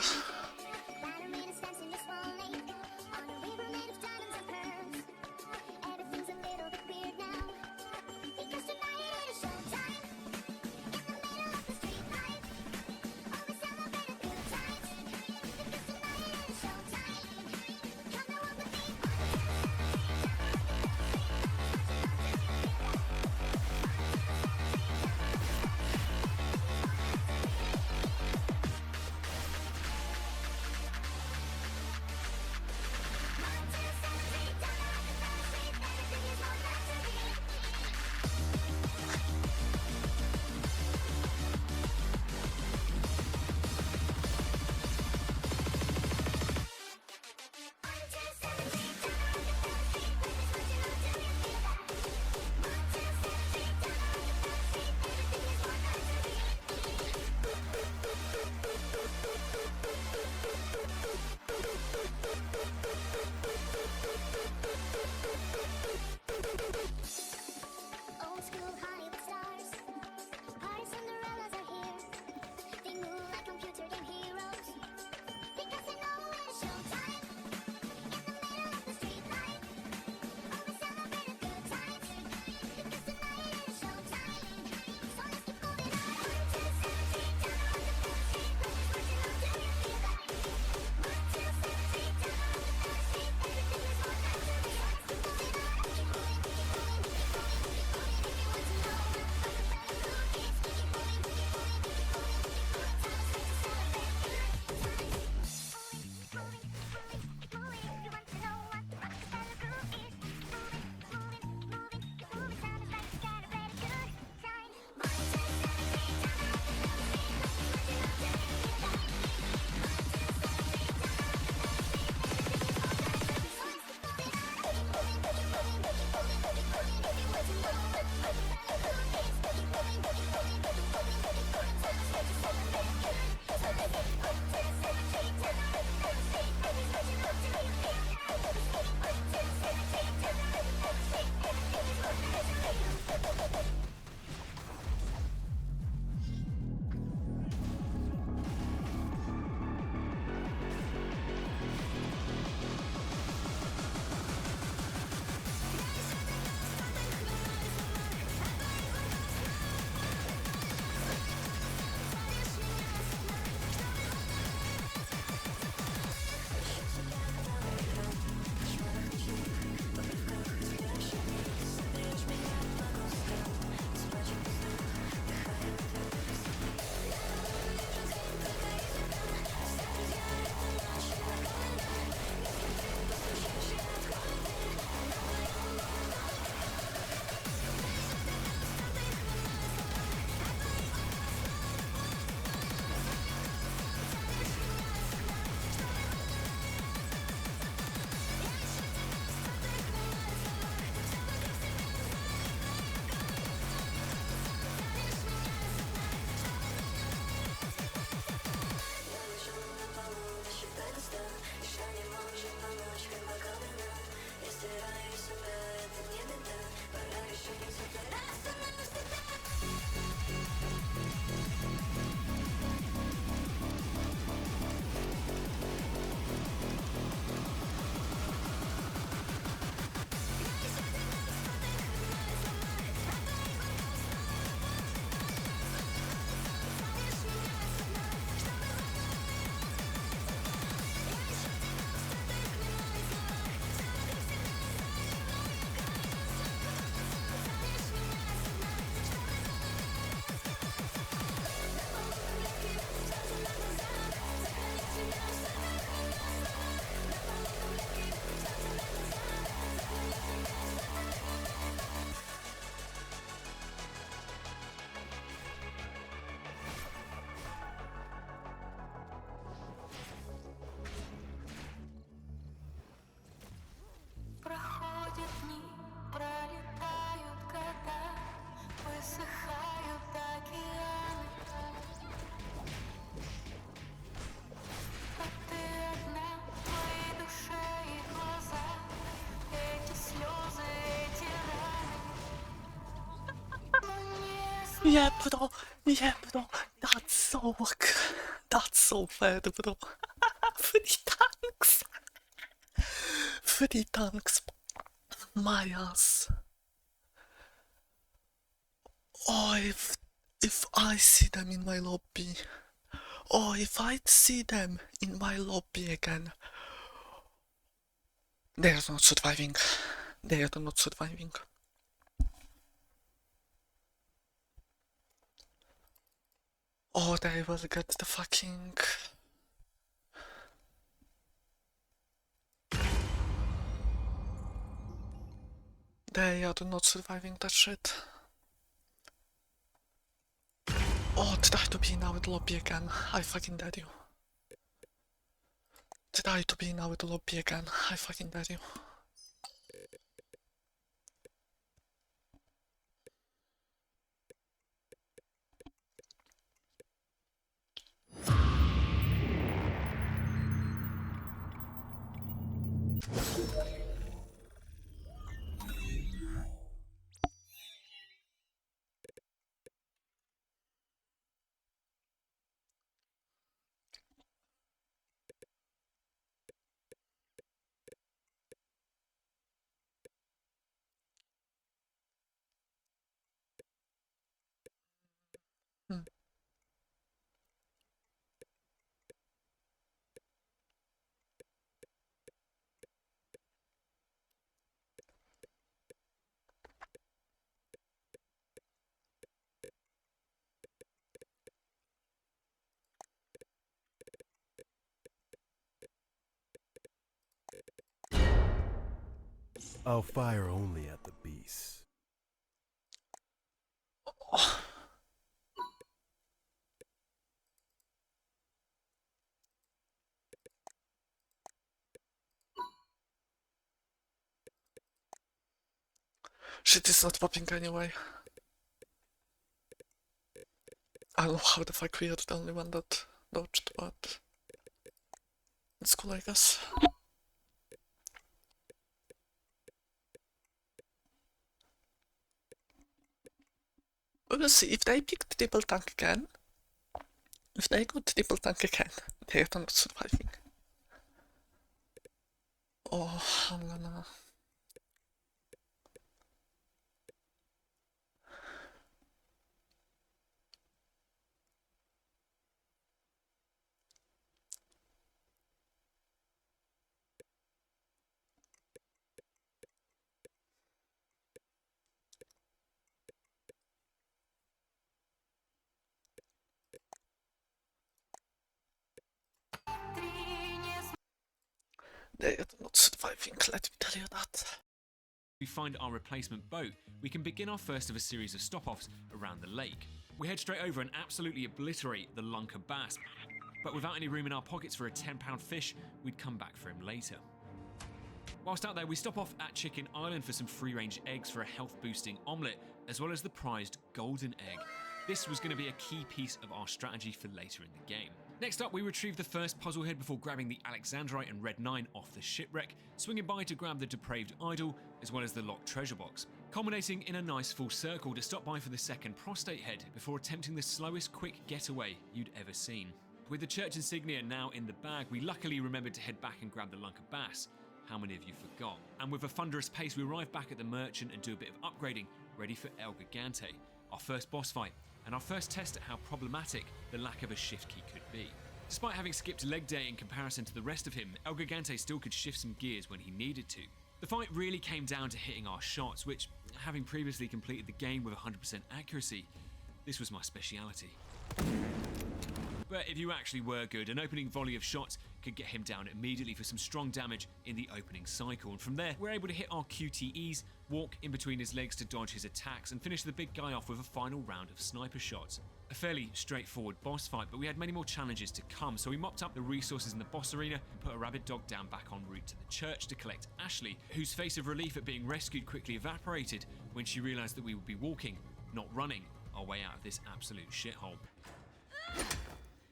Yeah, bro. Yeah, bro. That's so fair, bro. Free tanks. Free tanks. My ass. Oh, if I see them in my lobby. Oh, if I see them in my lobby again. They are not surviving. They are not surviving. Oh, they will get the fucking... They are not surviving that shit. Oh, try to be in our lobby again. I fucking dare you. Try to be in our lobby again. I fucking dare you. I'll fire only at the beasts. Shit is not popping anyway. I don't know how the fuck we are the only one that dodged, but it's cool, I guess. We'll see if they pick triple tank again. If they go triple tank again, they are not surviving. Oh, I'm gonna... They are not surviving, let me tell you that. We find our replacement boat, we can begin our first of a series of stop-offs around the lake. We head straight over and absolutely obliterate the lunker bass, but without any room in our pockets for a £10 fish, we'd come back for him later. Whilst out there, we stop off at Chicken Island for some free-range eggs for a health-boosting omelette, as well as the prized golden egg. This was going to be a key piece of our strategy for later in the game. Next up, we retrieve the first puzzle head before grabbing the Alexandrite and Red 9 off the shipwreck, swinging by to grab the depraved idol, as well as the locked treasure box, culminating in a nice full circle to stop by for the second prostate head before attempting the slowest quick getaway you'd ever seen. With the church insignia now in the bag, we luckily remembered to head back and grab the lunker bass. How many of you forgot? And with a thunderous pace, we arrive back at the merchant and do a bit of upgrading, ready for El Gigante, our first boss fight, and our first test at how problematic the lack of a shift key could be. Despite having skipped leg day in comparison to the rest of him, El Gigante still could shift some gears when he needed to. The fight really came down to hitting our shots, which, having previously completed the game with 100% accuracy, this was my speciality. But if you actually were good, an opening volley of shots could get him down immediately for some strong damage in the opening cycle, and from there we're able to hit our QTEs, walk in between his legs to dodge his attacks, and finish the big guy off with a final round of sniper shots. A fairly straightforward boss fight, but we had many more challenges to come, so we mopped up the resources in the boss arena and put a rabid dog down back en route to the church to collect Ashley, whose face of relief at being rescued quickly evaporated when she realised that we would be walking, not running, our way out of this absolute shithole.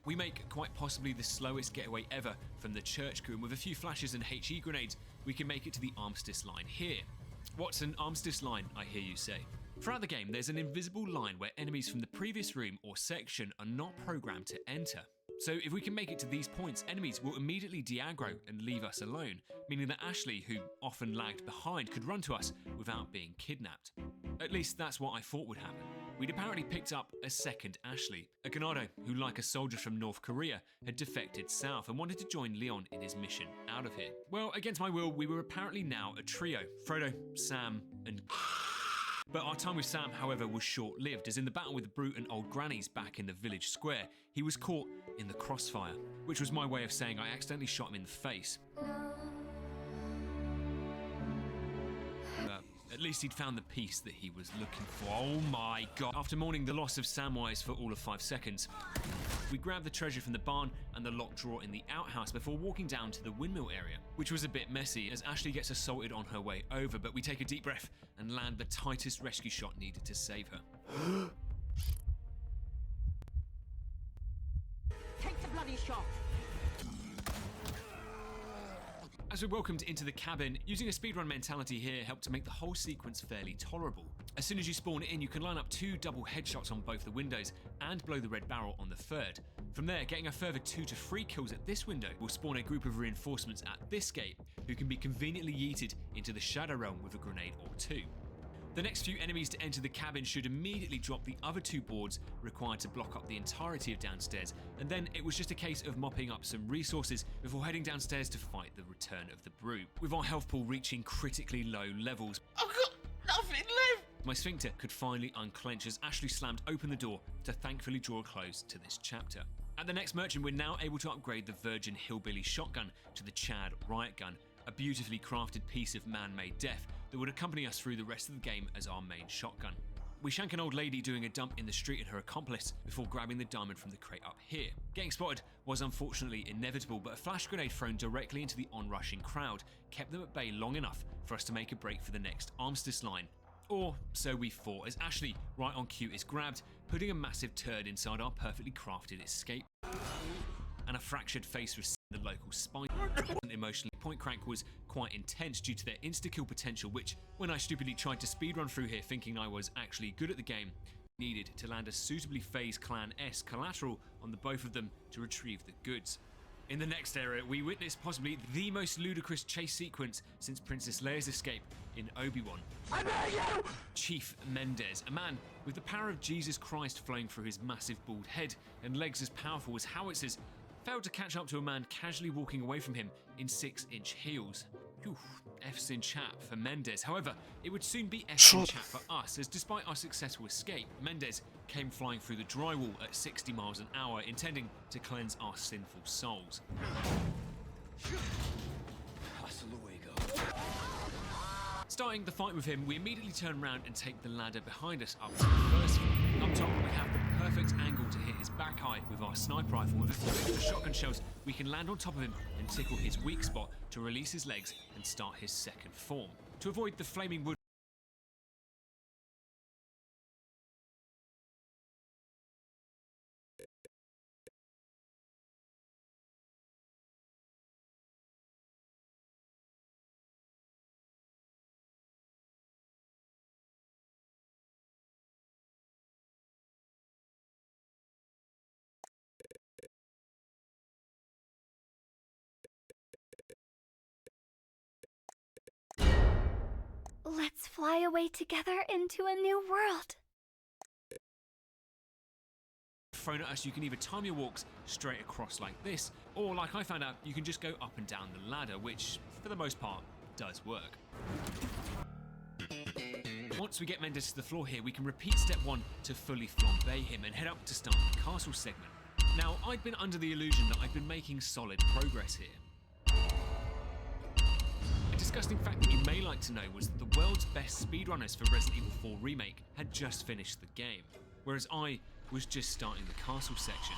We make quite possibly the slowest getaway ever from the church crew, and with a few flashes and HE grenades, we can make it to the armistice line here. What's an armistice line, I hear you say? Throughout the game, there's an invisible line where enemies from the previous room or section are not programmed to enter. So if we can make it to these points, enemies will immediately de-aggro and leave us alone, meaning that Ashley, who often lagged behind, could run to us without being kidnapped. At least that's what I thought would happen. We'd apparently picked up a second Ashley, a Ganado who, like a soldier from North Korea, had defected south and wanted to join Leon in his mission out of here. Well, against my will, we were apparently now a trio: Frodo, Sam, and But our time with Sam, however, was short-lived, as in the battle with the brute and old grannies back in the village square, he was caught in the crossfire, which was my way of saying I accidentally shot him in the face. At least he'd found the peace that he was looking for. Oh my god. After mourning the loss of Samwise for all of 5 seconds, we grabbed the treasure from the barn and the locked drawer in the outhouse before walking down to the windmill area, which was a bit messy as Ashley gets assaulted on her way over, but we take a deep breath and land the tightest rescue shot needed to save her. Take the bloody shot! As we welcomed into the cabin, using a speedrun mentality here helped to make the whole sequence fairly tolerable. As soon as you spawn in, you can line up 2 double headshots on both the windows and blow the red barrel on the third. From there, getting a further 2 to 3 kills at this window will spawn a group of reinforcements at this gate, who can be conveniently yeeted into the Shadow Realm with a grenade or 2. The next few enemies to enter the cabin should immediately drop the other 2 boards required to block up the entirety of downstairs, and then it was just a case of mopping up some resources before heading downstairs to fight the return of the brute. With our health pool reaching critically low levels, I've got nothing left! My sphincter could finally unclench as Ashley slammed open the door to thankfully draw a close to this chapter. At the next merchant, we're now able to upgrade the Virgin Hillbilly shotgun to the Chad Riot Gun, a beautifully crafted piece of man-made death that would accompany us through the rest of the game as our main shotgun. We shank an old lady doing a dump in the street and her accomplice before grabbing the diamond from the crate up here. Getting spotted was unfortunately inevitable, but a flash grenade thrown directly into the onrushing crowd kept them at bay long enough for us to make a break for the next armistice line. Or so we thought, as Ashley, right on cue, is grabbed, putting a massive turd inside our perfectly crafted escape. And a fractured face received the local spine. Emotionally, Point Crank was quite intense due to their insta-kill potential, which, when I stupidly tried to speedrun through here thinking I was actually good at the game, needed to land a suitably phased Clan-esque collateral on the both of them to retrieve the goods. In the next area, we witnessed possibly the most ludicrous chase sequence since Princess Leia's escape in Obi-Wan. I beg you! Chief Mendez, a man with the power of Jesus Christ flowing through his massive bald head and legs as powerful as howitzers, failed to catch up to a man casually walking away from him in 6-inch heels. Whew, F's in chat for Mendez. However, it would soon be F's in chat for us, as despite our successful escape, Mendez came flying through the drywall at 60 miles an hour, intending to cleanse our sinful souls. Hasta luego. Starting the fight with him, we immediately turn around and take the ladder behind us up to the first floor. Up top, we have the perfect angle to hit his back high with our sniper rifle. With a few extra shotgun shells, we can land on top of him and tickle his weak spot to release his legs and start his second form. To avoid the flaming wood, Let's fly away together into a new world. thrown at us, you can either time your walks straight across like this, or like I found out, you can just go up and down the ladder, which, for the most part, does work. Once we get Mendez to the floor here, we can repeat step 1 to fully flambe him and head up to start the castle segment. Now, I'd been under the illusion that I'd been making solid progress here. A disgusting fact that you may like to know was that the world's best speedrunners for Resident Evil 4 Remake had just finished the game, whereas I was just starting the castle section.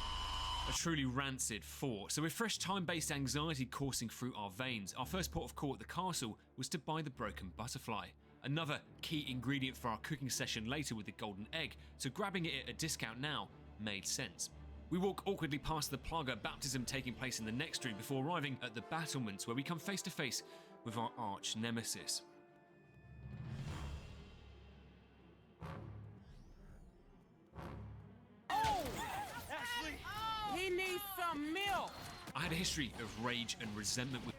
A truly rancid 4. So with fresh time-based anxiety coursing through our veins, our first port of call at the castle was to buy the broken butterfly. Another key ingredient for our cooking session later with the golden egg, so grabbing it at a discount now made sense. We walk awkwardly past the Plaga baptism taking place in the next room before arriving at the battlements, where we come face to face with our arch nemesis. meal! I had a history of rage and resentment with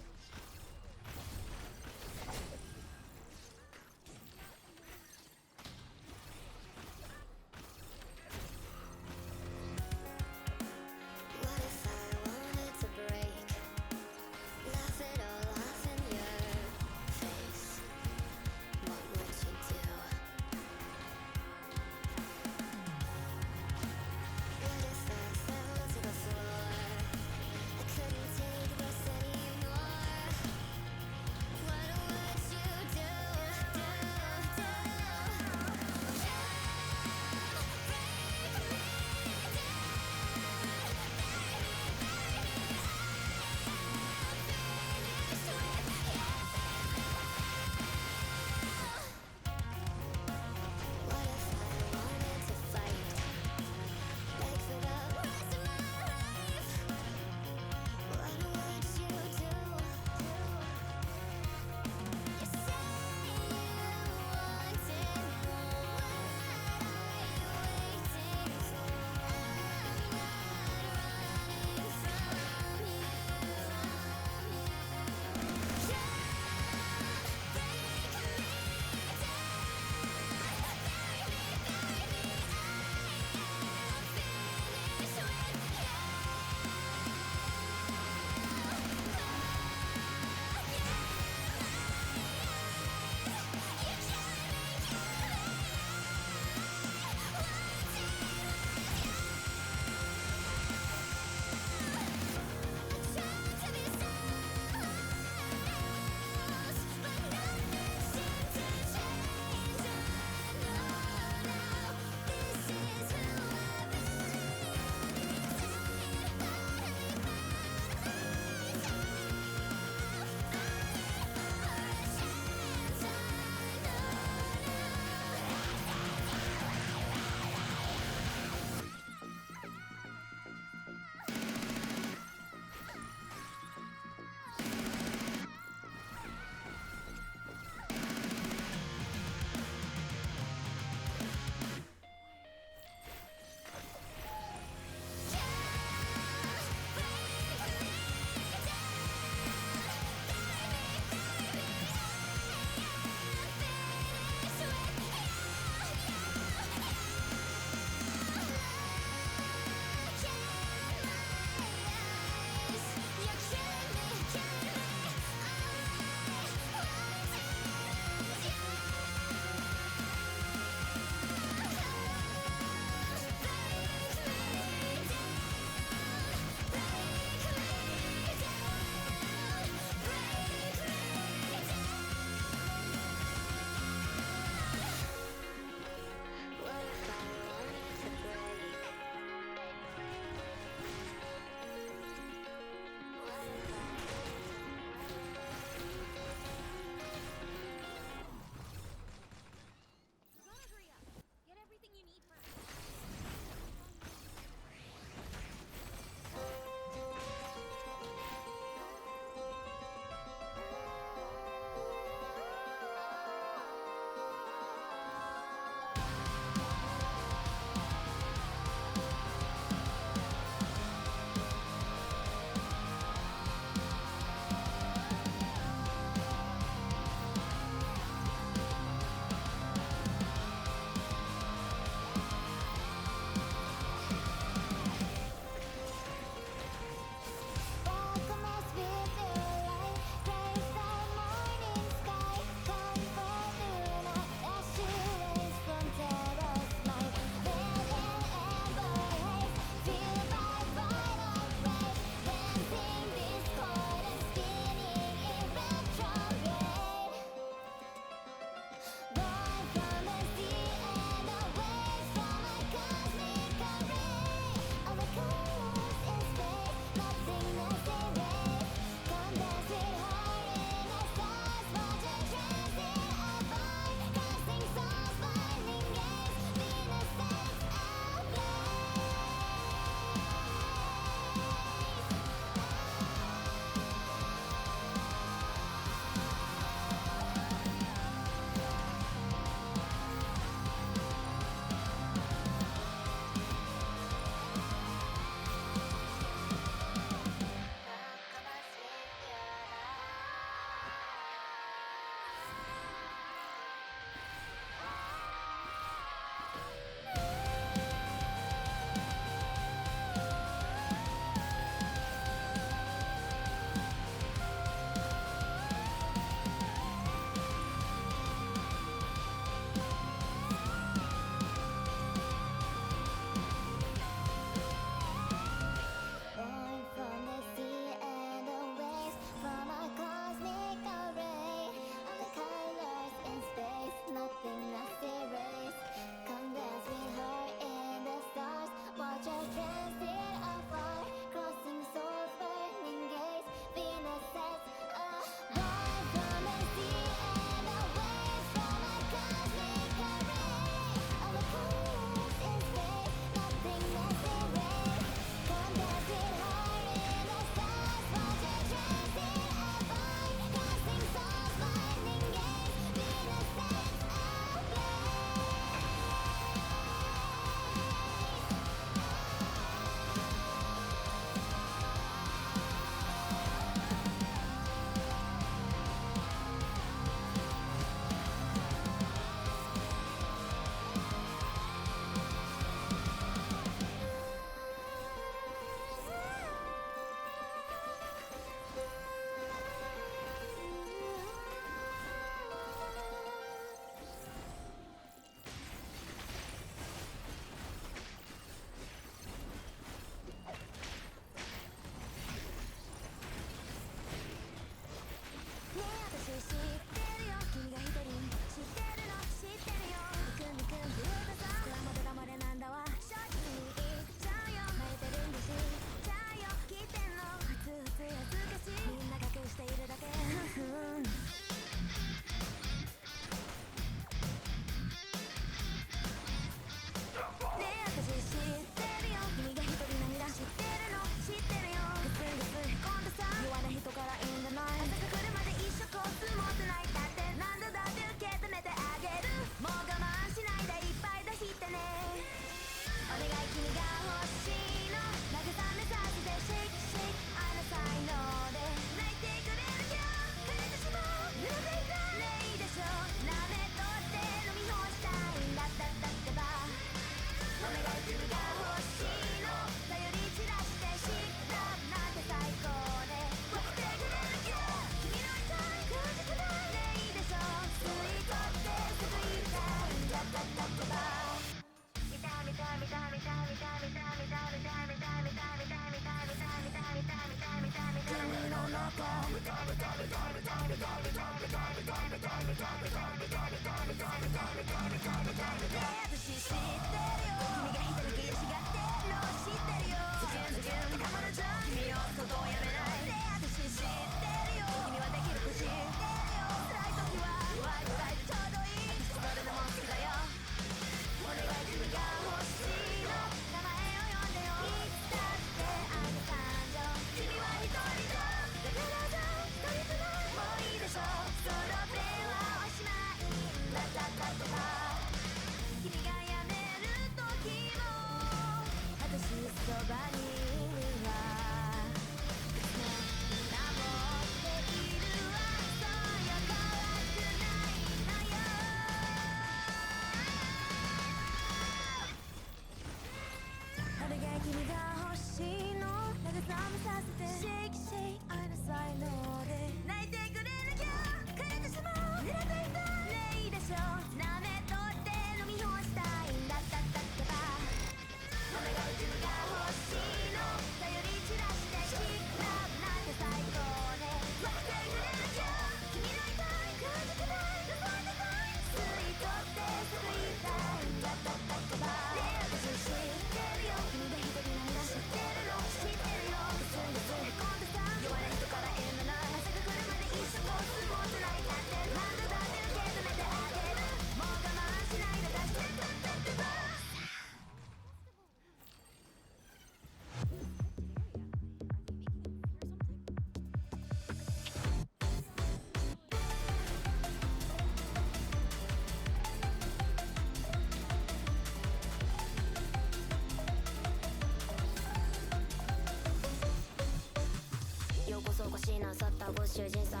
ご主人様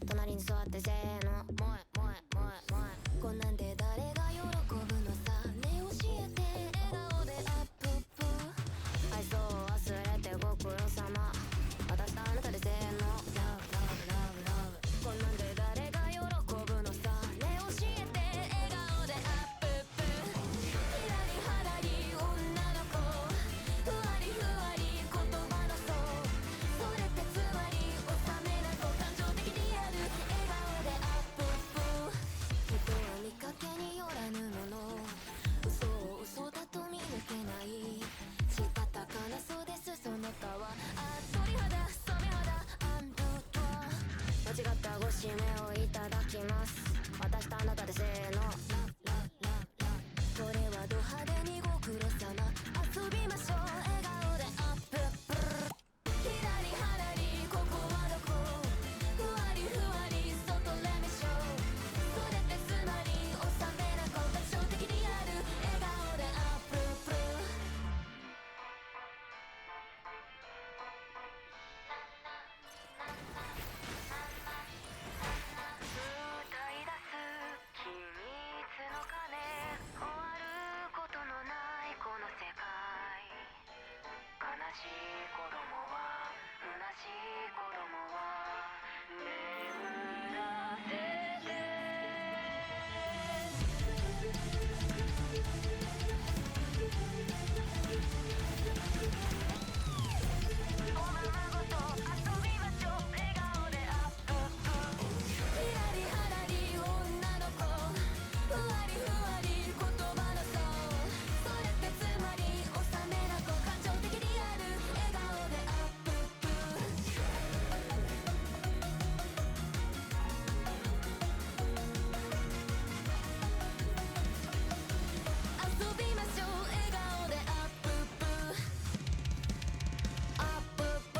隣に座ってせーのもえもえもえもえこんなんで誰が喜ぶのさね教えて笑顔でアップップ愛想を忘れてご苦労様私とあなたでせーのラブラブラブラブこんなんで誰が喜ぶのさね教えて笑顔でアップップひらりはらり女の子ふわりふわり言葉のそうそれってつまり感情的にある笑顔でアップップ人は見かけによらぬもの嘘を嘘だと見抜けないしたたかなそうですその他は鳥肌染め肌アンドトワ間違ったご指名をいただきます私とあなたでせーのこれはド派手にご苦労様遊びましょう笑顔でアップップひらりはらりここはどこふわりふわり外レミショーそれってつまりおさめな子感情的にある笑顔でアップップ歌い出す秘密の鐘終わることのないこの世界悲しい子供は虚しい子供は眠らせておままごと遊びましょう笑顔でアップップひらりはらり女の子ふわりふわり言葉のそうそれってつまりおさめな子感情的にある笑顔でアップップ遊びましょう笑顔でアップップアップップ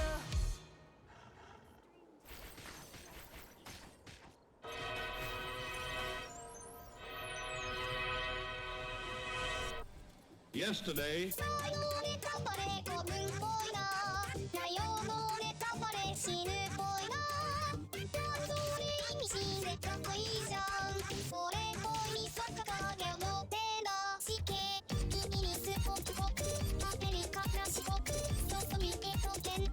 Yesterday, 最後のネタバレ古文っぽいな内容のネタバレ死ぬっぽいなそれ意味深でかっこいいじゃんそれっぽいにそっか影の手だしけ君にすごくごくアメリカなしごく注みへとけん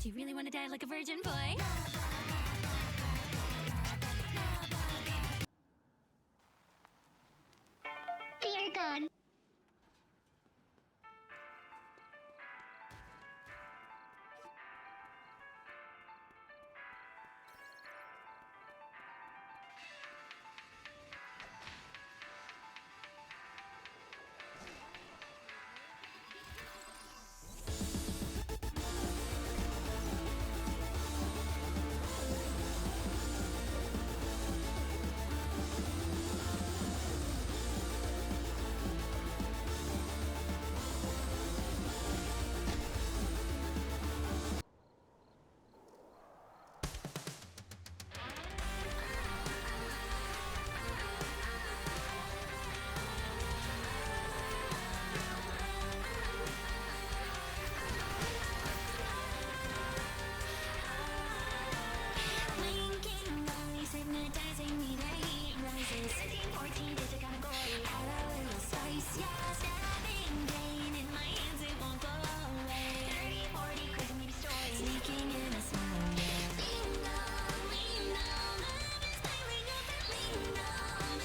Do you really want to die like a virgin boy? Dear God. Blinking eyes, hypnotizing me, the heat rises. 13, 14, they took out a goal. Add a little spice, yeah. Stabbing pain in my hands, it won't go away. 30, 40, crazy maybe stories. Sneaking in a smile, yeah. Lean down, love is piling up and lean down.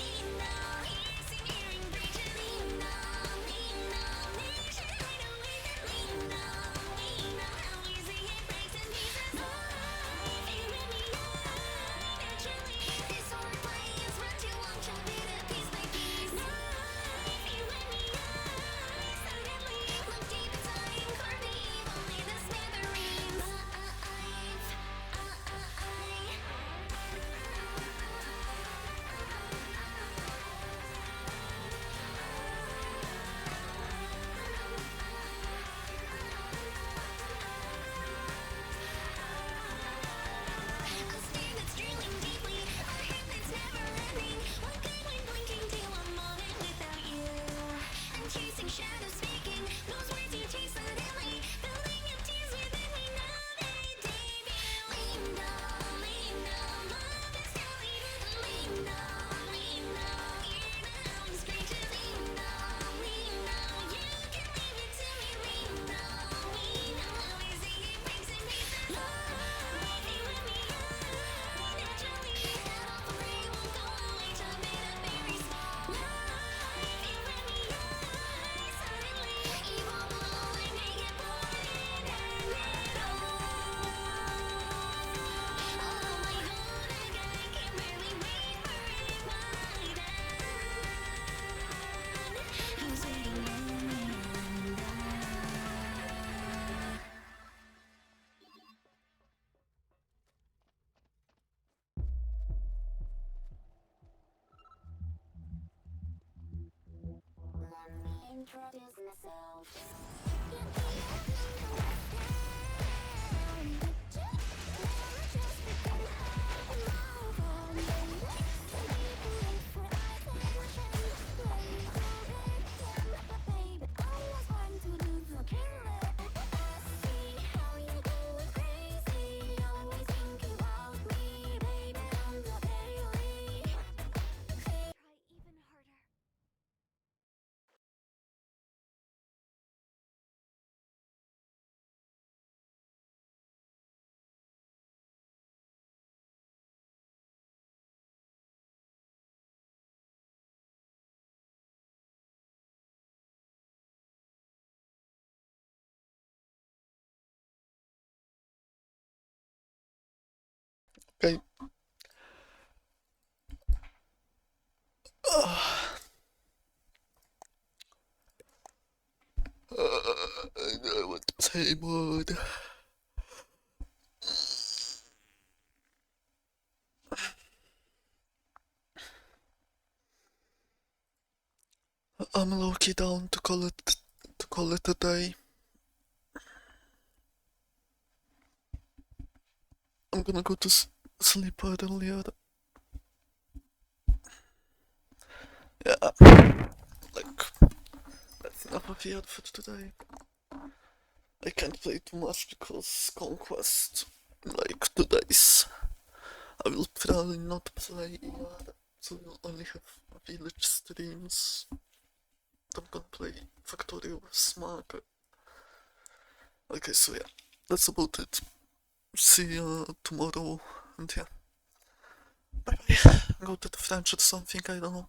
Ears and hearing preaching. Lean down, nation hide away. Lean down, how easy it breaks in pieces. Life, you and me, naturally. This hard play is run too long, chop it up piece by piece. Life, you and me, suddenly look deep inside, carve deep, only the smithereens. A stare that's drilling deeply, a heart that's never ending. What good when blinking till a moment without you? I'm chasing shadows speaking, those words you chase suddenly, building up tears within me now they debut. Lean down, love is telling. Lean down, hear the hounds screeching. Lean down, you can leave it to me. Lean down, we know how easy it breaks in pieces. Life, you and me, naturally. That awful ray won't go away, chop it up very small. Life, you and me, suddenly evolve along and make it born and end it all. Oh my God, I can barely wait for it by then. Who's waiting in the end? Let me introduce myself. Okay. I want to say mood. I'm low-key down to call it a day. I'm gonna go to sleep earlier. Yeah, like that's enough of the outfit today. I can't play too much because Conquest in like 2 days. I will probably not play, so we'll only have village streams. I'm gonna play Factorio with Smug. Okay, so yeah, that's about it. see you tomorrow, and yeah. Bye bye. Go to the French or something, I don't know.